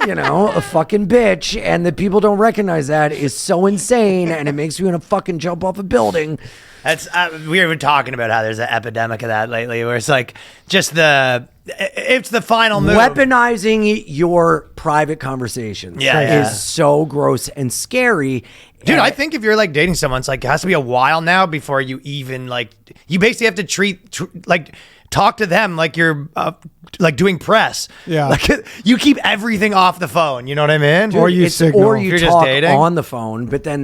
a fucking bitch, and that people don't recognize that is so insane, and it makes me want to fucking jump off a building. That's we were talking about how there's an epidemic of that lately, where it's like just it's the final move. Weaponizing your private conversations is so gross and scary. Dude, I think if you're like dating someone, it's like it has to be a while now before you even like you basically have to talk to them like you're like doing press. Yeah. Like you keep everything off the phone. You know what I mean? Or you signal. Or you You're just talk dating? on the phone, but then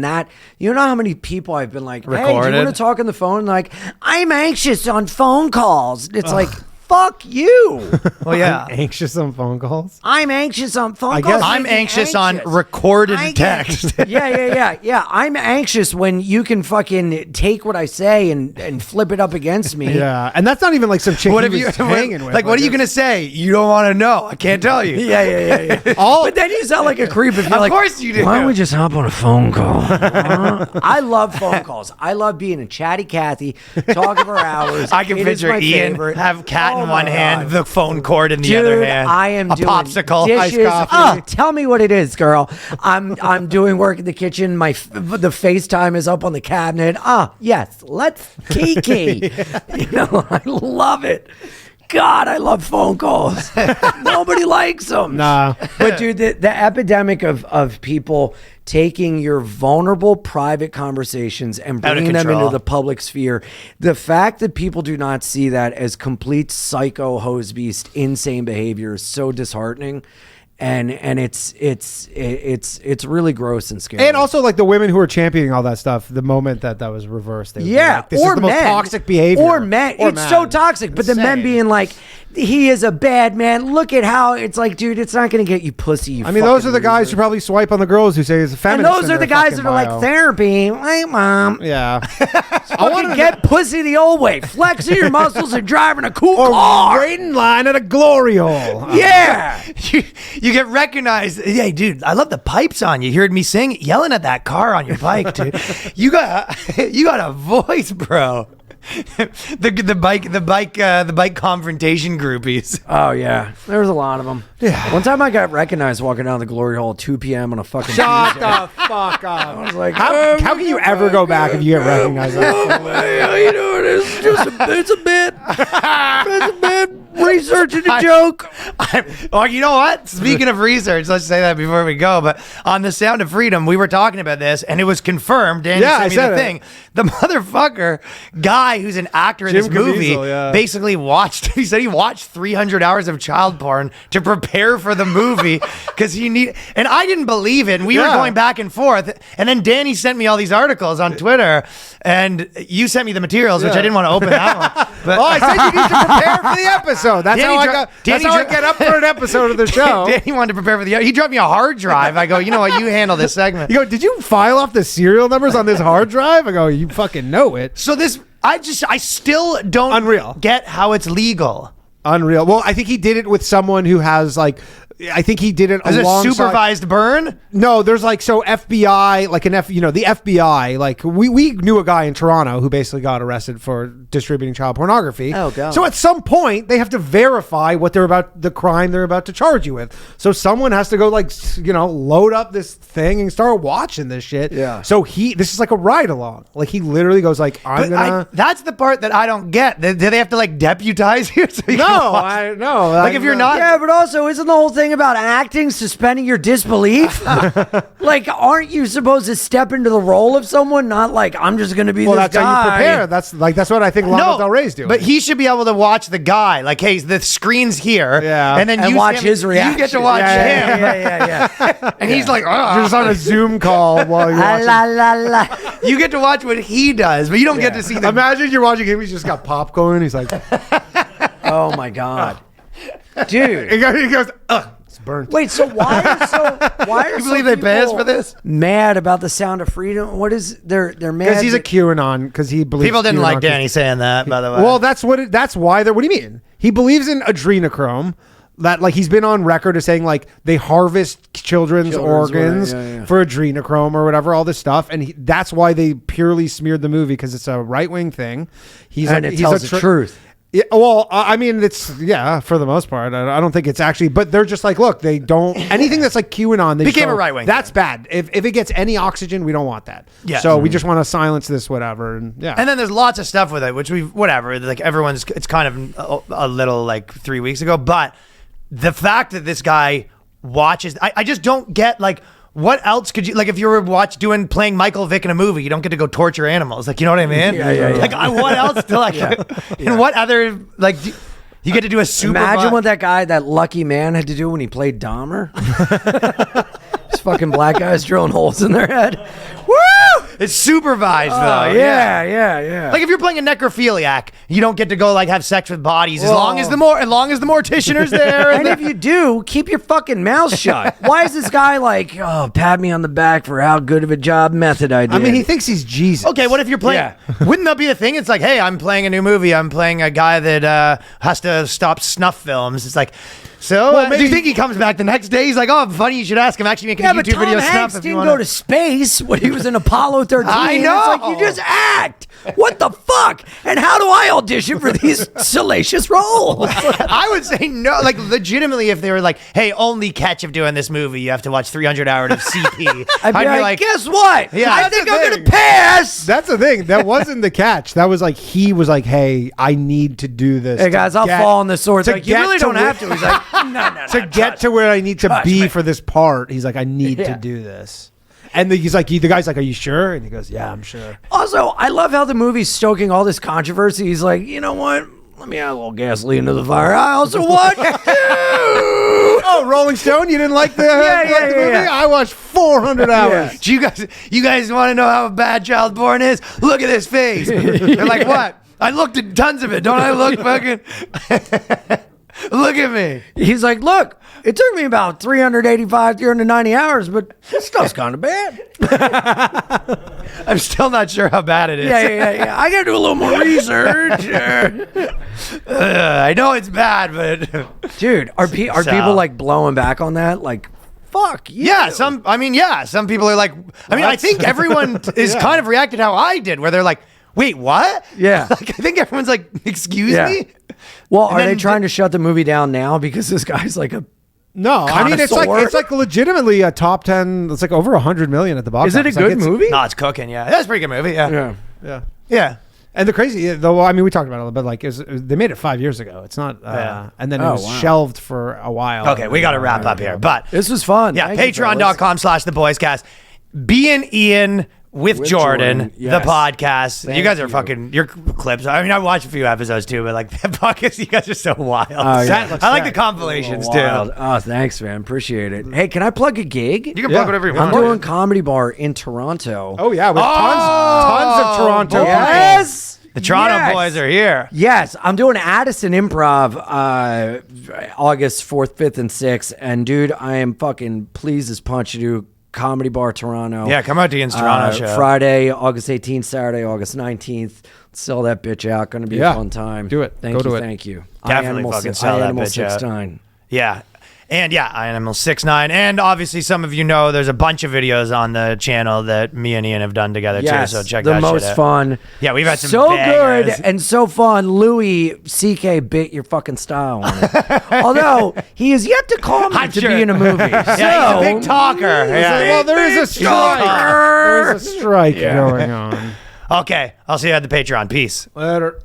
you know how many people I've been like, hey, do you Recorded? want to talk on the phone? Like, I'm anxious on phone calls. It's like, fuck you. Well, yeah. I'm anxious on phone calls. I'm anxious on phone I calls. guess- I'm Make me anxious on anxious. recorded I get- text. Yeah. I'm anxious when you can fucking take what I say and flip it up against me. Yeah, and that's not even like some chick What he if you was hanging with. like? What are you gonna say? You don't want to know. I can't tell you. Yeah. But then you sound like a creep if you're Of like, course you do. why don't we just hop on a phone call? I love phone calls. I love being a chatty Cathy, talking for hours. I can It is picture my Ian favorite. have cat Oh in my one hand, God. the phone cord in the Dude, other hand. I am a doing popsicle, dishes. iced coffee. Oh, tell me what it is, girl. I'm doing work in the kitchen. The FaceTime is up on the cabinet. Yes, let's kiki. I love it. God, I love phone calls. Nobody likes them. Nah. But dude, the epidemic of people taking your vulnerable private conversations and Out of bringing them control. into the public sphere, the fact that people do not see that as complete psycho hose beast insane behavior is so disheartening. and it's really gross and scary. And also, like the women who are championing all that stuff, the moment that was reversed, they would be yeah, like, this or is the most men. toxic behavior. Or men. It's so toxic. But the men Insane. being like, he is a bad man. Look at how it's like, dude, it's not going to get you pussy. You I mean, those are the fucking guys loser. who probably swipe on the girls who say it's a And feminist. those in are the their guys fucking that are bio. like, therapy. Hey, mom. Yeah. Fucking get pussy the old way. Flexing your muscles and driving a cool Or car. waiting in line at a glory hole. Yeah. You get recognized. Hey, dude, I love the pipes on you. You heard me sing, yelling at that car on your bike, dude. You got a voice, bro. the bike confrontation groupies. Oh, yeah. There was a lot of them. Yeah. One time I got recognized walking down the glory hole at 2 p.m. on a fucking Shut Tuesday. the fuck up. I was like, How can you ever go back if you get recognized? How you doing? It's just it's a bit. It's a bit. Researching a joke. Oh, you know what? Speaking of research, let's say that before we go. But on the Sound of Freedom, we were talking about this, and it was confirmed. Danny Yeah, I sent me said the it. thing. The motherfucker guy who's an actor in Jim this movie Caviezel, yeah. basically watched. He said he watched 300 hours of child porn to prepare for the movie because he need. And I didn't believe it. And we were Yeah. going back and forth. And then Danny sent me all these articles on Twitter, and you sent me the materials, which I didn't want to open that one. But Oh, I said you need to prepare for the episode. That's Danny how I dro- got. Danny That's how I dro- get up for an episode of the show. Danny wanted to prepare for the. He dropped me a hard drive. I go, you know what? You handle this segment. You go, did you file off the serial numbers on this hard drive? I go, you fucking know it. So this, I still don't Unreal. get how it's legal. Unreal. Well, I think he did it with someone who has like. I think he did it Is it alongside. supervised burn? No, there's like so FBI, like the FBI, like we knew a guy in Toronto who basically got arrested for distributing child pornography. Oh, God. So at some point they have to verify the crime they're about to charge you with. So someone has to go load up this thing and start watching this shit. Yeah. So this is like a ride along. Like he literally goes like, That's the part that I don't get. Do they have to like deputize you? So you can no, watch- I no. Like if you're not. Yeah, but also, isn't the whole thing about acting suspending your disbelief? Like, aren't you supposed to step into the role of someone? Not like, I'm just going to be Well, this that's guy. how you prepare. That's what I think Lana Del Ray's doing. But he should be able to watch the guy. Like, hey, the screen's here. Yeah. And then And you watch Sam, his reaction. You get to watch Yeah, him. Yeah. And he's like, You're just on a Zoom call while you're watching. La la la. you get to watch what he does, but you don't get to see the. Imagine you're watching him. He's just got popcorn. He's like, Oh my god, dude. he goes, ugh, it's burnt. Wait, so why are You some believe they pay us people for this? mad about the Sound of Freedom? What is they're mad Because he's a that- QAnon. Because he believes People didn't QAnon like Danny saying that, by the way. Well, that's why they're. What do you mean? He believes in adrenochrome. That like he's been on record as saying like they harvest children's organs for adrenochrome or whatever, all this stuff, and that's why they purely smeared the movie because it's a right wing thing. And it tells the truth. Yeah, well, I mean, it's for the most part. I don't think it's actually, but they're just like, look, they don't anything that's like QAnon. They Became show, a right-wing That's thing. bad. If it gets any oxygen, we don't want that. Yeah. So we just want to silence this, whatever. And And then there's lots of stuff with it, which whatever. Like it's kind of a little like 3 weeks ago, but the fact that this guy watches, I just don't get like. What else could you like if you were playing Michael Vick in a movie? You don't get to go torture animals, like you know what I mean? Yeah. Like what else to like? And what other like? You get to do a super. Imagine what that lucky man had to do when he played Dahmer. Just fucking black guys drilling holes in their head. Woo! It's supervised though. Yeah. Like if you're playing a necrophiliac, you don't get to go like have sex with bodies as long as the morticianer's there. And if you do, keep your fucking mouth shut. Why is this guy like, pat me on the back for how good of a job method I did? I mean, he thinks he's Jesus. Okay, what if you're playing? Yeah. Wouldn't that be a thing? It's like, hey, I'm playing a new movie. I'm playing a guy that has to stop snuff films. It's like, so do you think he comes back the next day? He's like, oh, funny you should ask. I'm actually making a but YouTube Tom video of Hanks snuff if you didn't want go to space when he was in Apollo 13. I It's know. like, you just act. What the fuck? And how do I audition for these salacious roles? I would say no. Like, legitimately, if they were like, hey, only catch of doing this movie, you have to watch 300 hours of CP. I'd be like, guess what? Yeah, I that's think the I'm thing. going to pass. That's the thing. That wasn't the catch. That was like he was like, "Hey, I need to do this." Hey to guys, I'll get- fall on the sword. It's to like, you get really to don't where- have to. He's like, no. to get to where I need to Trust be me. for this part. He's like, "I need to Yeah. do this." And he's like, the guy's like, "Are you sure?" And he goes, "Yeah, I'm sure." Also, I love how the movie's stoking all this controversy. He's like, you know what? Let me add a little gasoline to the fire. I also want to. Oh, Rolling Stone, you didn't like the, the movie? yeah. I watched 400 hours. Do you guys want to know how a bad child born is? Look at this face. They're like, what? I looked at tons of it. Don't I look fucking? Look at me. He's like, look, it took me about 390 hours, but this stuff's kind of bad. I'm still not sure how bad it is. Yeah. I got to do a little more research. I know it's bad, but Dude, are people like blowing back on that? Like, fuck you. yeah, some people are like, I think everyone is kind of reacted how I did, where they're like, wait, what? Yeah. Like, I think everyone's like, excuse me? Well, And are they then trying to shut the movie down now because this guy's like a... No, I mean it's Connoisseur. like legitimately a top 10. It's like over 100 million at the box. Is it a office. Like, good movie? No, it's cooking, yeah. That's a pretty good movie, yeah. Yeah. Yeah. And the crazy, though, I mean, we talked about it a little bit. Like, they made it 5 years ago. It's not, and then it was shelved for a while. Okay, we got to wrap up here, but This was fun. yeah, Thank you, fellas. patreon.com/theboyscast. Be Ian with Jordan, Yes. the podcast. You Thank guys are you. fucking your clips. I mean, I watched a few episodes too, but like the podcast, you guys are so wild. yeah. I like the compilations too. Wild. Oh, thanks, man. Appreciate it. Hey, can I plug a gig? You can plug whatever you I'm want. doing Comedy Bar in Toronto. Oh, yeah. With tons of Toronto. boy. Yes. The Toronto Yes. boys are here. Yes, I'm doing Addison Improv August 4th, 5th, and 6th. And dude, I am fucking pleased as punch to do Comedy Bar Toronto. Yeah, come out to Ian's Toronto show. Friday, August 18th, Saturday, August 19th. Sell that bitch out. Going to be a fun time. Do it. Thank Go you. to it. Thank you. Definitely fucking sell that Animal bitch out. 69. Yeah. And yeah, Animal 69. And obviously, some of you know there's a bunch of videos on the channel that me and Ian have done together Yes, too. So check the that shit most out. fun. Yeah, we've had some so bangers. good and so fun. Louis C.K. bit your fucking style on it. Although he is yet to call me I'm to sure. be in a movie. Yeah, he's a big talker. Yeah. Well, there is a strike. There is a strike going on. Okay, I'll see you at the Patreon. Peace. Later.